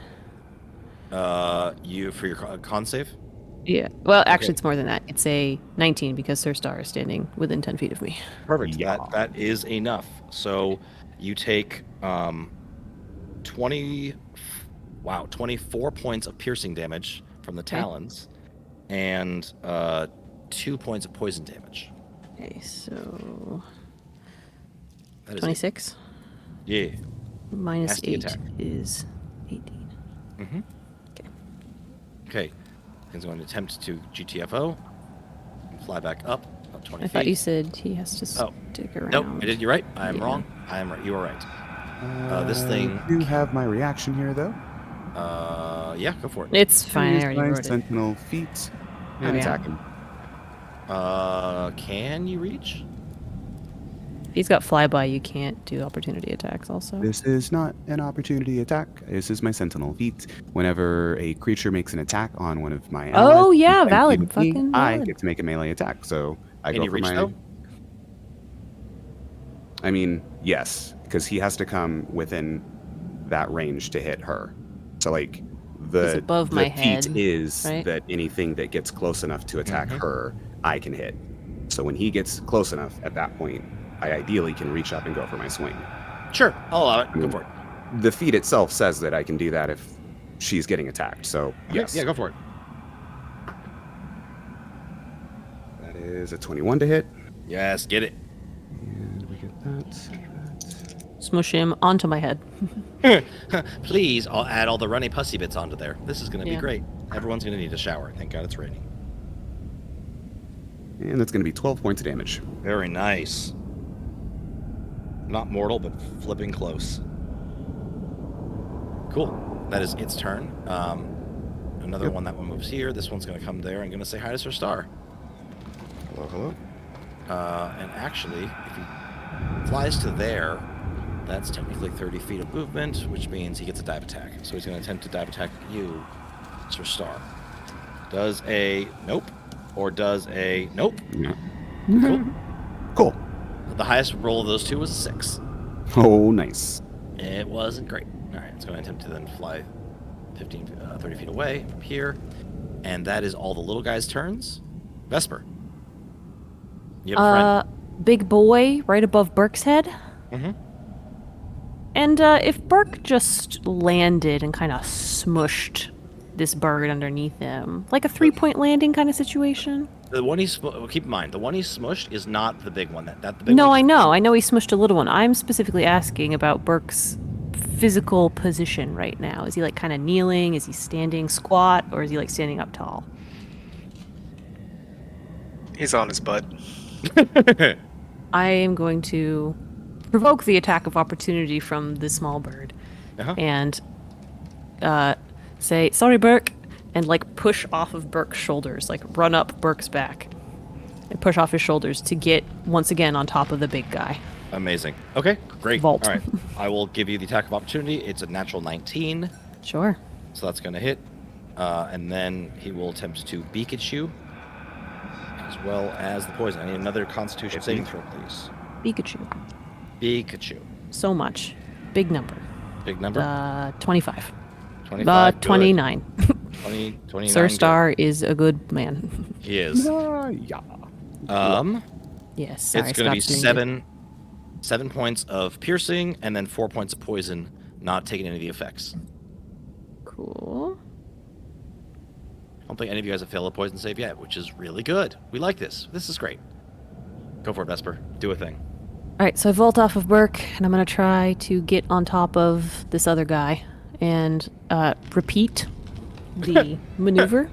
You for your con save? Yeah. Well, actually, Okay. it's more than that. It's a 19 because Sir Star is standing within 10 feet of me. Perfect. Yeah. That is enough. So you take 24 points of piercing damage from the talons, and 2 points of poison damage. Okay, so That is 26 Yeah. minus Nasty 8 attack. is 18. Mm-hmm. Okay. He's going to attempt to GTFO. And fly back up 20 I feet. thought you said he has to Oh. stick around. Nope, I did. You're right. I am Yeah. wrong. I am right. You are right. This thing- I do have my reaction here, though. Yeah, go for it. It's fine. I Use already my wrote it. sentinel feet and yeah. attack him. Can you reach? If he's got flyby, you can't do opportunity attacks. Also, This is not an opportunity attack. This is my sentinel feat. Whenever a creature makes an attack on one of my allies, Oh, yeah, within valid, 10 feet of me, fucking I valid. get to make a melee attack. So I Can go you for reach my. though? I mean, yes, because he has to come within that range to hit her. So like He's the above the my feat head, is right? that anything that gets close enough to attack Mhm. her, I can hit. So when he gets close enough, at that point, I ideally can reach up and go for my swing. Sure, I'll allow it. Go for it. The feat itself says that I can do that if she's getting attacked. So Okay, yes, Yeah, go for it. that is a 21 to hit. Yes, get it. And we get that. smush him onto my head. Please, I'll add all the runny pussy bits onto there. This is going to Yeah. be great. Everyone's going to need a shower. Thank God it's raining. And that's going to be 12 points of damage. Very nice. Not mortal, but flipping close. Cool. That is its turn. Another Yep. one, that one moves here. This one's going to come there and going to say hi to Sir Star. Hello, hello. And actually, if he flies to there, that's technically 30 feet of movement, which means he gets a dive attack. So he's going to attempt to dive attack you, Sir Star. Does a nope, or does a nope. Yeah. Cool. Cool. The highest roll of those two was a 6. Oh, nice. It wasn't great. All right, it's going to attempt to then fly 30 feet away from here. And that is all the little guy's turns. Vesper. You have a Big boy right above Burke's head. friend? Mm-hmm. And if Burke just landed and kind of smushed this bird underneath him, like a 3-point landing kind of situation. The one keep in mind, the one he smushed is not the big one. That the big No, one I know. I know he smushed a little one. I'm specifically asking about Burke's physical position right now. Is he like kind of kneeling? Is he standing squat? Or is he like standing up tall? He's on his butt. I am going to provoke the attack of opportunity from the small bird Uh-huh. and say, sorry, Burke, and like push off of Burke's shoulders, like run up Burke's back and push off his shoulders to get once again on top of the big guy. Amazing. Okay, great. Vault. All right, I will give you the attack of opportunity. It's a natural 19, Sure. so that's going to hit. And then he will attempt to beak at you, as well as the poison. I need another Constitution saving throw, please. Pikachu. Pikachu. So much. Big number. Big number. 25. 25. good. 29. 29. Sir good. Star is a good man. He is. Yeah. Yes. Sorry, It's going to be Scott's doing good. 7 points of piercing, and then 4 points of poison, not taking any of the effects. Cool. I don't think any of you guys have failed a poison save yet, which is really good. We like this. This is great. Go for it, Vesper. Do a thing. All right, so I vault off of Burke, and I'm going to try to get on top of this other guy and repeat the maneuver.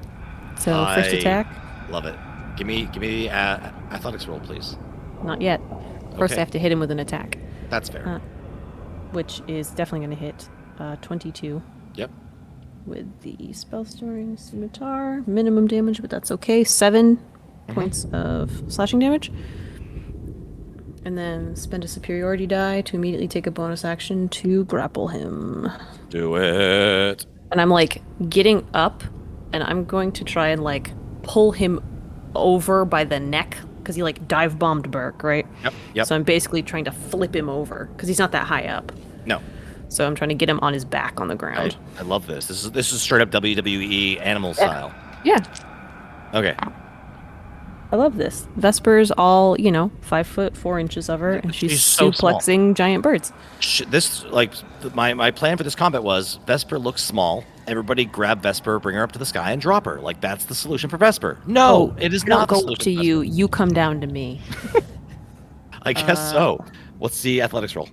So first I attack, love it. Give me the athletics roll, please. not yet. First Okay. I have to hit him with an attack, That's fair. which is definitely going to hit 22 Yep. with the spell-storing scimitar. Minimum damage, but that's okay. 7 points of slashing damage. And then spend a superiority die to immediately take a bonus action to grapple him. Do it. And I'm like getting up, and I'm going to try and like pull him over by the neck because he like dive bombed Burke, right? Yep. So I'm basically trying to flip him over because he's not that high up. No. So I'm trying to get him on his back on the ground. I love this. This is straight up WWE animal style. Yeah, Okay. I love this. Vesper's all 5 foot 4 inches of her, and she's She's so small. suplexing giant birds. My plan for this combat was Vesper looks small. Everybody grab Vesper, bring her up to the sky, and drop her. Like that's the solution for Vesper. No, it is I don't not the go solution to for you. You come down to me. Vesper. I guess so. What's the athletics roll?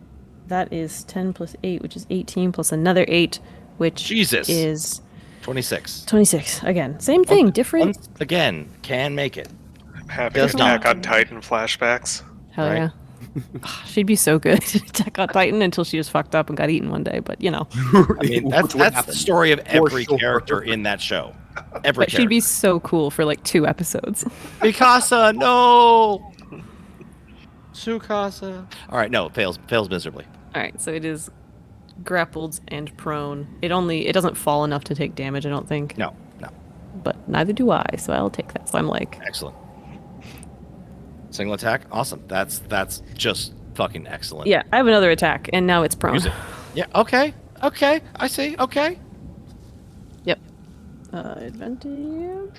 That is 10 plus 8, which is 18, plus another 8, which Jesus. is 26. 26. Again, same thing, different. Once again, can make it. I'm having Does Attack not. on Titan flashbacks. Hell right? yeah. She'd be so good at Attack on Titan until she just fucked up and got eaten one day, but I mean, that's the story of every character in that show. Every But she'd be so cool for like 2 episodes. Mikasa, no. Tsukasa. All right, no, fails miserably. All right, so it is grappled and prone. It doesn't fall enough to take damage, I don't think. No. But neither do I, so I'll take that. So I'm like, Excellent. Single attack, awesome. That's just fucking excellent. yeah, I have another attack, and now it's prone. Use it. Yeah. Okay. I see. Okay. Yep. Advantage.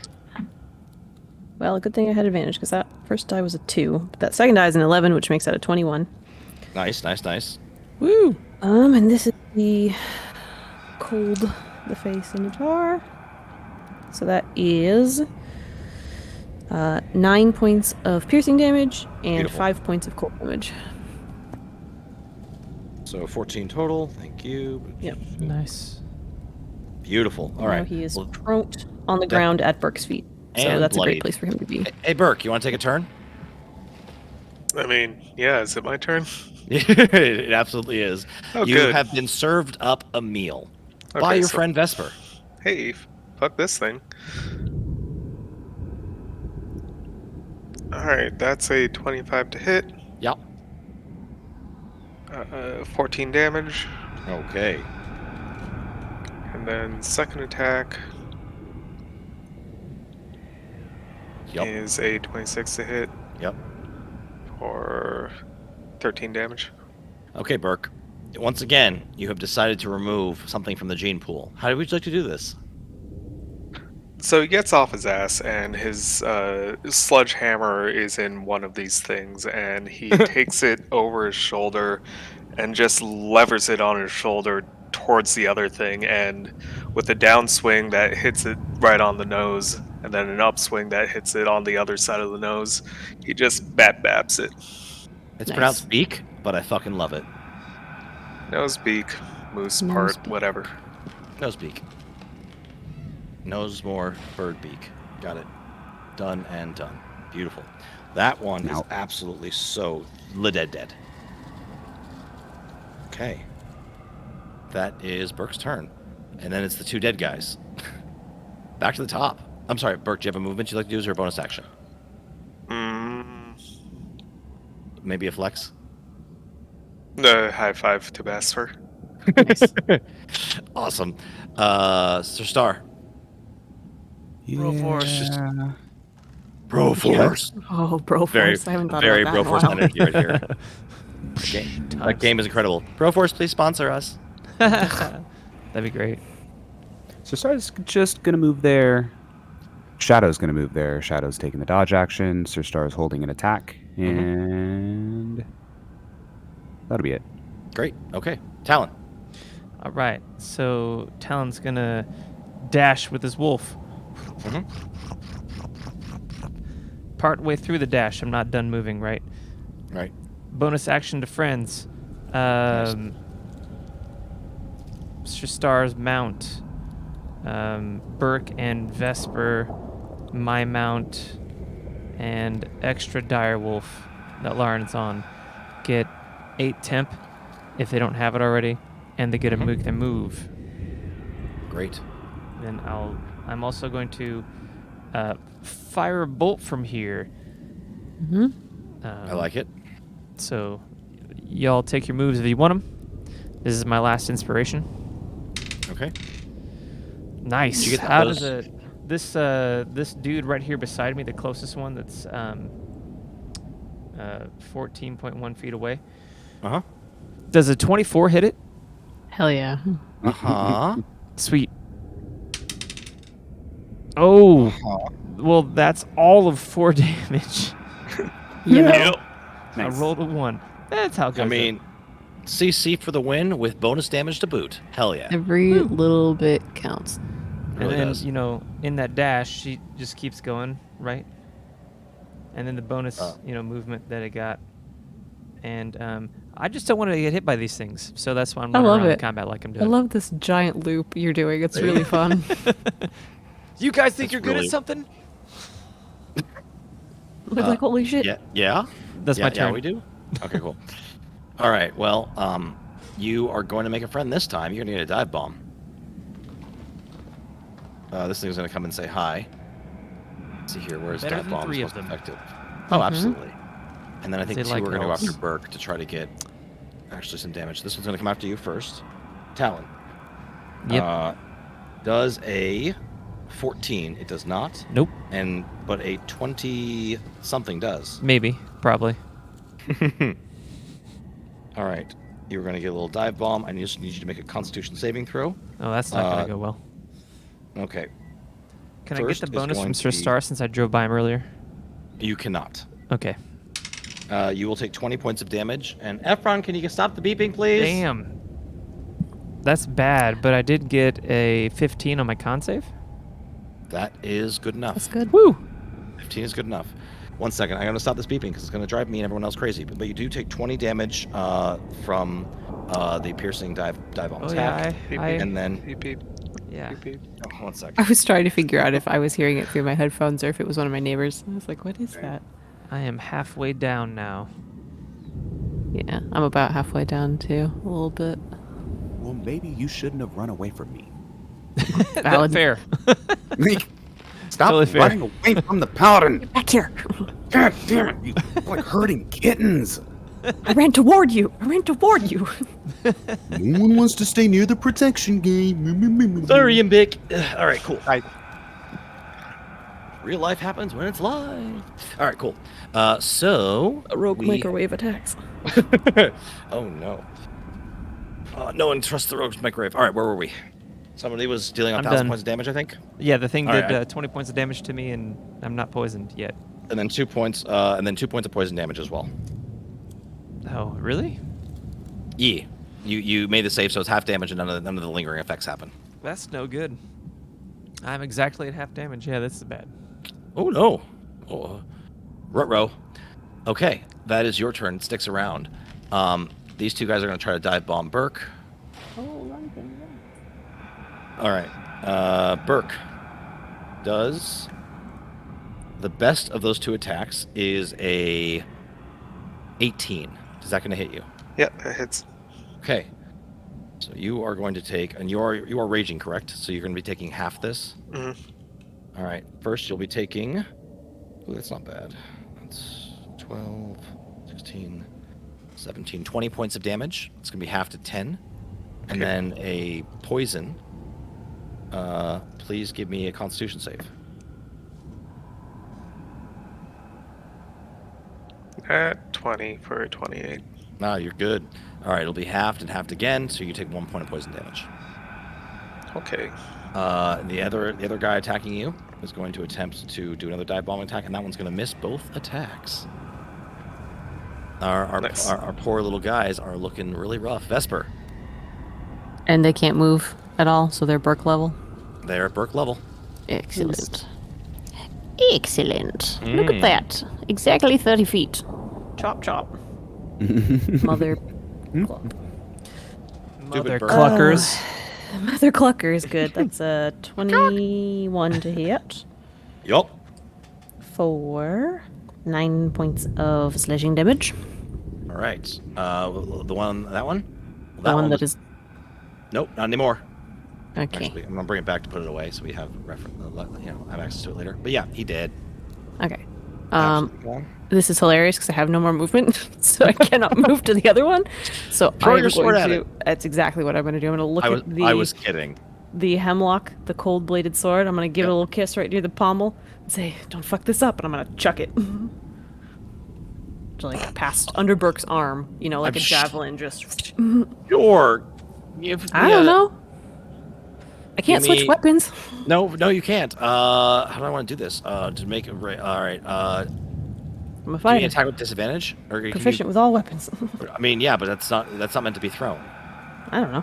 Well, a good thing I had advantage because that first die was a 2, but that second die is an 11, which makes that a 21. Nice. Woo! And this is the cold the face scimitar. So that is 9 points of piercing damage and Beautiful. 5 points of cold damage. So 14 total. Thank you. Yep. Nice. Beautiful. All Now right. he is Well, prone on the ground at Burke's feet. So And that's a bloodied. great place for him to be. Hey, Burke, you want to take a turn? I mean, yeah, is it my turn? It absolutely is. Oh, You good. have been served up a meal by Okay, your so- friend Vesper. Hey, fuck this thing. Alright, that's a 25 to hit. Yep. 14 damage. Okay. And then second attack Yep. is a 26 to hit Yep. for 13 damage. Okay, Burke. Once again, you have decided to remove something from the gene pool. How would you like to do this? So he gets off his ass, and his sledgehammer is in one of these things, and he takes it over his shoulder and just levers it on his shoulder towards the other thing, and with a downswing that hits it right on the nose, and then an upswing that hits it on the other side of the nose, he just baps it. It's Nice. pronounced beak, but I fucking love it. Nose, beak, moose Nose, part, beak. whatever. Nose beak. Nose more bird beak. Got it. Done and done. Beautiful. That one is Now- absolutely so dead. Okay. That is Burke's turn. And then it's the 2 dead guys. Back to the top. I'm sorry, Burke, do you have a movement you'd like to do? Is there a bonus action? Maybe a flex? High five to Vesper. Nice. Awesome. Sir Star. Broforce. Broforce. Oh, Broforce. Very, I haven't thought very about that in a Broforce while. energy right here. That game is incredible. Broforce, please sponsor us. That'd be great. So Star's just gonna move there. Shadow's gonna move there. Shadow's taking the dodge action. Sir Star's holding an attack, and that'll be it. Great. Okay. Talon. All right. So Talon's gonna dash with his wolf. Mhm. Part way through the dash, I'm not done moving, right? Right. Bonus action to friends. Mr. Star's mount Burke and Vesper, my mount, and extra direwolf that Lauren's on get 8 temp if they don't have it already, and they get to make their move. Great. Then I'm also going to fire a bolt from here. I like it. So y'all take your moves if you want them. This is my last inspiration. Okay. Nice. Did you get How those? does this dude right here beside me, the closest one that's 14.1 feet away, Uh-huh. does a 24 hit it? Hell yeah. Uh-huh. Sweet. Oh, Uh-huh. well, that's all of 4 damage. You know. Yep. I rolled a 1. That's how good. I mean, CC for the win with bonus damage to boot. Hell yeah. Every little bit counts. and really then does. in that dash, she just keeps going, right? And then the bonus, movement that it got. And I just don't want to get hit by these things, so that's why I'm I running love around in it. combat like I'm I doing. love this giant loop you're doing. It's really fun. You guys think That's you're good really- at something? We're like, holy shit. Yeah. Yeah. That's yeah, my turn. Yeah, we do. Okay, cool. All right. Well, you are going to make a friend this time. You're going to get a dive bomb. This thing's going to come and say hi. Let's see here. Where's Better dive than bombs 3 of most them. effective? Oh, absolutely. And then I think They 2 like are going to go elves. after Burke to try to get actually some damage. This one's going to come after you first. Talon. Yep. Does a 14? It does not. Nope. But a 20 something does. Maybe. Probably. All right. You're going to get a little dive bomb. I just need you to make a Constitution saving throw. Oh, that's not going to go well. Okay. Can I get First the is bonus going from to Sir be- Star since I drove by him earlier? You cannot. Okay. You will take 20 points of damage. And Efron, can you stop the beeping, please? Damn. That's bad, but I did get a 15 on my con save. That is good enough. That's good. Woo! 15 is good enough. 1 second. I'm going to stop this beeping because it's going to drive me and everyone else crazy. But you do take 20 damage from the piercing dive bomb Oh, attack. yeah. I And then... Beep, beep, yeah. beep, beep. Oh, 1 second. I was trying to figure out if I was hearing it through my headphones or if it was one of my neighbors. I was like, what is that? I am halfway down now. Yeah, I'm about halfway down too, a little bit. Well, maybe you shouldn't have run away from me. Valid. Fair. Stop Totally fair. running away from the paladin! Back here. God damn it! You like hurting kittens! I ran toward you. No one wants to stay near the protection game. Sorry, Imbic. All right, cool. Real life happens when it's live. All right, cool. So... Rogue we- microwave attacks. Oh, no. No one trusts the rogue's microwave. All right, where were we? Somebody was dealing I'm 1,000 done. points of damage, I think. Yeah, the thing All did right. 20 points of damage to me, and I'm not poisoned yet. And then 2 points, of poison damage as well. Oh, really? Yeah. You made the save, so it's half damage, and none of the lingering effects happen. That's no good. I'm exactly at half damage. Yeah, that's bad. Oh no. Oh. Ruh-roh. Okay, that is your turn. It sticks around. These 2 guys are going to try to dive bomb Burke. All right. Burke does... The best of those 2 attacks is a 18. Is that going to hit you? Yeah, it hits. Okay. So you are going to take... And you are raging, correct? So you're going to be taking half this? Mhm. All right. First, you'll be taking... Ooh, that's not bad. That's 12, 16, 17, 20 points of damage. It's going to be half to 10. And Okay. then a poison. Please give me a Constitution save. At 20 for 28. Ah, you're good. All right, it'll be halved and halved again, so you take 1 point of poison damage. Okay. The other guy attacking you is going to attempt to do another dive bomb attack, and that one's going to miss both attacks. Nice. Our poor little guys are looking really rough. Vesper, And they can't move at all, so they're Burke level. they're at Burke level. Excellent. Excellent. Look at that. Exactly 30 feet. Chop, chop. Mother. Mother Burke. cluckers. Mother Clucker is good. That's a 21 to hit Yup. for 9 points of slashing damage. All right. The one, that one? The one that is... Nope, not anymore. Okay. Actually, I'm gonna bring it back to put it away so we have have access to it later. But yeah, he did. Okay. Absolutely gone. This is hilarious because I have no more movement, so I cannot move to the other one. So Throw I'm your sword going at to. it. That's exactly what I'm going to do. I'm going to look at the. I was kidding. The hemlock, the cold-bladed sword. I'm going to give it a little kiss right near the pommel and say, "Don't fuck this up," and I'm going to chuck it. To, like past under Burke's arm, you know, like a javelin, just. Sure. I don't know. I can't switch weapons. No, you can't. How do I want to do this? To make it right. All right. I'm a Can fighter. you attack with disadvantage? Or Proficient with all weapons. I mean, yeah, but that's not meant to be thrown. I don't know.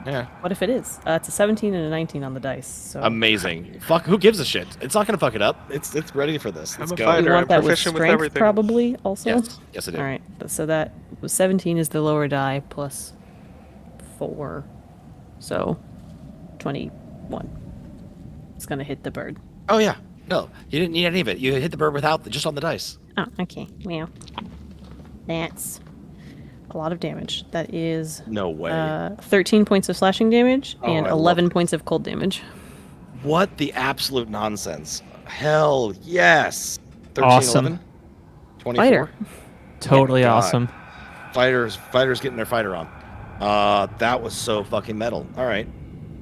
Yeah. What if it is? It's a 17 and a 19 on the dice. So. Amazing. Fuck. Who gives a shit? It's not gonna fuck it up. It's ready for this. Let's I'm a go. fighter. You want I'm that with proficient with strength, everything. probably, also? Yes, I do. All right. So that 17 is the lower die plus 4. So 21. It's going to hit the bird. Oh yeah. No, you didn't need any of it. You hit the bird just on the dice. Oh, okay. Well, that's a lot of damage. That is No way. 13 points of slashing damage and I love 11 this. points of cold damage. What the absolute nonsense? Hell yes. 13, Awesome. 11? 24? Fighter. Totally God. awesome. Fighters getting their fighter on. That was so fucking metal. All right.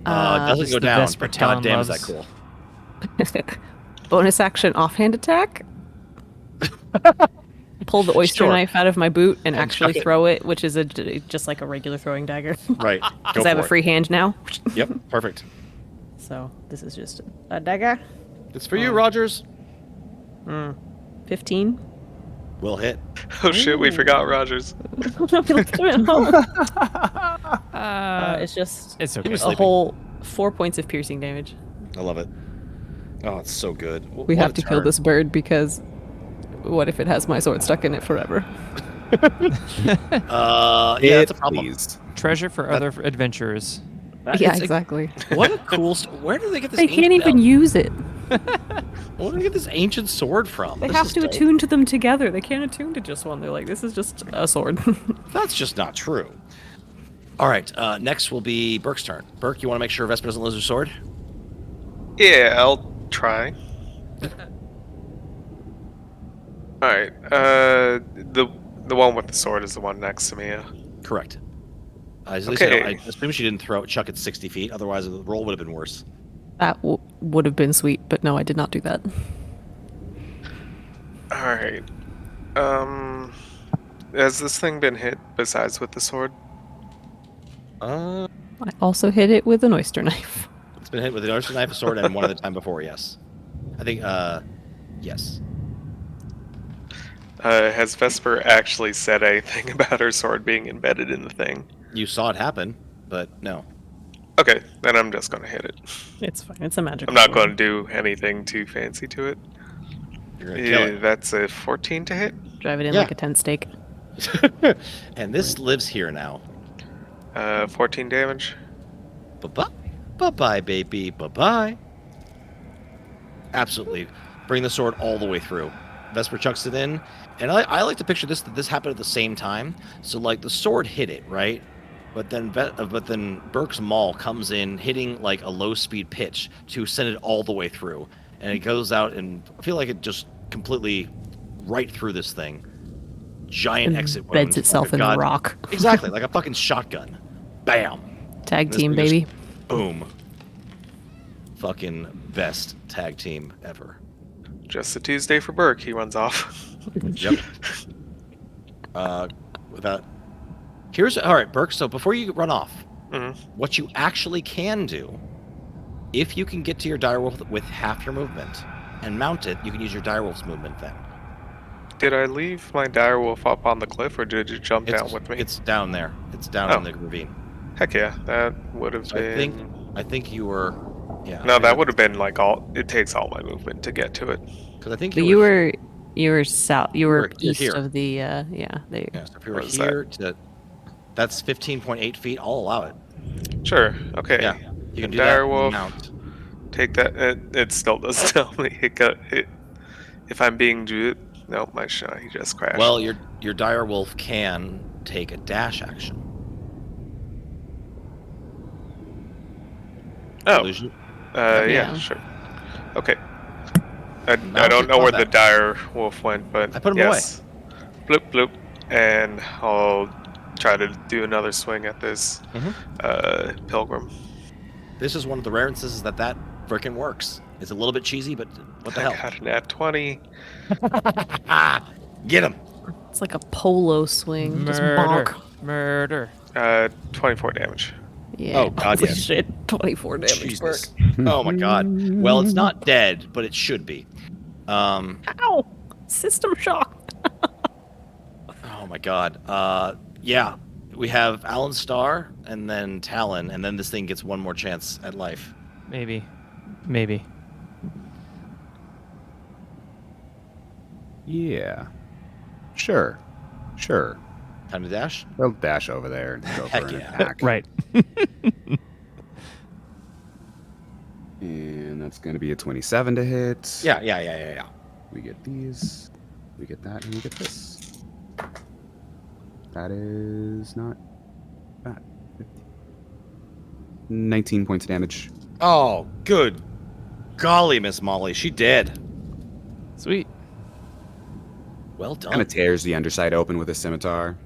Doesn't It's go the down, Vesper but Talon goddamn is that loves. cool. Bonus action offhand attack. Pull the oyster Sure. knife out of my boot and And actually chuck it. throw it, which is just like a regular throwing dagger. Right. Go Because I have for a it. free hand now. Yep. Perfect. So this is just a dagger. It's for you, Rogers. 15. Will hit. Oh shit, we forgot Rogers. It's just It's okay. was a sleeping. whole 4 points of piercing damage. I love it. Oh, it's so good. We have to kill this bird because what if it has my sword stuck in it forever? Yeah, that's a problem. Please. Treasure for other adventurers. Yeah, It's a- exactly. What a cool. Where do they get this? They can't even use it. Where do they get this ancient sword from? They This have is to dope. attune to them together. They can't attune to just one. They're like, this is just a sword. That's just not true. All right. Next will be Burke's turn. Burke, you want to make sure Vesper doesn't lose her sword? Yeah, I'll try. Alright, the one with the sword is the one next to me, yeah. Correct. At least Okay. I assume she didn't chuck it 60 feet. Otherwise, the roll would have been worse. That would have been sweet, but no, I did not do that. Alright. Has this thing been hit besides with the sword? Uh, I also hit it with an oyster knife. it's been hit with an oyster knife, a sword, and one other time before. Yes, I think. Yes. Has Vesper actually said anything about her sword being embedded in the thing? You saw it happen, but no. Okay, then I'm just gonna hit it. It's fine. It's a magic. I'm not going to do anything too fancy to it. You're gonna kill Yeah, that's a 14 to hit. Drive it in Yeah. like a tent stake. it. And this lives here now. 14 damage. Bye-bye. Bye-bye, baby. Bye-bye. Absolutely. Bring the sword all the way through. Vesper chucks it in. And I like to picture that this happened at the same time. So, like, the sword hit it, right? But then Burke's maul comes in, hitting, like, a low-speed pitch to send it all the way through. And it goes out, and I feel like it just completely right through this thing. Giant exit wound. Embeds itself Oh in my the God. rock. Exactly, like a fucking shotgun. Bam. Tag This team, thing just- baby. Boom. Fucking best tag team ever. Just a Tuesday for Burke, he runs off. Yep. Without. All right, Burke. So before you run off, Mhm. what you actually can do, if you can get to your direwolf with half your movement and mount it, you can use your direwolf's movement then. Did I leave my direwolf up on the cliff, or did it jump down with me? It's down there. It's down Oh. in the ravine. Heck yeah, that would have So been... I think you were. Yeah. No, that would have been like all... It takes all my movement to get to it. Because I think But you were. you were south. You were were east here. of the. Yeah. There you go. Yeah, so if you were What is that? here to. That's 15.8 feet. I'll allow it. Sure. Okay. Yeah, you can do Dire that. wolf. Mount. Take that. It still doesn't tell me. If I'm being no, my shot. He just crashed. Well, your dire wolf can take a dash action. Oh. Illusion. Yeah. Yeah. Sure. Okay. I Mounted don't know where the combat. dire wolf went, but I put him yes. Bloop bloop, and I'll try to do another swing at this pilgrim. This is one of the rare instances that frickin' works. It's a little bit cheesy, but what the hell? I got an at 20. Get him! It's like a polo swing. Just Murder. bonk. Murder. 24 damage. Yeah. Oh, God, holy yeah. shit. 24 damage. Jesus. Burke. Oh my god. Well, it's not dead, but it should be. Ow! System shock. Oh my god. Yeah. We have Alan Starr and then Talon, and then this thing gets one more chance at life. Maybe. Maybe. Yeah. Sure. Sure. Time to dash? They'll dash over there and go Heck for an yeah. attack. Right. And that's going to be a 27 to hit. Yeah. We get these. We get that, and we get this. That is not bad. 19 points of damage. Oh, good golly, Miss Molly. She dead. Sweet. Well done. Kind of tears the underside open with a scimitar.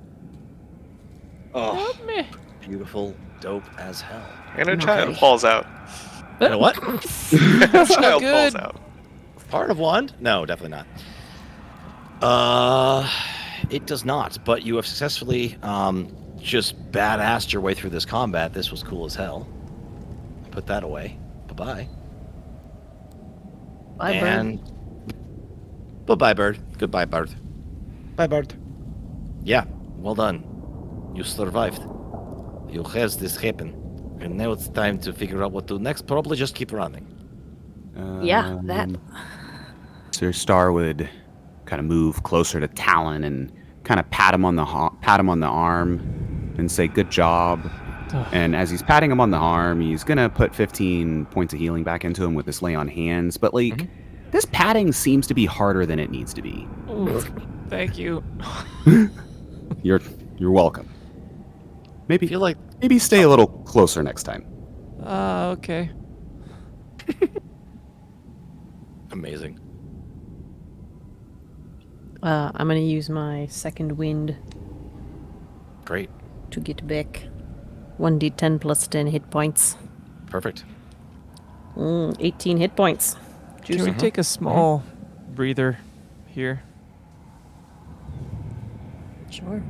Oh, Help me. beautiful, dope as hell. And a Okay. child falls out. You know what? A child falls good. out. Part of wand? No, definitely not. It does not, but you have successfully just badassed your way through this combat. This was cool as hell. Put that away. Bye-bye. Bye, bird. And bye-bye, bird. Goodbye, bird. Bye, bird. Yeah, well done. You survived. You has this happen. And now it's time to figure out what to do next. Probably just keep running. Yeah, that. Sir Star would kind of move closer to Talon and kind of pat him on the arm and say, "Good job." And as he's patting him on the arm, he's gonna put 15 points of healing back into him with this lay on hands. But like, this patting seems to be harder than it needs to be. Ooh, thank you. You're welcome. I feel like Maybe stay a little closer next time. Okay. amazing. I'm gonna use my second wind Great. to get back 1d10 plus 10 hit points. Perfect. 18 hit points. Can we take a small breather here? Sure.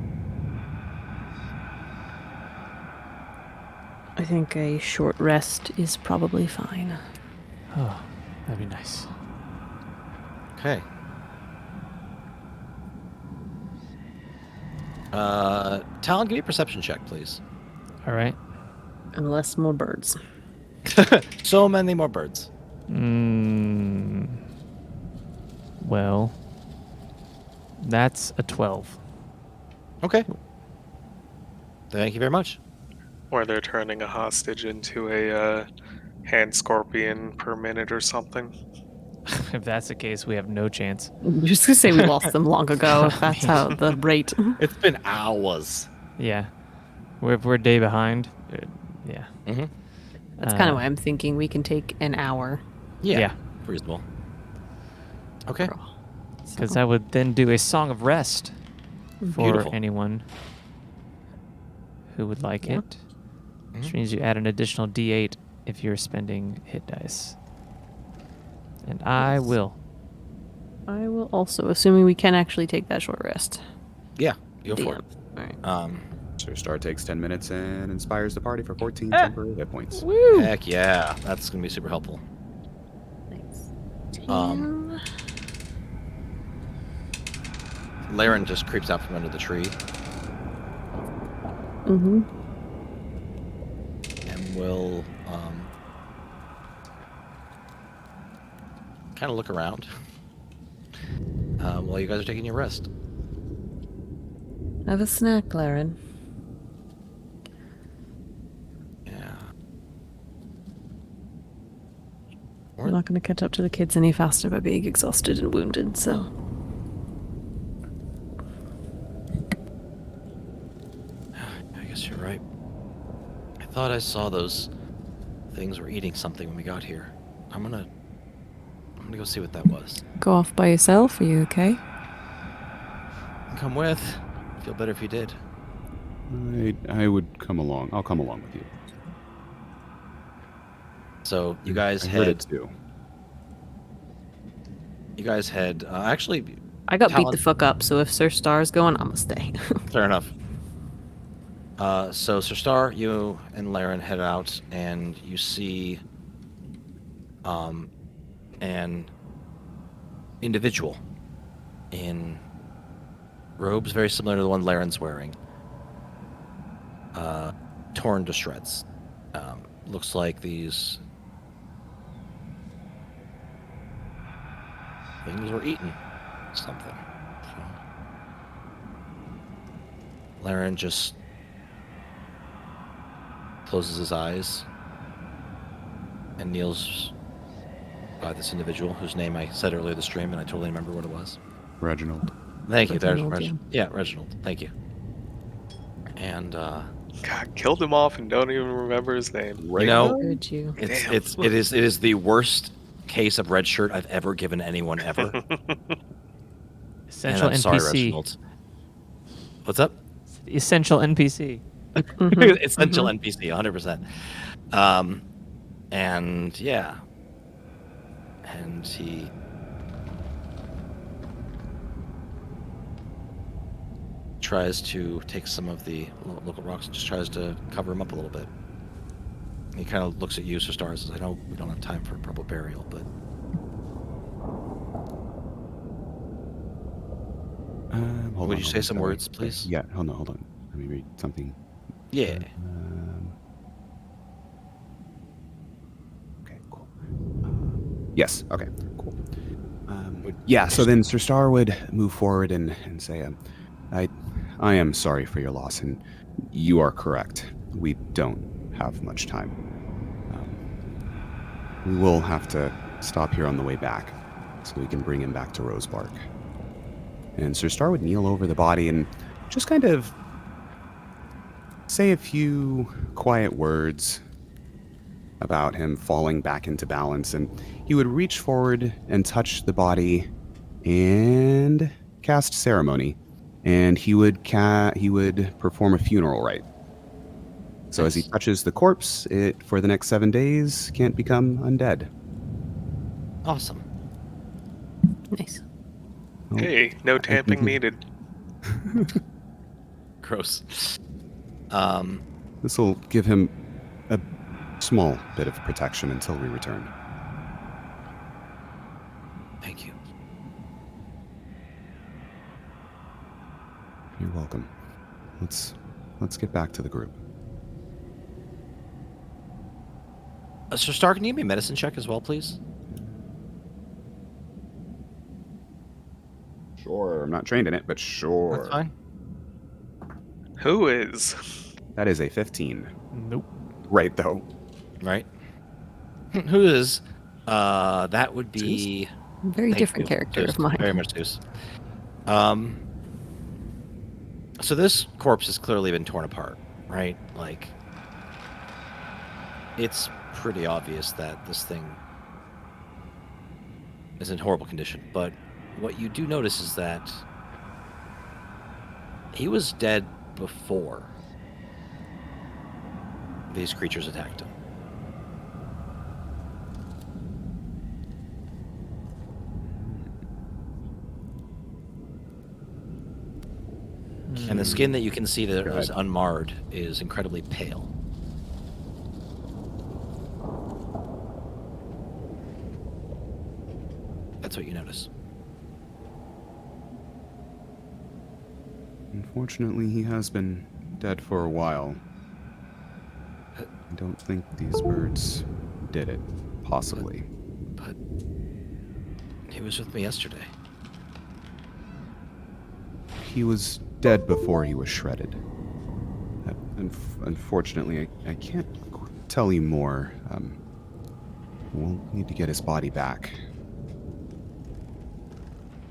I think a short rest is probably fine. Oh, that'd be nice. Okay. Talon, give me a perception check, please. All right. Unless more birds. So many more birds. Well, that's a 12. Okay. Thank you very much. Or they're turning a hostage into a hand scorpion per minute or something. If that's the case, we have no chance. I'm just gonna say we lost them long ago, if that's how the rate. It's been hours. Yeah. We're a day behind. Yeah. Mm-hmm. That's kind of why I'm thinking we can take an hour. Yeah. Reasonable. Okay. Because I would then do a song of rest for Beautiful. anyone who would like Yeah. it. Which means you add an additional d8 if you're spending hit dice. And I will. I will also, assuming we can actually take that short rest. Yeah. Go for it. Alright. Sir Star takes 10 minutes and inspires the party for 14 temporary hit points. Woo! Heck yeah. That's going to be super helpful. Thanks. Laren just creeps out from under the tree Mm-hmm. and will kind of look around while you guys are taking your rest. Have a snack, Laren. Yeah. not going to catch up to the kids any faster by being exhausted and wounded, so. I guess you're right. I thought I saw those things were eating something when we got here. I'm gonna go see what that was. Go off by yourself? Are you okay? Come with. Feel better if you did. I would come along. I'll come along with you. So you guys I head. heard it too. You guys head. Actually, I got beat Talon- the fuck up, so if Sir Star's going, I'm gonna stay. fair enough. So Sir Star, you and Laren head out, and you see an individual in robes very similar to the one Laren's wearing, torn to shreds. Looks like these things were eaten something. So, Laren just closes his eyes and kneels by this individual whose name I said earlier this stream, and I totally remember what it was. Reginald. Thank you, there's Reginald, Yeah, Reginald. Thank you. And God, killed him off and don't even remember his name. you know, Heard you. Damn. it is the worst case of red shirt I've ever given anyone ever. Essential and I'm sorry, NPC. Reginald. What's up? Essential NPC. Mhm, Essential mhm. NPC, 100%. And yeah, and he tries to take some of the local rocks and just tries to cover him up a little bit. He kind of looks at you, Sir Star, and says, I know we don't have time for a proper burial, but Hold would on, you hold say on, some sorry. words, please? Yeah, hold on. Let me read something. Yeah. Okay, cool. Yes, okay, cool. Yeah, so then Sir Star would move forward and say, I am sorry for your loss, and you are correct. We don't have much time. We will have to stop here on the way back so we can bring him back to Rosebark. And Sir Star would kneel over the body and just kind of say a few quiet words about him falling back into balance, and he would reach forward and touch the body and cast ceremony, and he would perform a funeral rite. So as he Nice. touches the corpse, it for the next 7 days can't become undead. Awesome. Nice. Well, Hey, no tamping needed. Gross. This will give him a small bit of protection until we return. Thank you. You're welcome. Let's get back to the group. Sir Star, can you give me a medicine check as well, please? Sure. I'm not trained in it, but sure. That's fine. Who is? That is a 15. Nope. Right, though. Right. Who is? That would be. Very Thank different you, character Zeus. of mine. Very much Zeus. So this corpse has clearly been torn apart, right? Like, it's pretty obvious that this thing is in horrible condition. But what you do notice is that he was dead before these creatures attacked him. And the skin that you can see that is unmarred is incredibly pale. That's what you notice. Unfortunately, he has been dead for a while. I don't think these birds did it. Possibly. But he was with me yesterday. He was dead before he was shredded. Uh, Unfortunately, I can't tell you more. We'll need to get his body back.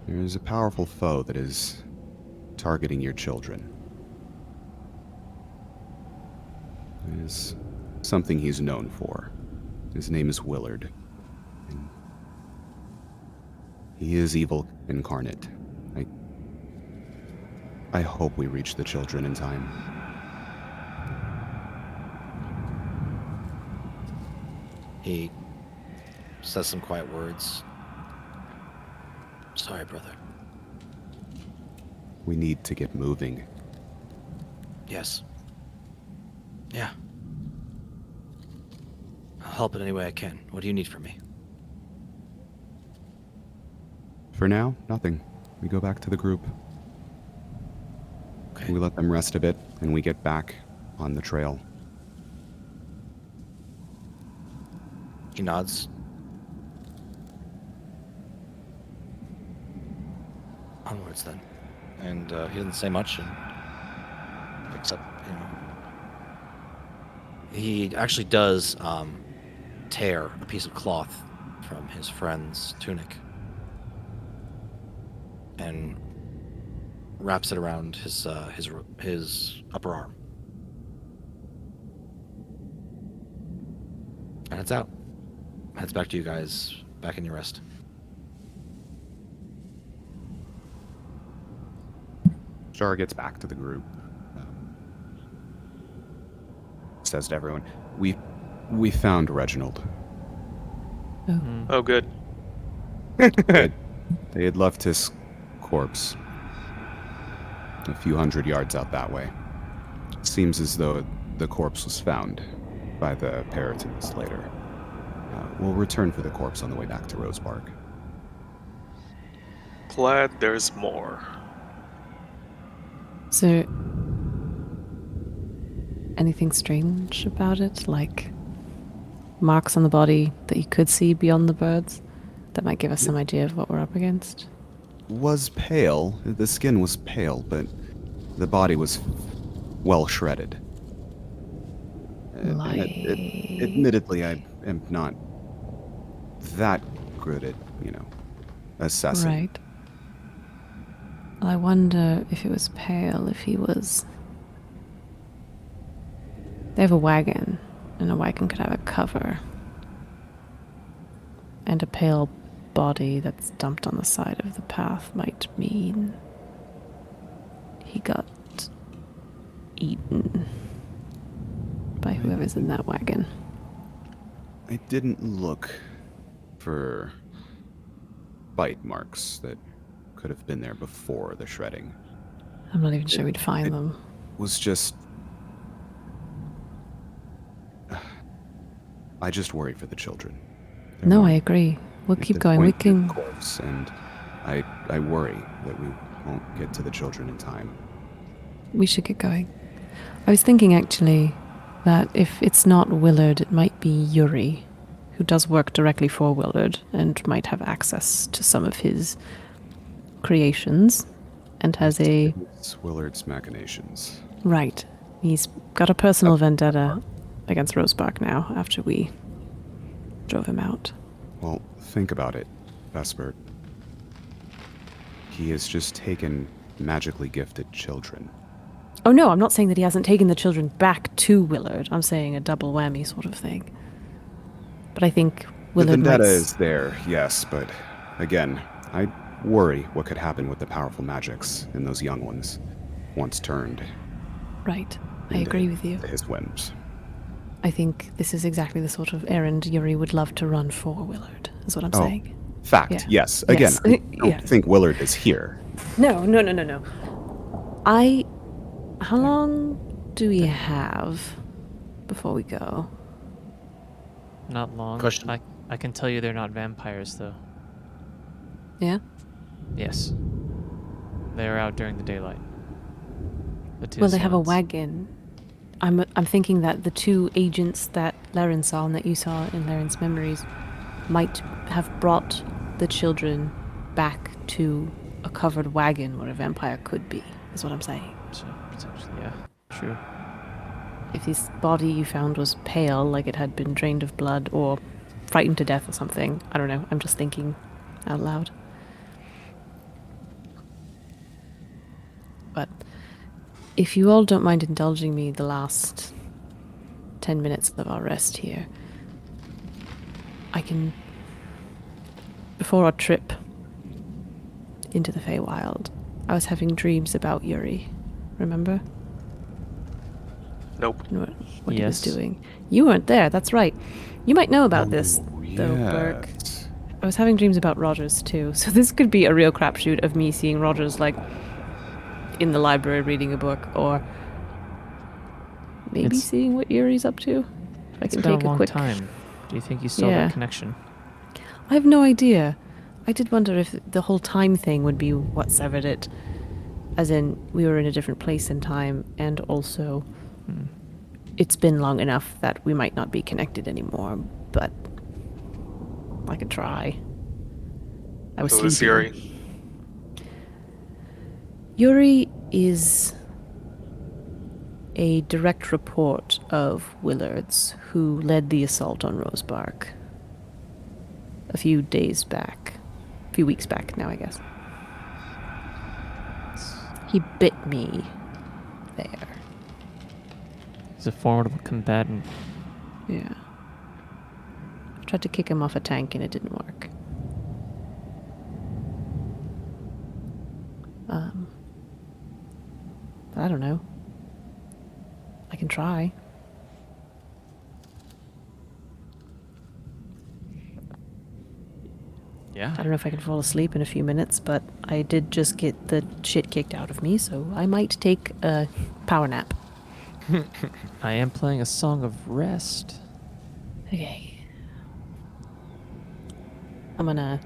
There is a powerful foe that is targeting your children. It is something he's known for. His name is Willard. And he is evil incarnate. I hope we reach the children in time. He says some quiet words. Sorry, brother. We need to get moving. Yes. Yeah. I'll help in any way I can. What do you need from me? For now, nothing. We go back to the group. Okay. We let them rest a bit, and we get back on the trail. He nods. Onwards then. And he doesn't say much and picks up, He actually does tear a piece of cloth from his friend's tunic and wraps it around his upper arm. And it's out. Heads back to you guys, back in your rest. Shar gets back to the group. Says to everyone, we found Reginald. Oh, good. They had left his corpse a few hundred yards out that way. Seems as though the corpse was found by the Puritans later. We'll return for the corpse on the way back to Rosebark. Glad there's more. So, anything strange about it? Like marks on the body that you could see beyond the birds? That might give us some idea of what we're up against. Was pale. The skin was pale, but the body was well shredded. Admittedly, I am not that good at, assessing. Right. I wonder if it was pale, if he was... They have a wagon, and a wagon could have a cover. And a pale body that's dumped on the side of the path might mean he got eaten by whoever's in that wagon. I didn't look for bite marks that could have been there before the shredding. I'm not even sure we'd find them. Was just... I just worry for the children. No, I agree. We'll keep going. We can... Corpse, and I worry that we won't get to the children in time. We should get going. I was thinking, actually, that if it's not Willard, it might be Yuri, who does work directly for Willard and might have access to some of his creations and has a... It's Willard's machinations. Right. He's got a personal vendetta against Rosebark now after we drove him out. Well, think about it, Vesper. He has just taken magically gifted children. Oh no, I'm not saying that he hasn't taken the children back to Willard. I'm saying a double whammy sort of thing. But I think Willard The vendetta might... is there, yes, but again, I worry what could happen with the powerful magics in those young ones once turned. Right. I agree with you. His whims. I think this is exactly the sort of errand Yuri would love to run for Willard, is what I'm saying. Fact, Yeah. yes. Again, Yes. I don't Yeah. think Willard is here. No. How long do we have before we go? Not long. Question. I can tell you they're not vampires, though. Yeah? Yes. They are out during the daylight. Well, they have a ones. wagon. I'm thinking that the two agents that Laren saw and that you saw in Laren's memories might have brought the children back to a covered wagon where a vampire could be, is what I'm saying. So, potentially, yeah. True. If this body you found was pale, like it had been drained of blood, or frightened to death or something. I don't know. I'm just thinking out loud. But if you all don't mind indulging me the last 10 minutes of our rest here, I can... Before our trip into the Feywild, I was having dreams about Yuri. Remember? Nope. And what he was Yes. doing. You weren't there, that's right. You might know about this, Oh, though, Burke. yes. I was having dreams about Rogers, too. So this could be a real crapshoot of me seeing Rogers, like, in the library reading a book, or maybe It's- seeing what Yuri's up to. If I It's can been take a long quick... time. Do you think you saw Yeah. that connection? I have no idea. I did wonder if the whole time thing would be what severed it. As in, we were in a different place in time, and also, it's been long enough that we might not be connected anymore, but I could try. I was Who is sleeping. Yuri? Yuri is a direct report of Willard's, who led the assault on Rosebark a few days back. A few weeks back now, I guess. He bit me there. He's a formidable combatant. Yeah. I tried to kick him off a tank and it didn't work. But I don't know. I can try. Yeah. I don't know if I can fall asleep in a few minutes, but I did just get the shit kicked out of me, so I might take a power nap. I am playing a song of rest. Okay. I'm gonna,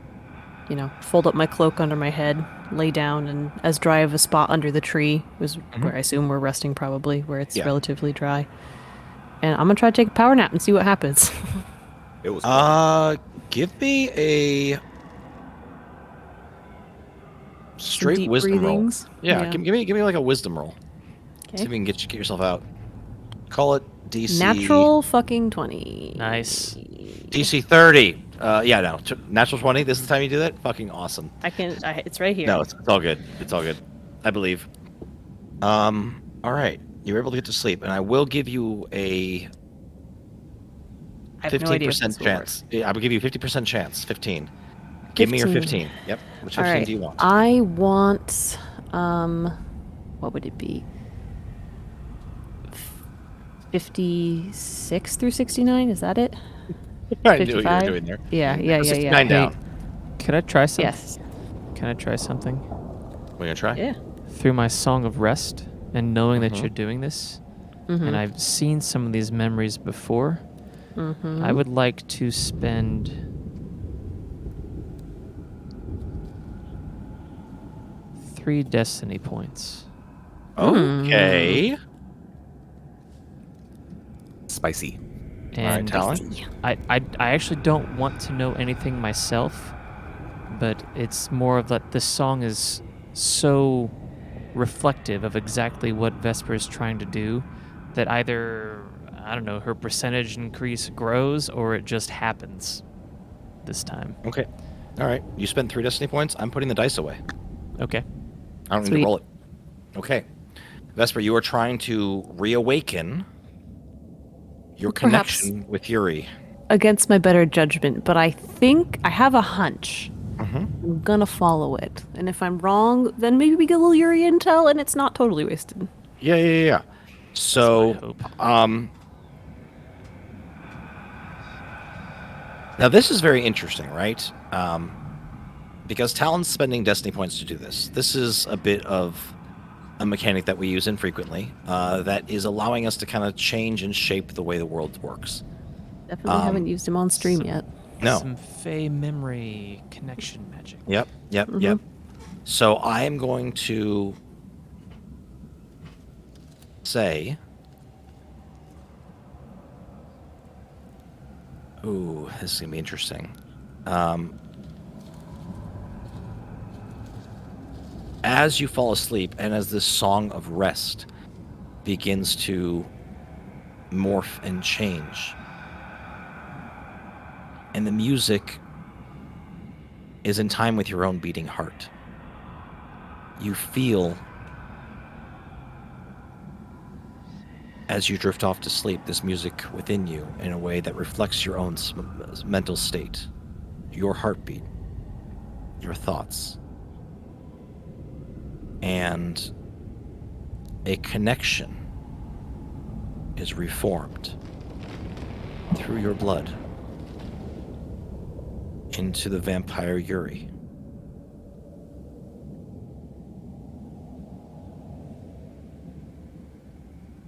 fold up my cloak under my head, lay down, and as dry of a spot under the tree was where I assume we're resting, probably, where it's Yeah. relatively dry. And I'm gonna try to take a power nap and see what happens. It was. Give me a straight deep wisdom breathings. roll. Yeah, Yeah. Give me like a wisdom roll. See if Okay. we can get yourself out. Call it DC. Natural fucking 20. Nice. DC 30. Natural 20. This is the time you do that. Fucking awesome. It's right here. No, it's all good. It's all good. I believe. All right. You're able to get to sleep, and I will give you a I have no idea if 15% this will work. chance. Yeah, I will give you a 50% chance. 15. Give me your 15. Yep. Which 15 All right. do you want? I want, what would it be? 56 through 69, is that it? I knew what you were 55? doing there. Yeah. 69 down. Could I try something? Yes. Can I try something? We're gonna try. Yeah. Through my song of rest and knowing that Mhm. you're doing this, Mm-hmm. and I've seen some of these memories before, Mm-hmm. I would like to spend 3 destiny points. Okay. Spicy. And Talon? I actually don't want to know anything myself, but it's more of that this song is so reflective of exactly what Vesper is trying to do that either, I don't know, her percentage increase grows or it just happens this time. Okay. All right. You spend 3 destiny points. I'm putting the dice away. Okay. I don't need Sweet. to roll it. Okay. Vesper, you are trying to reawaken your Perhaps. connection with Yuri. Against my better judgment, but I think I have a hunch. Mm-hmm. I'm gonna follow it. And if I'm wrong, then maybe we get a little Yuri intel and it's not totally wasted. Yeah. So, That's my hope. Now this is very interesting, right? Because Talon's spending destiny points to do this. This is a bit of a mechanic that we use infrequently that is allowing us to kind of change and shape the way the world works. Definitely haven't used him on stream yet. No. Some Fey memory connection magic. Yep. So I am going to say, ooh, this is gonna be interesting. As you fall asleep and as this song of rest begins to morph and change, And the music is in time with your own beating heart. You feel, as you drift off to sleep, this music within you in a way that reflects your own mental state, your heartbeat, your thoughts. And a connection is reformed through your blood into the vampire Yuri.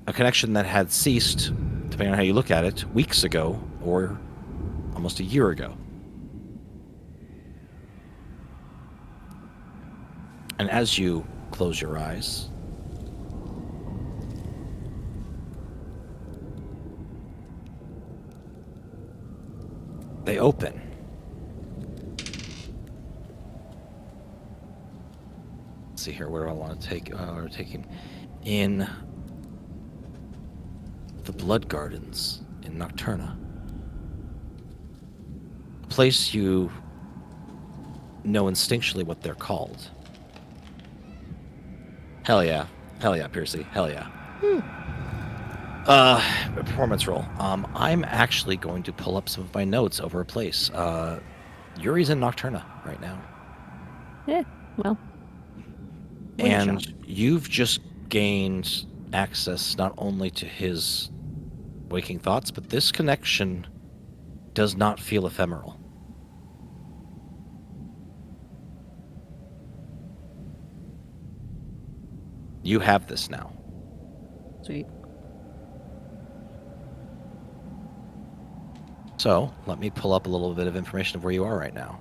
A connection that had ceased, depending on how you look at it, weeks ago or almost a year ago. And as you close your eyes, they open. Let's see here, where do I want to take him? In the Blood Gardens in Nocturna. A place you know instinctually what they're called. Hell yeah, Peercy, hell yeah. Performance roll. I'm actually going to pull up some of my notes over a place. Yuri's in Nocturna right now. Yeah, well. And you've just gained access not only to his waking thoughts, but this connection does not feel ephemeral. You have this now. Sweet. So, let me pull up a little bit of information of where you are right now.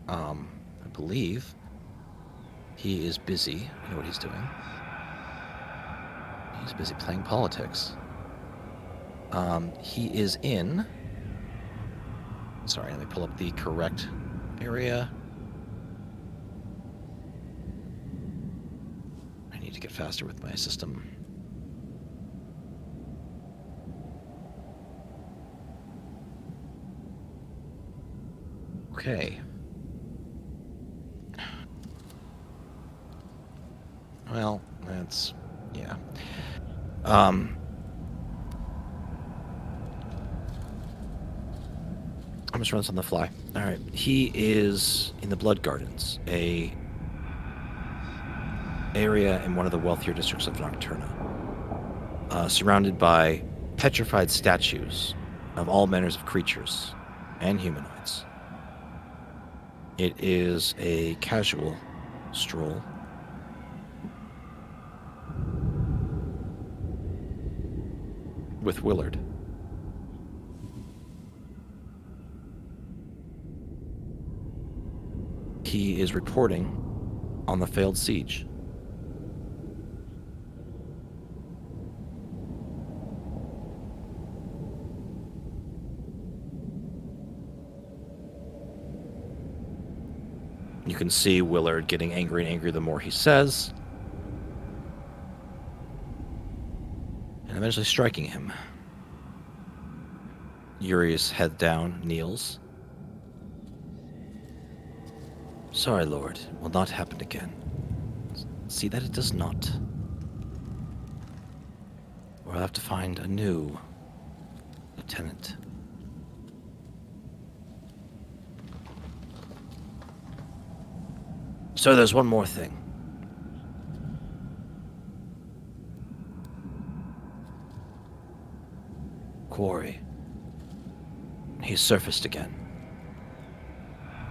I believe he is busy. I know what he's doing. He's busy playing politics. He is in... Sorry, let me pull up the correct area. I need to get faster with my system. Okay. Well, that's... yeah. I'm just running this on the fly. All right. He is in the Blood Gardens, a area in one of the wealthier districts of Nocturna, surrounded by petrified statues of all manners of creatures and humanoids. It is a casual stroll. With Willard. He is reporting on the failed siege. You can see Willard getting angry and angrier the more he says, and eventually striking him. Yuri's head down, kneels. Sorry, Lord. It will not happen again. See that it does not. Or I'll have to find a new lieutenant. So there's one more thing. Quarry. He's surfaced again.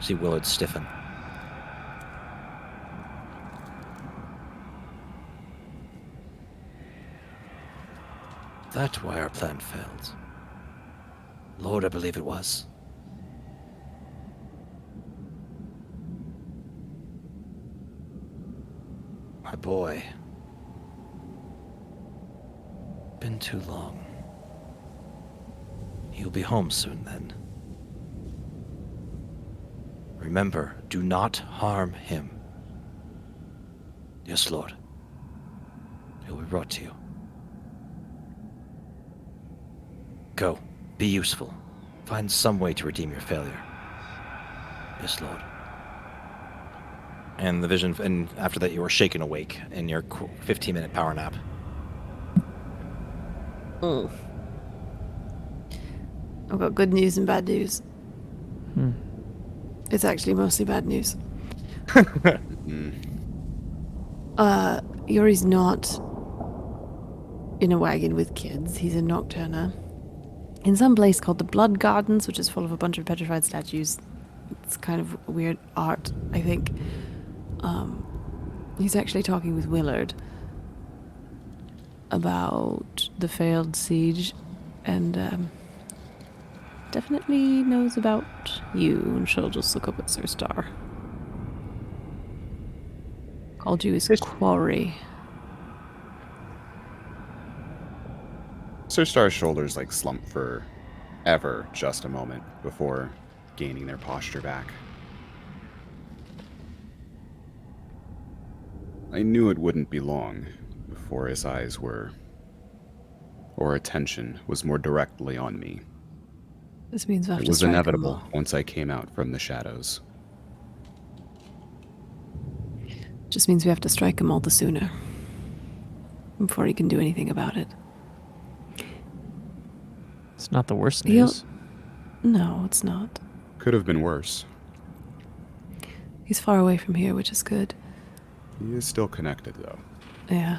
See Willard stiffen. That's why our plan failed. Lord, I believe it was. My boy. Been too long. He'll be home soon then. Remember, do not harm him. Yes, Lord. He'll be brought to you. Go. Be useful. find some way to redeem your failure. Yes, Lord. And the vision, and after that you were shaken awake in your 15-minute power nap. Mm. I've got good news and bad news. It's actually mostly bad news. Yuri's not in a wagon with kids. He's a nocturner. In some place called the Blood Gardens, which is full of a bunch of petrified statues. It's kind of weird art, I think. He's actually talking with Willard about the failed siege, and definitely knows about you, and she'll just look up at Sir Star. Called you his quarry. Sir Star's shoulders like slump for ever just a moment before gaining their posture back. I knew it wouldn't be long before his eyes were, or attention was more directly on me. This means we'll have It to was strike 'em inevitable all. once I came out from the shadows. Just means we have to strike him all the sooner. Before he can do anything about it. It's not the worst He'll- news. No, it's not. Could have been worse. He's far away from here, which is good. He is still connected, though. Yeah.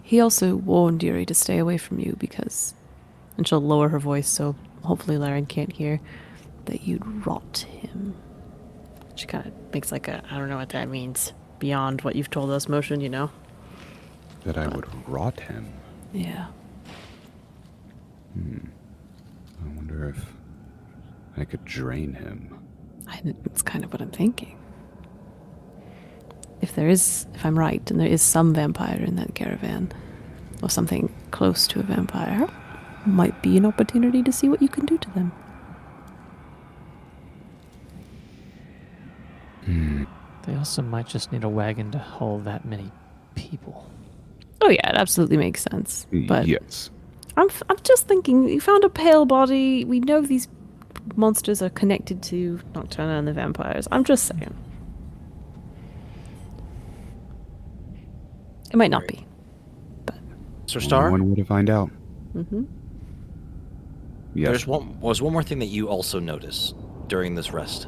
He also warned Yuri to stay away from you because... And she'll lower her voice so hopefully Laren can't hear that you'd rot him. She kind of makes like a, I don't know what that means, beyond what you've told us motion, you know? That I would rot him. Yeah. I wonder if I could drain him. That's kind of what I'm thinking. If I'm right, and there is some vampire in that caravan, or something close to a vampire, might be an opportunity to see what you can do to them. They also might just need a wagon to haul that many people. Oh yeah, it absolutely makes sense. But Yes. I'm just thinking, you found a pale body. We know these monsters are connected to Nocturna and the vampires. I'm just saying. It might not be. But Sir Star, One way to find out. mm-hmm. Yes. was one more thing that you also notice during this rest.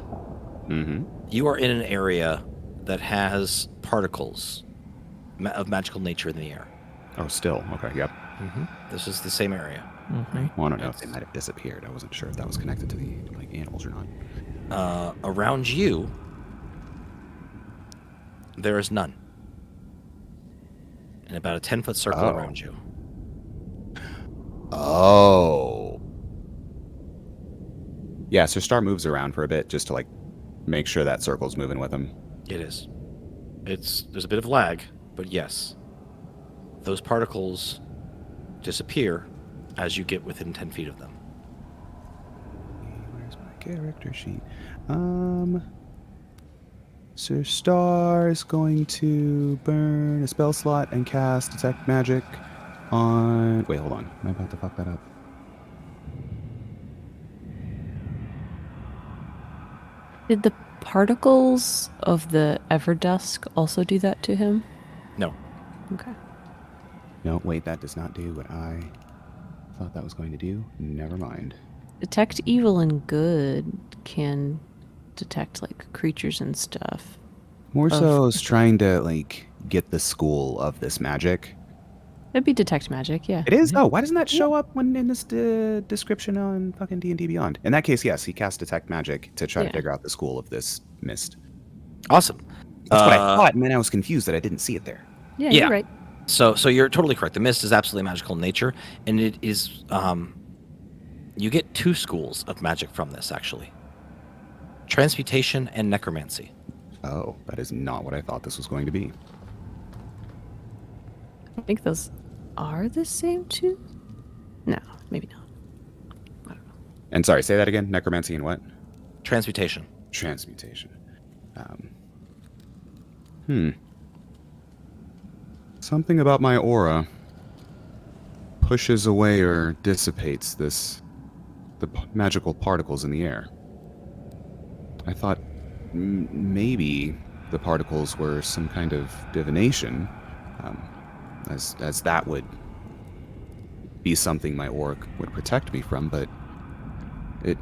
Mm-hmm. You are in an area that has particles of magical nature in the air. Oh, still. Okay, yep. This is the same area. Well, I don't know if they might have disappeared. I wasn't sure if that was connected to the animals or not. Around you, there is none. In about a 10-foot circle Oh. around you. Oh. Yeah, so Star moves around for a bit just to like make sure that circle's moving with him. It is. There's a bit of lag, but yes. Those particles disappear as you get within 10 feet of them. Where's my character sheet? Sir Star is going to burn a spell slot and cast Detect Magic on... Wait, hold on. Am I about to fuck that up? Did the particles of the Everdusk also do that to him? No. Okay. No, wait, that does not do what I thought that was going to do. Never mind. Detect evil and good can detect like creatures and stuff. More Of- so is trying to, like, get the school of this magic. It'd be detect magic, yeah. It is? Oh, why doesn't that show up when in this description on fucking D&D Beyond? In that case, yes, he cast Detect Magic to try to Yeah. figure out the school of this mist. Awesome. That's what I thought, and then I was confused that I didn't see it there. Yeah, Yeah. you're right. So you're totally correct. The mist is absolutely magical in nature, and it is. You get 2 schools of magic from this, actually. Transmutation and necromancy. Oh, that is not what I thought this was going to be. I think those are the same two? No, maybe not. I don't know. And sorry, say that again. Necromancy and what? Transmutation. Transmutation. Something about my aura pushes away or dissipates this the magical particles in the air. I thought maybe the particles were some kind of divination, as that would be something my orc would protect me from, but it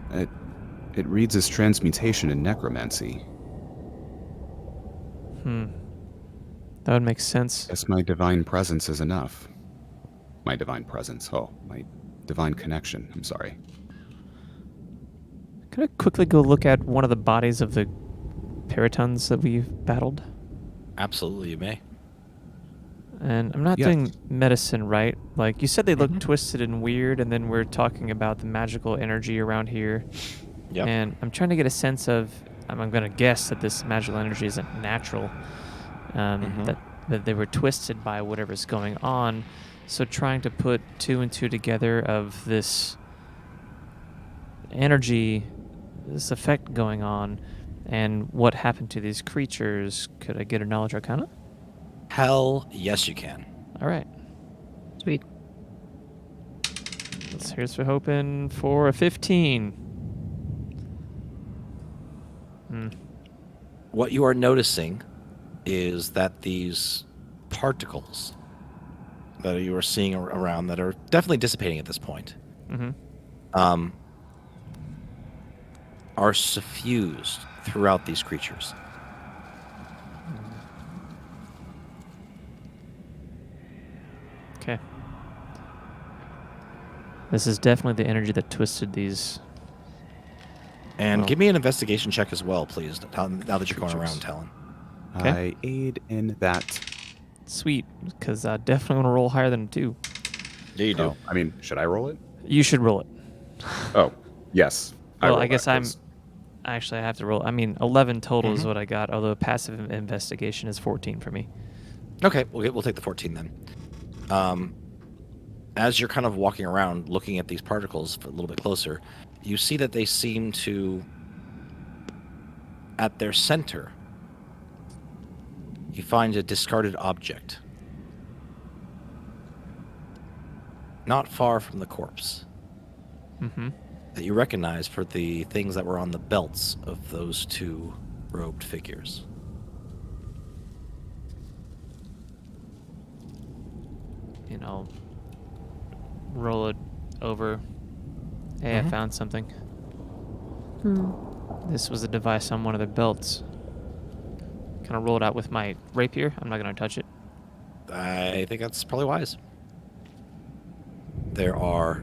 reads as transmutation and necromancy. That would make sense. Guess my divine presence is enough. My divine presence. Oh, my divine connection. I'm sorry. Could I quickly go look at one of the bodies of the Peritons that we've battled? Absolutely, you may. And I'm not Yes. doing medicine, right? Like, you said they look twisted and weird, and then we're talking about the magical energy around here. Yep. And I'm trying to get a sense of, I'm going to guess that this magical energy isn't natural, that they were twisted by whatever's going on. So trying to put two and two together of this energy, this effect going on, and what happened to these creatures. Could I get a knowledge arcana? Hell yes, you can. All right. Sweet. Here's for hoping for a 15. What you are noticing is that these particles that you are seeing around that are definitely dissipating at this point are suffused throughout these creatures. Okay. This is definitely the energy that twisted these. And Well. give me an investigation check as well, please, now that you're going Creatures. around, Talon. Okay. I aid in that. Sweet, because I definitely want to roll higher than a 2. Yeah, you Oh, I mean, should I roll it? You should roll it. Oh, yes. Well, roll I guess that, I'm... 'cause- Actually, I have to roll. 11 total is what I got, although passive investigation is 14 for me. Okay, we'll take the 14 then. As you're kind of walking around looking at these particles a little bit closer, you see that they seem to, at their center, you find a discarded object. Not far from the corpse. That you recognize for the things that were on the belts of those two robed figures. And I'll roll it over. Hey, I found something. This was a device on one of their belts. Kind of roll it out with my rapier. I'm not going to touch it. I think that's probably wise. There are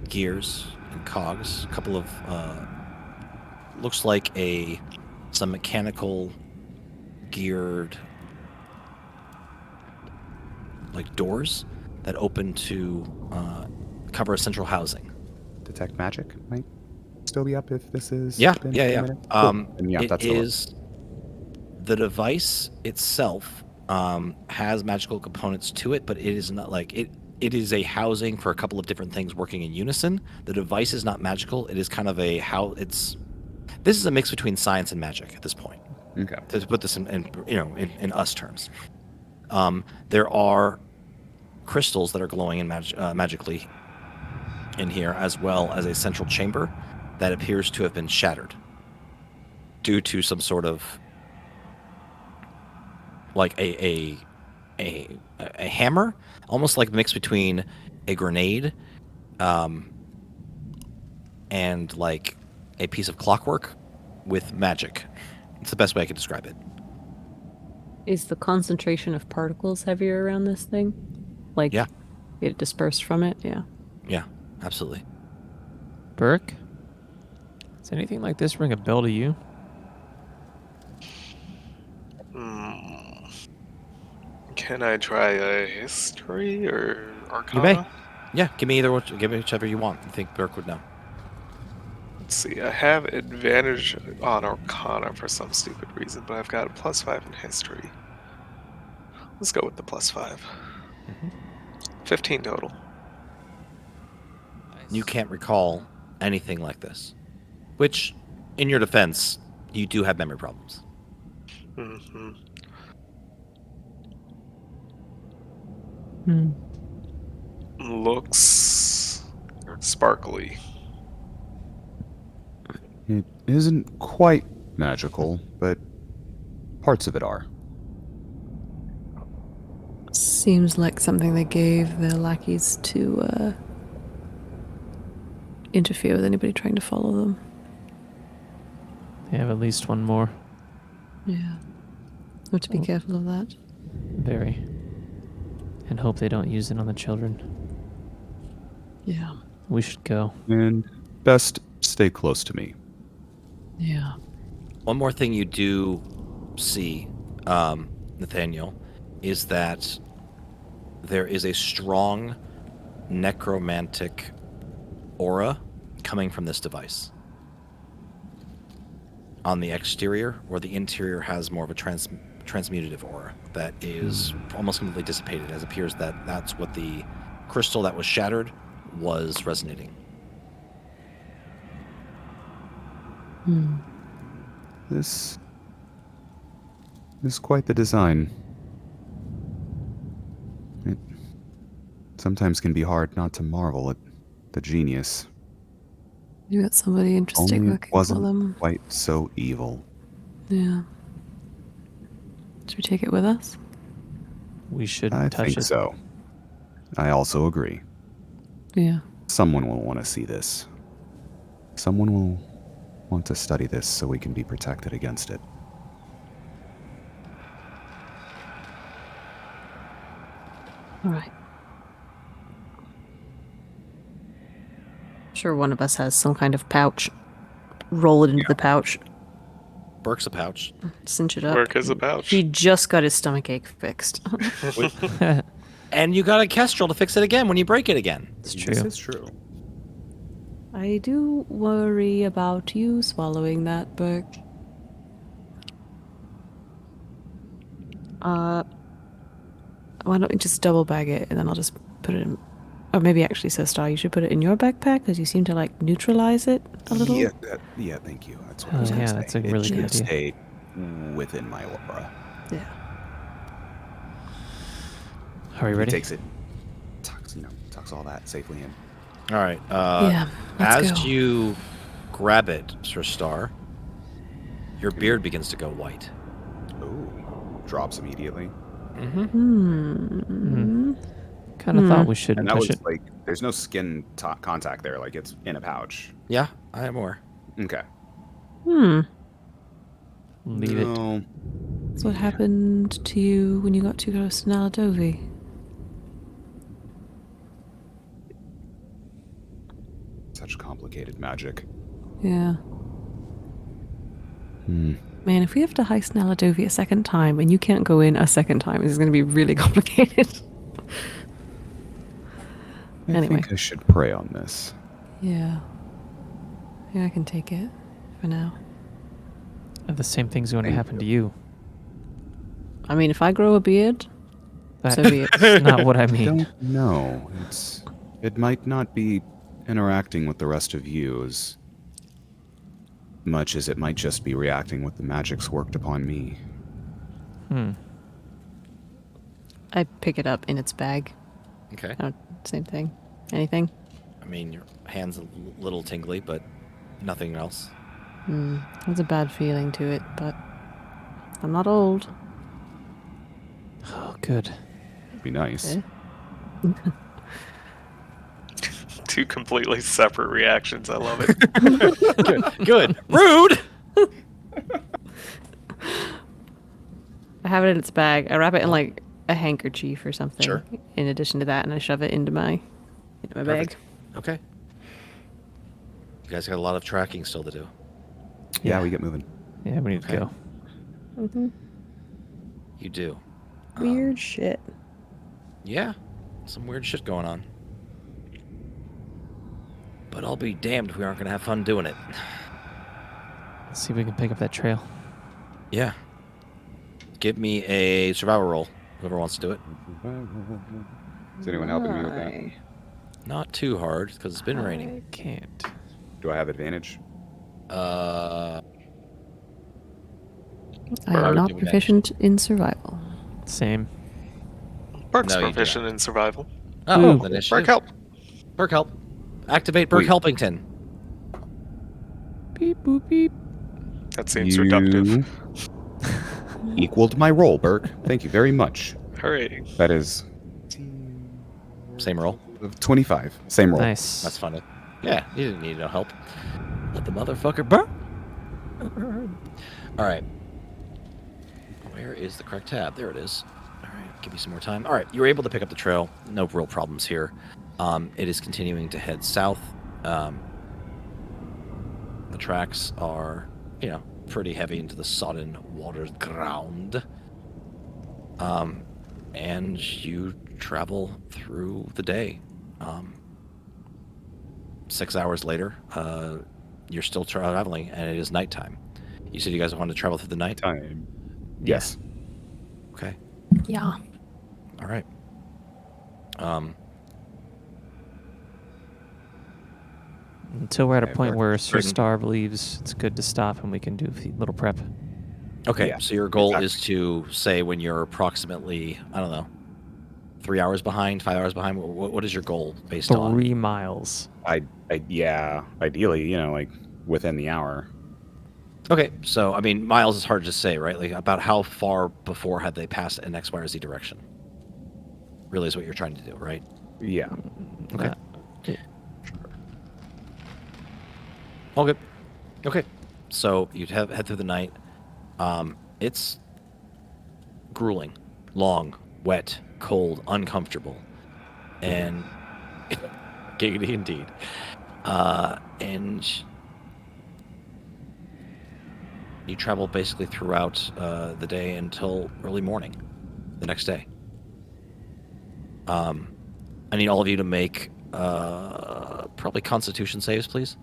gears and cogs, a couple of looks like some mechanical geared like doors that open to cover a central housing. Detect magic might still be up if this is. Yeah. been Cool. And yeah, It that's the one. is the device itself has magical components to it, but it is not like it. It is a housing for a couple of different things working in unison. The device is not magical. It is kind of this is a mix between science and magic at this point. Okay. To put this in us terms. There are crystals that are glowing magically in here, as well as a central chamber that appears to have been shattered due to some sort of like a hammer, almost like mixed between a grenade and like a piece of clockwork with magic. It's the best way I could describe it. Is the concentration of particles heavier around this thing? Like, Yeah. it dispersed from it? Yeah. Yeah, absolutely. Burke? Does anything like this ring a bell to you? Can I try a history or arcana? You may. Yeah, give me whichever you want. I think Burke would know. Let's see, I have advantage on arcana for some stupid reason, but I've got a +5 in history. Let's go with the +5. 15 total. You can't recall anything like this. Which, in your defense, you do have memory problems. Mm-hmm. Looks sparkly. It isn't quite magical, but parts of it are. Seems like something they gave their lackeys to interfere with anybody trying to follow them. They have at least one more. Yeah. We have to be careful of that. Very. And hope they don't use it on the children. Yeah. We should go. And best stay close to me. Yeah. One more thing you do see, Nathaniel, is that there is a strong necromantic aura coming from this device. On the exterior, where the interior has more of a transmutative aura that is almost completely dissipated, as it appears that that's what the crystal that was shattered was resonating. This is quite the design. It sometimes can be hard not to marvel at the genius. You got somebody interesting Only it working for wasn't them. quite so evil. Yeah. Should we take it with us? We should I touch think it. so. I also agree. Yeah. Someone will want to see this. Someone will want to study this so we can be protected against it. All right. Sure, one of us has some kind of pouch. Roll it into the pouch. Burke's a pouch. Cinch it up. Work as a pouch. He just got his stomachache fixed. And you got a kestrel to fix it again when you break it again. It's true. This is true. I do worry about you swallowing that, Burke. Why don't we just double bag it and then I'll just put it in. Or maybe actually, Sir Star, you should put it in your backpack because you seem to like neutralize it a little. Yeah, thank you. That's what I was Oh, gonna yeah, say. that's a It really should good idea. stay within my aura. Yeah. Are we ready? He takes it, tucks all that safely in. All right. Yeah, let's As go. you grab it, Sir Star, your beard begins to go white. Ooh, drops immediately. Kind of thought we shouldn't And that touch was it. like, there's no skin contact there. Like it's in a pouch. Yeah, I have more. Okay. Leave it. No, That's what happened to you when you got too close to Naladovi. such complicated magic. Yeah. Man, if we have to heist Naladovi a second time and you can't go in a second time, this is going to be really complicated. I Anyway. think I should pray on this. Yeah. Yeah, I can take it for now. The same thing's going to Thank happen you. to you. I mean, if I grow a beard, so be it. That's not what I I mean. don't know. It might not be interacting with the rest of you as much as it might just be reacting with the magic's worked upon me. I pick it up in its bag. Okay. Same thing. Anything? I mean, your hand's a little tingly, but nothing else. There's a bad feeling to it, but I'm not old. Oh, good. It'd be nice. Eh? Two completely separate reactions. I love it. Good. Rude! I have it in its bag. I wrap it in like a handkerchief or something. Sure. In addition to that, and I shove it into my bag. Perfect. Okay. You guys got a lot of tracking still to do. Yeah, we get moving. Yeah, we need Okay. to go. You do. Weird shit. Yeah. Some weird shit going on. But I'll be damned if we aren't going to have fun doing it. Let's see if we can pick up that trail. Yeah. Give me a survival roll. Whoever wants to do it. Is anyone helping me with that? Not too hard, because it's been raining. I can't. Do I have advantage? Uh, I Or am do not we proficient in survival. Same. Burke's No, you do proficient in survival. oh, Ooh. then it Burke, help. Burke help. Activate Burke Wait. Helpington. Beep boop beep. That seems reductive. Equaled my roll, Burke. Thank you very much. Hooray. That is Same roll. 25. Same roll. Nice. That's funny. Yeah, you didn't need no help. Let the motherfucker burn. All right. Where is the correct tab? There it is. All right, give me some more time. All right, you were able to pick up the trail. No real problems here. It is continuing to head south. The tracks are, pretty heavy into the sodden watered ground. And you travel through the day. 6 hours later, you're still traveling, and it is nighttime. You said you guys wanted to travel through the night? Time. Yes. Okay. Yeah. All right. Until we're at a Okay, point we're where Sir certain- Star believes it's good to stop and we can do a little prep. Okay, Yeah, so your goal exactly. is to say when you're approximately, 3 hours behind, 5 hours behind. What is your goal based on? 3 miles. Yeah, ideally, like within the hour. Okay, so miles is hard to say, right? Like about how far before had they passed in X, Y, or Z direction? Really is what you're trying to do, right? Yeah. Okay. Yeah. All good. Okay, so you'd head through the night. It's grueling, long, wet, cold, uncomfortable, and giggity indeed. And you travel basically throughout the day until early morning the next day. I need all of you to make probably Constitution saves, please.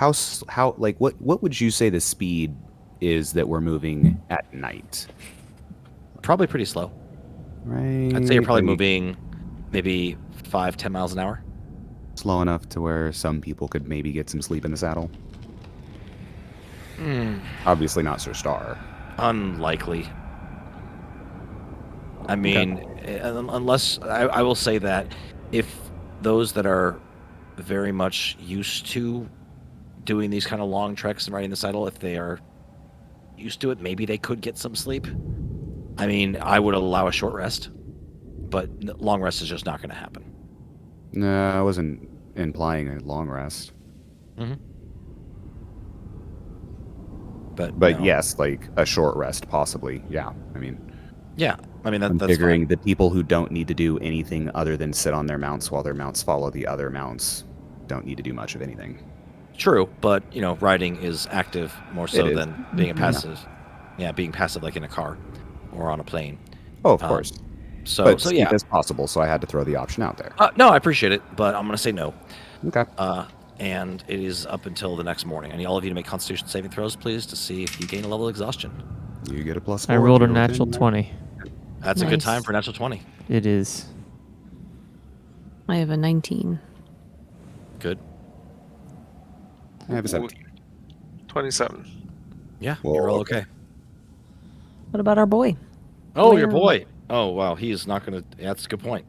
What would you say the speed is that we're moving at night? Probably pretty slow. Right. I'd say you're probably like, moving maybe 5-10 miles an hour. slow enough to where some people could maybe get some sleep in the saddle. Obviously not Sir Star. Unlikely. Unless I will say that if those that are very much used to doing these kind of long treks and riding the saddle, if they are used to it, maybe they could get some sleep. I would allow a short rest, but long rest is just not going to happen. No, I wasn't implying a long rest. Mm-hmm. But yes, like a short rest, possibly. Yeah. Yeah. I'm That's figuring fine. the people who don't need to do anything other than sit on their mounts while their mounts follow the other mounts don't need to do much of anything. True, but riding is active more so is. than being a passive. Yeah, being passive like in a car or on a plane. Oh, of course. So But so sleep yeah. is possible, so I had to throw the option out there. No, I appreciate it, but I'm going to say no. Okay. And it is up until the next morning. I need all of you to make Constitution saving throws, please, to see if you gain a level of exhaustion. You get a +4. I rolled a you're natural within- 20. That's a good Nice. time for natural 20. It is. I have a 19. Good. I have a 17. 27. Yeah, Well, you're all okay. okay. What about our boy? Oh, your Where- boy. Oh, wow. He's not going to... Yeah, that's a good point.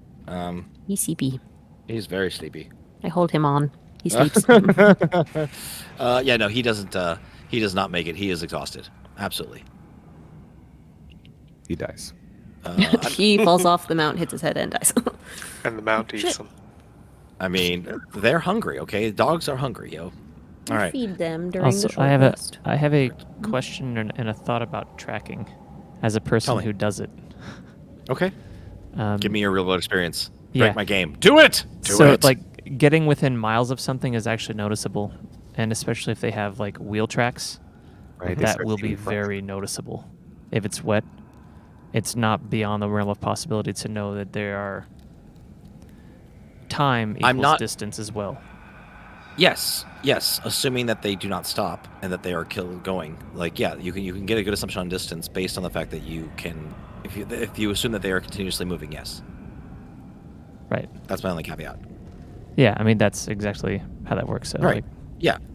He's sleepy. He's very sleepy. I hold him on. He sleeps. Yeah, no, he doesn't... he does not make it. He is exhausted. Absolutely. He dies. He falls off the mount, hits his head, and dies. And the mount eats them. They're hungry, okay? Dogs are hungry, yo. All right. Feed them during Also, the short I have rest. a question and a thought about tracking, as a person Tell me. who does it. Okay. Um, Give me your real-world experience. Yeah. Break my game. Do it! Do so it! like getting within miles of something is actually noticeable, and especially if they have like wheel tracks, Right? They that start will be seeing fresh. very noticeable. If it's wet, it's not beyond the realm of possibility to know that there are time equals not- distance as well. Yes, assuming that they do not stop and that they are going. Like, yeah, you can get a good assumption on distance based on the fact that you can, if you assume that they are continuously moving. Yes, Right. that's my only caveat. Yeah, I mean that's exactly how that works. So Right. like,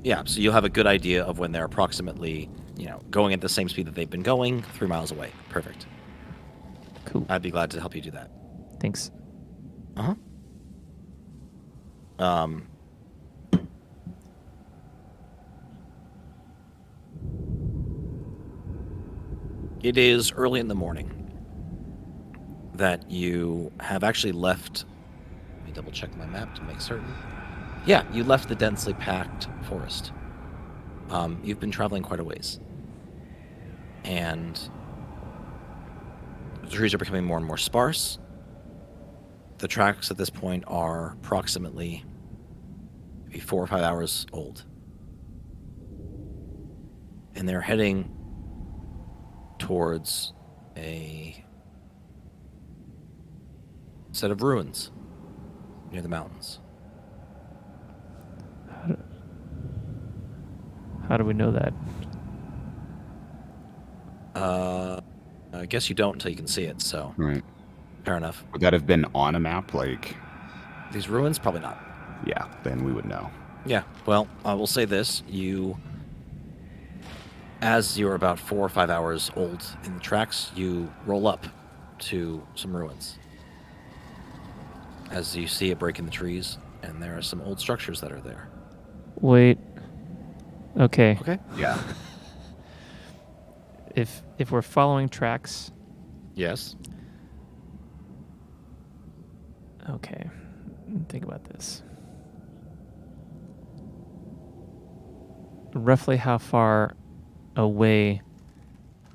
Yeah. So you'll have a good idea of when they're approximately, going at the same speed that they've been going, 3 miles away. Perfect. cool. I'd be glad to help you do that. Thanks. Uh huh. It is early in the morning that you have actually left. Let me double check my map to make certain. Yeah, you left the densely packed forest. You've been traveling quite a ways. And the trees are becoming more and more sparse. The tracks at this point are approximately maybe 4 or 5 hours old. And they're heading towards a set of ruins near the mountains. How do we know that? I guess you don't until you can see it, so Right. fair enough. Would that have been on a map? Like, These ruins? Probably not. yeah, then we would know. Yeah, well, I will say this. As you're about 4 or 5 hours old in the tracks, you roll up to some ruins. As you see a break in the trees, and there are some old structures that are there. Wait. Okay. Okay. Yeah. If we're following tracks, Yes. okay. Think about this. Roughly how far away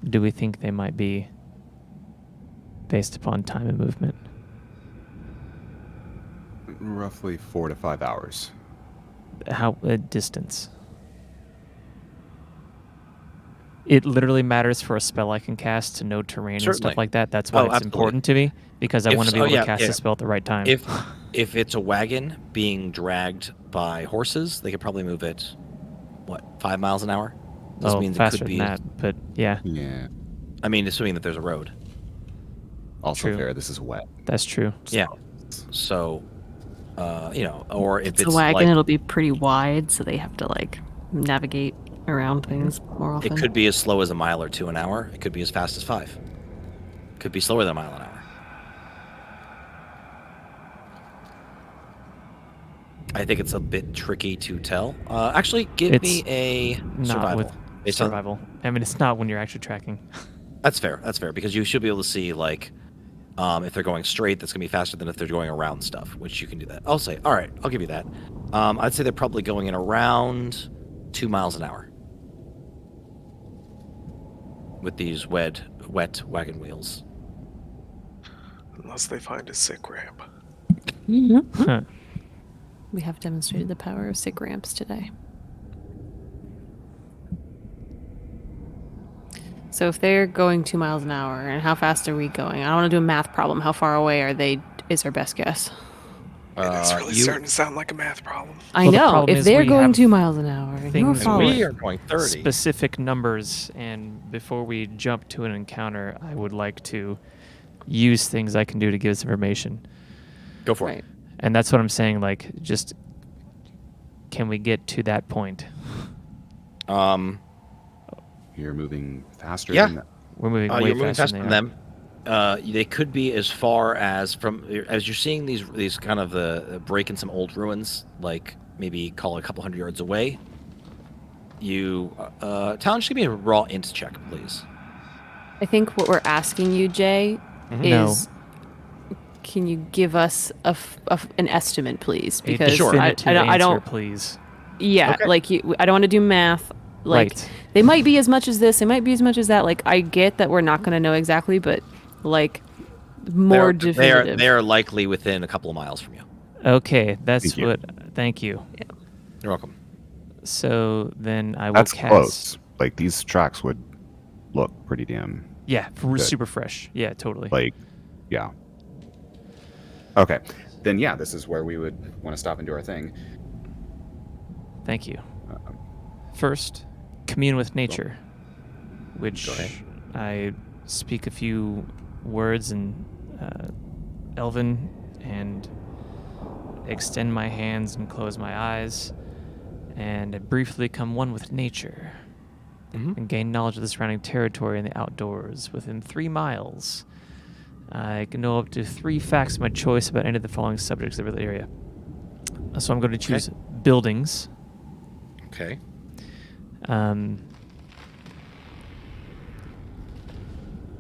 do we think they might be based upon time and movement? Roughly 4 to 5 hours. How distance? It literally matters for a spell I can cast to know terrain and Certainly. stuff like that. That's why it's absolutely. important to me, because I If want to be so, able yeah, to cast yeah. the spell at the right time. If it's a wagon being dragged by horses, they could probably move it, 5 miles an hour? This means faster it could be. than that, but yeah, Yeah. I mean, assuming that there's a road. Also True. fair, this is wet. that's true. Yeah. So, or if It's it's a wagon, like, it'll be pretty wide, so they have to like navigate around things more often. it could be as slow as a mile or 2 an hour. It could be as fast as 5. Could be slower than a mile an hour. I think it's a bit tricky to tell. Actually, give me a Not survival. with Based on- survival. I mean, it's not when you're actually tracking. That's fair. That's fair, because you should be able to see, like, if they're going straight, that's going to be faster than if they're going around stuff, which you can do that. I'll say, all right, I'll give you that. I'd say they're probably going in around 2 miles an hour with these wet wagon wheels. Unless they find a sick ramp. Huh. We have demonstrated the power of sick ramps today. So if they're going 2 miles an hour, and how fast are we going? I don't want to do a math problem. How far away are they? Is our best guess. It's really starting to sound like a math problem. I Well, the know. problem If is they're we going have 2 miles an hour, and you're things And following. we are going 30. specific numbers, and before we jump to an encounter, I would like to use things I can do to give us information. Go for Right. it. And that's what I'm saying, like, just can we get to that point? You're moving faster Yeah. than that. We're moving way You're moving faster than than they them. They could be as far as as you're seeing these kind of the break in some old ruins, like maybe call it a couple hundred yards away. You, Talon, just give me a raw int check, please. I think what we're asking you, Jay, No. is can you give us an estimate, please? are. Because Sure. I Answer, don't. please. Yeah, Okay. like I don't want to do math. Like Right. they might be as much as this, they might be as much as that. Like I get that we're not going to know exactly, but like more definitive. They are likely within a couple of miles from you. Okay, that's Thank you. what. Thank you. You're welcome. So then I will That's cast. close. Like, these tracks would look pretty damn, Yeah, Good. super fresh. Yeah, totally. like, yeah. Okay. Then, yeah, this is where we would want to stop and do our thing. Thank you. First, commune with nature, which Go ahead. I speak a few words in Elven and extend my hands and close my eyes, and I briefly come one with nature Mhm. and gain knowledge of the surrounding territory and the outdoors within 3 miles. I can know up to 3 facts of my choice about any of the following subjects of the area. So I'm going to choose buildings. Okay.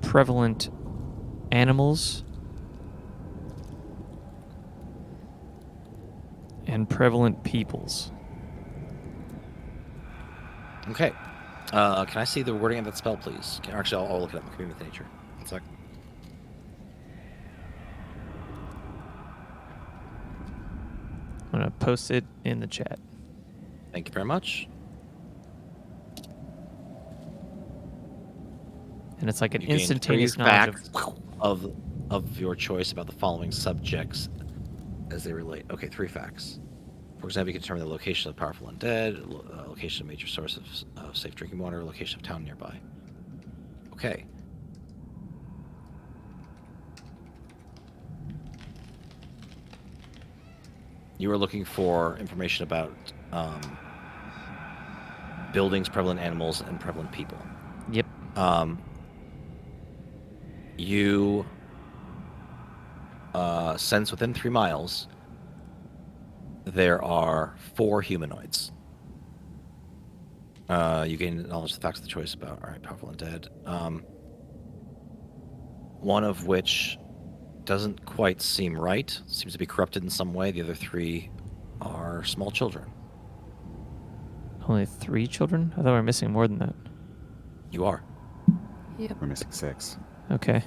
Prevalent animals and prevalent peoples. Okay. Can I see the wording of that spell, please? Actually, I'll look it up. Community with nature. One sec. I'm going to post it in the chat. Thank you very much. And it's like an You gained instantaneous 3 knowledge facts of your choice about the following subjects as they relate. Okay, 3 facts. For example, you can determine the location of powerful undead, location of major source of safe drinking water, location of town nearby. Okay. You are looking for information about buildings, prevalent animals, and prevalent people. Yep. You sense within 3 miles there are 4 humanoids. You gain knowledge of the facts of the choice about, all right, powerful undead. One of which doesn't quite seem right, seems to be corrupted in some way. The other 3 are small children. Only 3 children? I thought we were missing more than that. You are. Yep. We're missing 6. Okay.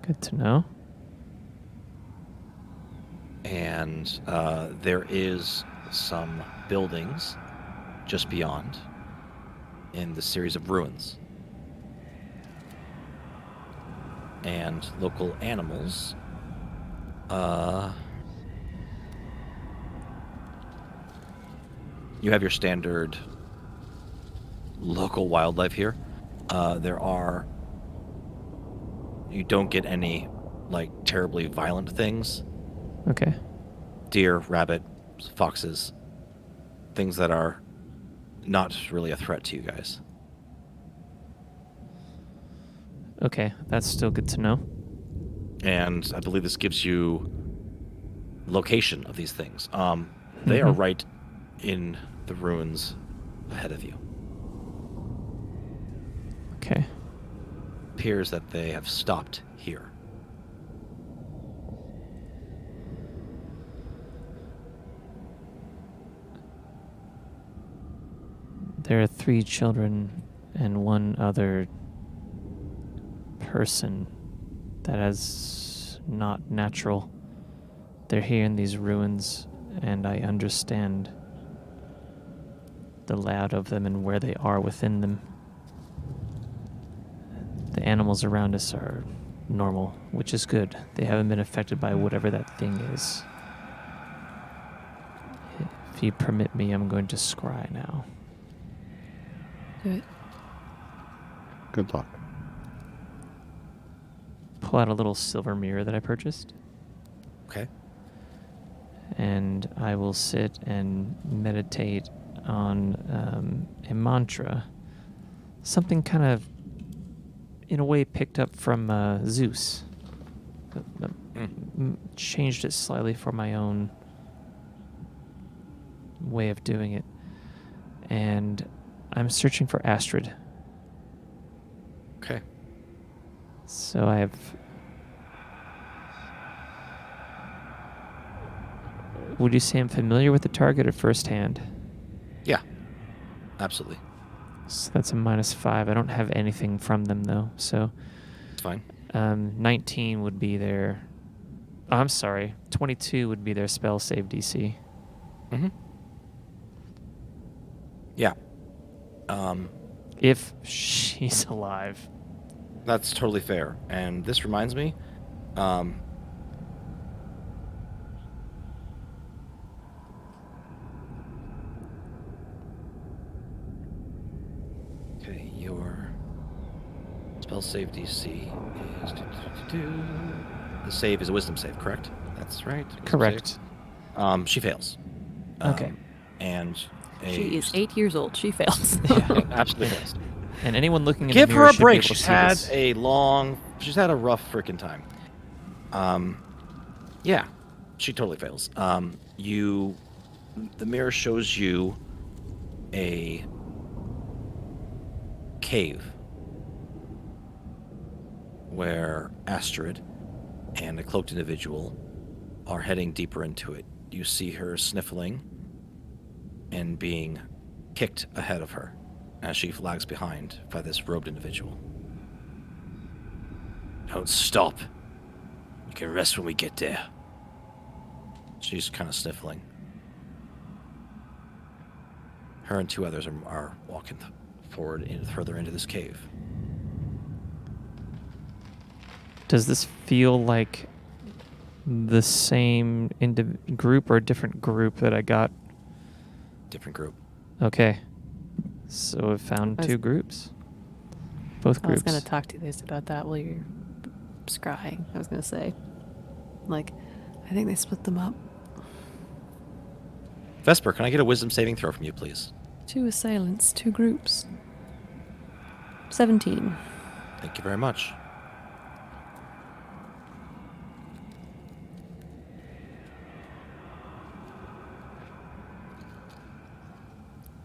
Good to know. And there is some buildings just beyond in the series of ruins. And local animals. You have your standard local wildlife here. You don't get any, like, terribly violent things. Okay. Deer, rabbit, foxes, things that are not really a threat to you guys. Okay, that's still good to know. And I believe this gives you location of these things. They are right in the ruins ahead of you. Okay. Appears that they have stopped here. There are 3 children and 1 other person that is not natural. They're here in these ruins, and I understand the layout of them and where they are within them. The animals around us are normal, which is good. They haven't been affected by whatever that thing is. If you permit me, I'm going to scry now. Do it. Good luck. Pull out a little silver mirror that I purchased, Okay. and I will sit and meditate on a mantra. Something kind of, in a way, picked up from Zeus. Changed it slightly for my own way of doing it. And I'm searching for Astrid. Okay. So I have... Would you say I'm familiar with the target at first hand? Yeah. Absolutely. So that's a -5. I don't have anything from them, though. So It's fine. 19 would be their... Oh, I'm sorry. 22 would be their spell save DC. Mm-hmm. Yeah. If she's alive. That's totally fair. And this reminds me, okay, your spell save DC is the save is a wisdom save, correct? That's right. Wisdom Correct. save. She fails. Okay. And She is 8 years old. She fails. absolutely fails. And anyone looking in Give the her mirror a should be break. able to She's see had this. she's had a rough freaking time. Yeah, she totally fails. The mirror shows you a cave where Astrid and a cloaked individual are heading deeper into it. You see her sniffling and being kicked ahead of her as she lags behind by this robed individual. Don't stop. You can rest when we get there. She's kind of sniffling. Her and two others are walking forward further into this cave. Does this feel like the same group or a different group that I got? Different group. Okay. So we found two groups. Both I was groups. going to talk to you guys about that while you're scrying. I was going to say, like, I think they split them up. Vesper, can I get a wisdom saving throw from you, please? 2 assailants, 2 groups. 17. Thank you very much.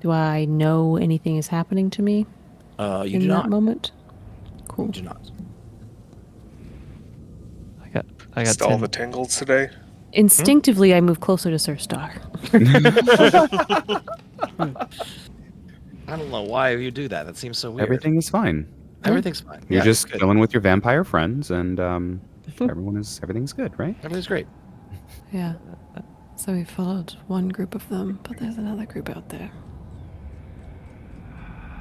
Do I know anything is happening to me You in do that not. moment? Cool. You do not. I got Just all 10. the tingles today. Instinctively, I move closer to Sir Star. I don't know why you do that. That seems so weird. Everything is fine. Everything's fine. You're Yeah, just it's good. chilling with your vampire friends, and everything's good, right? Everything's great. Yeah. So we followed one group of them, but there's another group out there.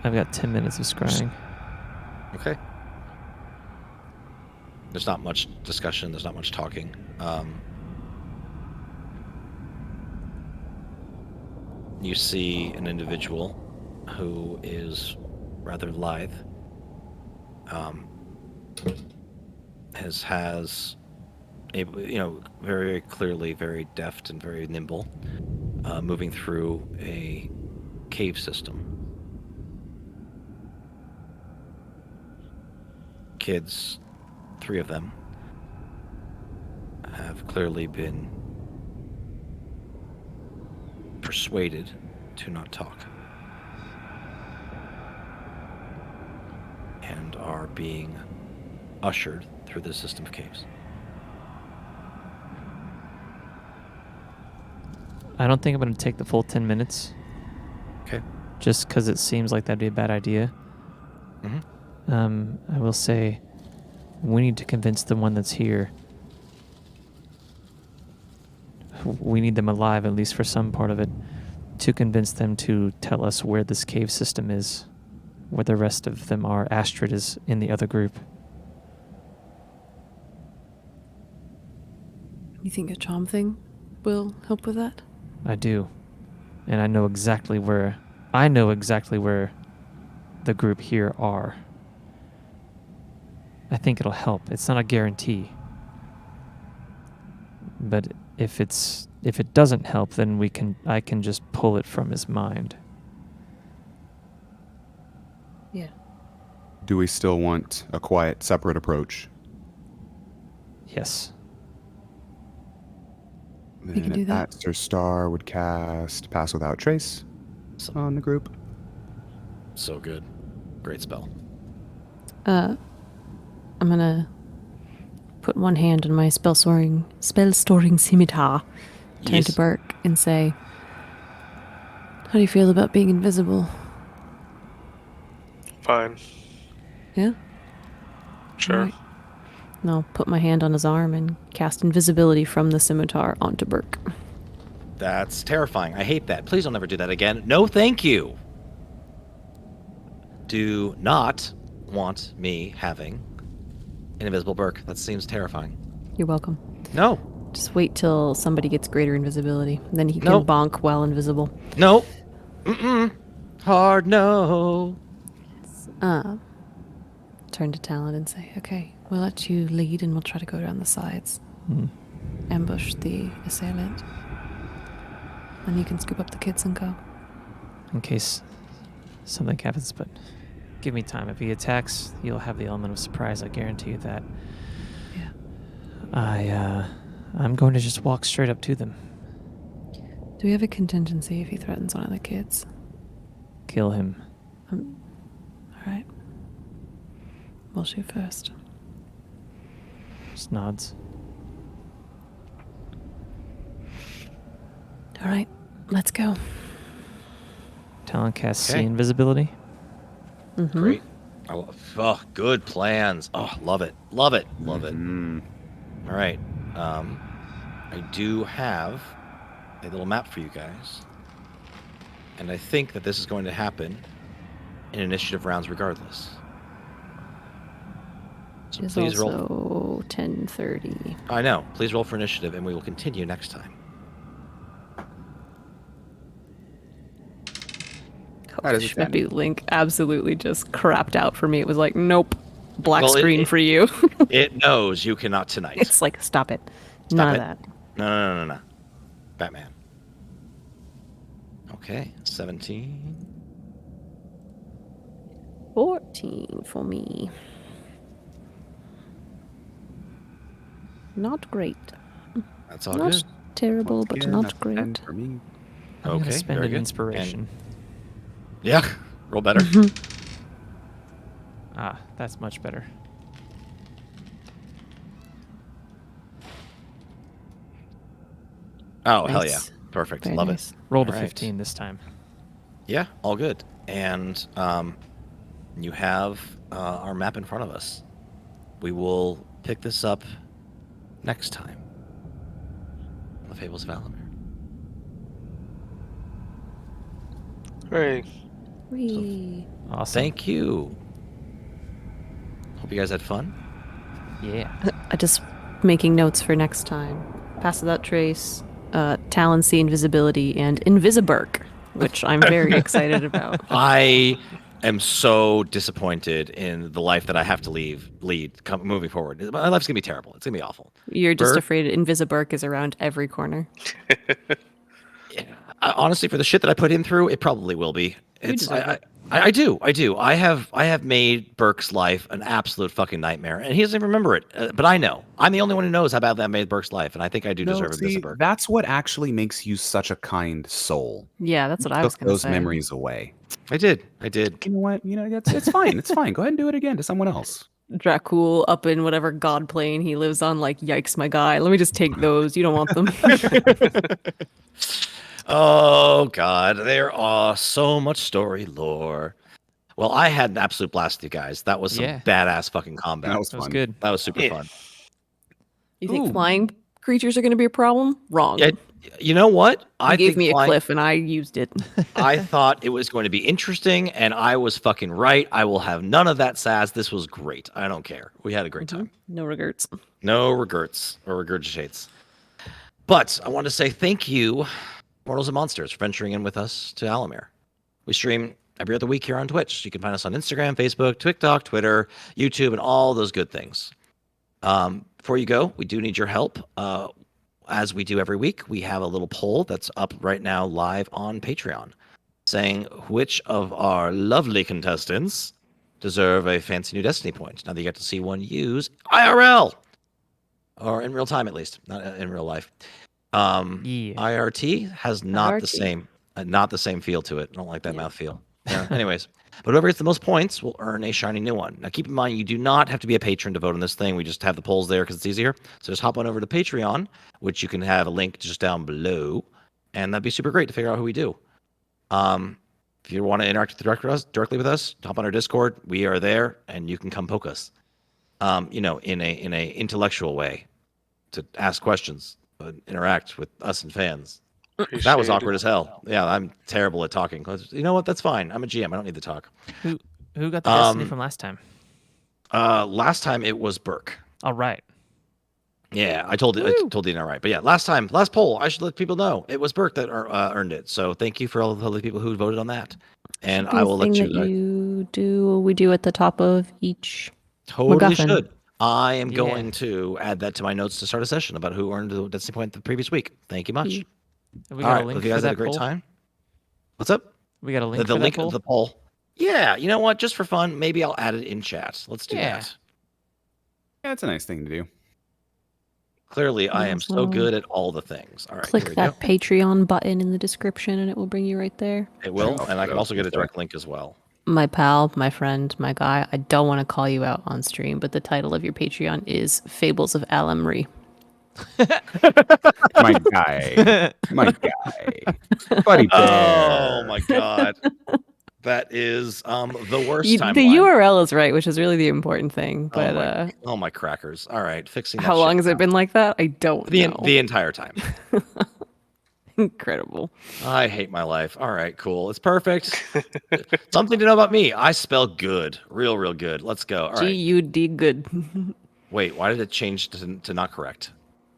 I've got 10 minutes of scrying. Okay. There's not much discussion. There's not much talking. You see an individual who is rather lithe. Has a, very, very clearly very deft and very nimble, moving through a cave system. Kids, 3 of them, have clearly been persuaded to not talk and are being ushered through the system of caves. I don't think I'm going to take the full 10 minutes. Okay. Just because it seems like that'd be a bad idea. Mm-hmm. I will say we need to convince the one that's here. We need them alive, at least for some part of it, to convince them to tell us where this cave system is, where the rest of them are. Astrid is in the other group. You think a charm thing will help with that? I do. And I know exactly where the group here are. I think it'll help. It's not a guarantee. But if it doesn't help, then I can just pull it from his mind. Yeah. Do we still want a quiet, separate approach? Yes. We can do that. Sir Star would cast Pass Without Trace on the group. So good. Great spell. I'm gonna put one hand on my spell storing scimitar, turn Yes. to Burke, and say, "How do you feel about being invisible?" Fine. Yeah. Sure. Alright. And I'll put my hand on his arm and cast invisibility from the scimitar onto Burke. That's terrifying. I hate that. Please don't ever do that again. No, thank you. Do not want me having an invisible Burke. That seems terrifying. You're welcome. No. Just wait till somebody gets greater invisibility. Then he can Nope. bonk while invisible. No. Mm-mm. Hard no. Turn to Talon and say, "Okay, we'll let you lead and we'll try to go down the sides. Ambush the assailant. And you can scoop up the kids and go." In case something happens, but Give me time. If he attacks, you'll have the element of surprise. I guarantee you that. Yeah. I'm going to just walk straight up to them. Do we have a contingency if he threatens one of the kids? Kill him. All right. We'll shoot first. Just nods. All right. Let's go. Talon casts Okay. see invisibility. Mm-hmm. Great. Oh, good plans. Oh, love it. Love it. Love it. Mm. All right. I do have a little map for you guys. And I think that this is going to happen in initiative rounds regardless. So It's please roll. also 10:30. I know. Please roll for initiative, and we will continue next time. That is a 10. Shmeppy Link absolutely just crapped out for me. It was like, nope, black Well, screen for you. It knows you cannot tonight. It's like, stop it. Stop None it. of that. No. Batman. Okay, 17. 14 for me. Not great. That's all Not good. terrible, Once but again, not that's a 10 great. for me. I'm Okay, gonna spend very an good. inspiration. Yeah, roll better. That's much better. Oh, hell yeah. Nice. Perfect. Very Love nice. it. Rolled a All right. 15 this time. Yeah, all good. And you have our map in front of us. We will pick this up next time on the Fables of Alaemyr. Hey, Whee. Awesome. Thank you. Hope you guys had fun. Yeah. I just making notes for next time. Pass without trace, Talon see invisibility, and Invisiburk, which I'm very excited about. I am so disappointed in the life that I have to moving forward. My life's going to be terrible. It's going to be awful. You're just Burk? afraid Invisiburk is around every corner. Yeah. Honestly, for the shit that I put him through, it probably will be. deserve it. I do. I have made Burke's life an absolute fucking nightmare, and he doesn't even remember it. But I know. I'm the only one who knows how bad that made Burke's life, and I think I do deserve a see, Burke. that's what actually makes you such a kind soul. Yeah, that's what I Took was going to those say. memories away. I did. You know what? It's fine. It's fine. Go ahead and do it again to someone else. Dracul up in whatever god plane he lives on, like, yikes, my guy. Let me just take those. You don't want them. Oh God, there are so much story lore. Well, I had an absolute blast with you guys. That was some Yeah. badass fucking combat. That was That was fun. good. That was super Yeah. fun. You think Ooh. flying creatures are going to be a problem? Wrong. Yeah, you know what? You gave think me a flying- cliff and I used it. I thought it was going to be interesting, and I was fucking right. I will have none of that sass. This was great. I don't care. We had a great time. No regrets. No regrets or regurgitates. But I want to say thank you, Mortals and Monsters, for venturing in with us to Alaemyr. We stream every other week here on Twitch. You can find us on Instagram, Facebook, TikTok, Twitter, YouTube, and all those good things. Before you go, we do need your help. As we do every week, we have a little poll that's up right now live on Patreon saying which of our lovely contestants deserve a fancy new Destiny point. Now that you get to see one use IRL, or in real time at least, not in real life. Yeah. IRT has not the IRT. same feel to it. I don't like that Yeah. mouth feel. Yeah. Anyways, but whoever gets the most points will earn a shiny new one. Now keep in mind, you do not have to be a patron to vote on this thing. We just have the polls there because it's easier. So just hop on over to Patreon, which you can have a link just down below, and that'd be super great to figure out who we do. If you want to interact directly with us, hop on our Discord. We are there, and you can come poke us. In a intellectual way, to ask questions, interact with us and fans. That was appreciate awkward it. as hell. Yeah, I'm terrible at talking. You know what? That's fine. I'm a GM. I don't need to talk. Who got the Destiny Um, from last time? Last time it was Burke. All right. Yeah, I told Dina right. But yeah, last poll, I should let people know it was Burke that earned it. So thank you for all the people who voted on that. And Should be I a will let thing you that we do at the top of each. totally MacGuffin. should. I am Yeah. going to add that to my notes to start a session about who earned the Destiny point the previous week. Thank you much. Have we All got right, a link hope you for guys that had a great poll? time. What's up? We got a link The for link that poll? of the poll. Yeah, you know what? Just for fun, maybe I'll add it in chat. Let's do Yeah. that. Yeah, it's a nice thing to do. Clearly, I am so Also, good at all the things. All right, Click here we that go. Patreon button in the description and it will bring you right there. It will, Sure. and I can also get a Okay. direct link as well. My pal, my friend, my guy, I don't want to call you out on stream, but the title of your Patreon is Fables of Alaemyr. My guy. My guy. Buddy bear. Oh my god. That is the worst The timeline. URL is right, which is really the important thing. But Oh my crackers. All right, fixing that how long shit has it now. been like that? I don't know. The entire time. Incredible. I hate my life. All right, cool. It's perfect. Something to know about me. I spell good. Real good. Let's go. All right. GUD good. Wait, why did it change to not correct?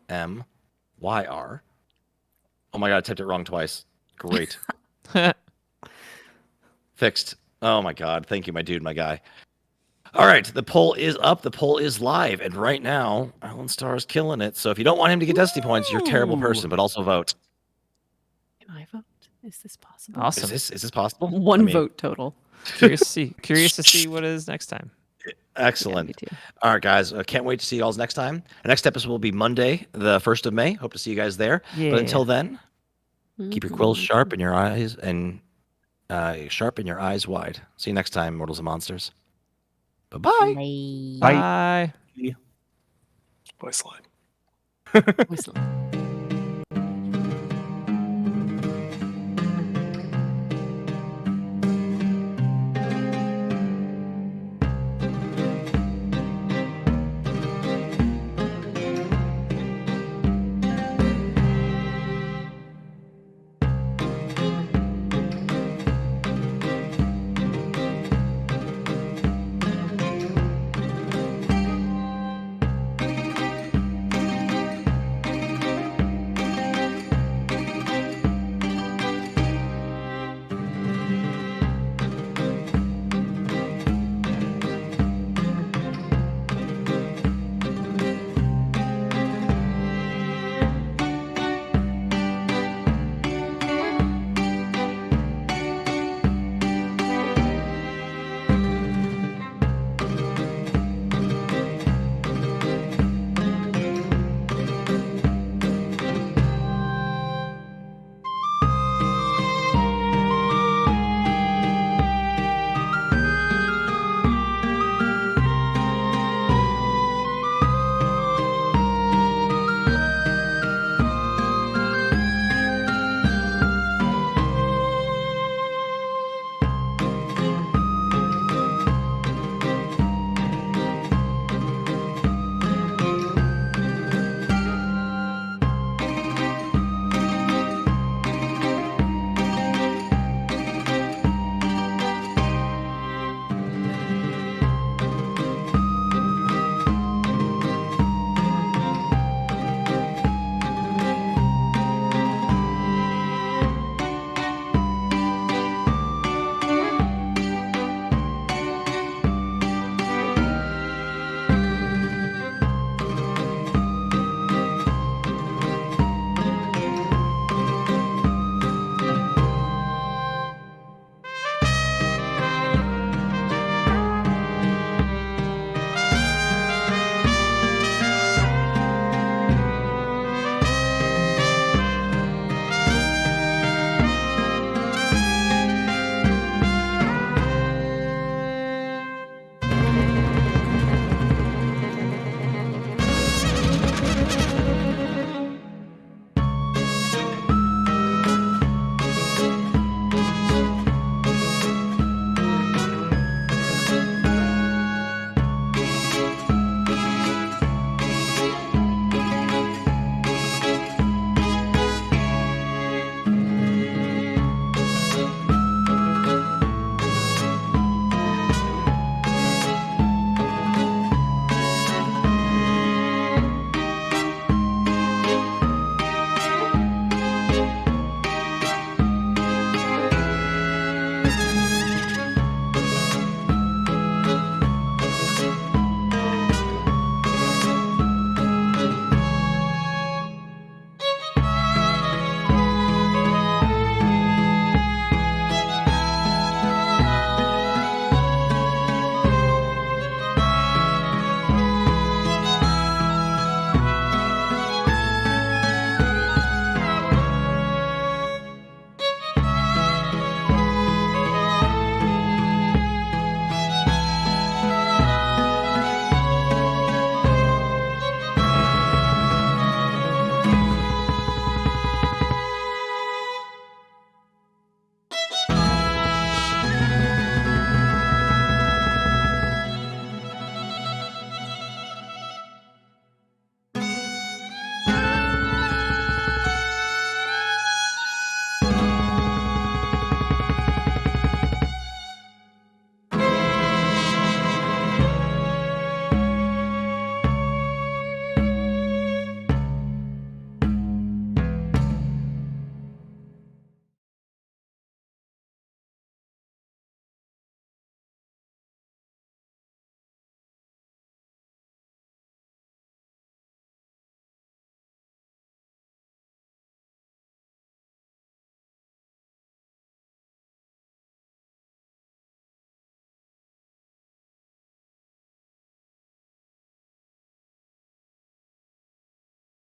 MYR. Oh my god, I typed it wrong twice. Great. Fixed. Oh my god. Thank you, my dude, my guy. All right, the poll is up. The poll is live. And right now, Alan Starr is killing it. So if you don't want him to get Destiny points, you're a terrible person, but also vote. Can I vote? Is this possible? Awesome. Is this possible? One I mean, vote total. Curious to see what it is next time. Excellent. Yeah, me too. All right, guys. Can't wait to see you all next time. The next episode will be Monday, the 1st of May. Hope to see you guys there. Yeah. But until then, keep your quills Mhm. sharp and your eyes wide. See you next time, Mortals and Monsters. Bye-bye. Bye. Bye. Voice line. Whistle.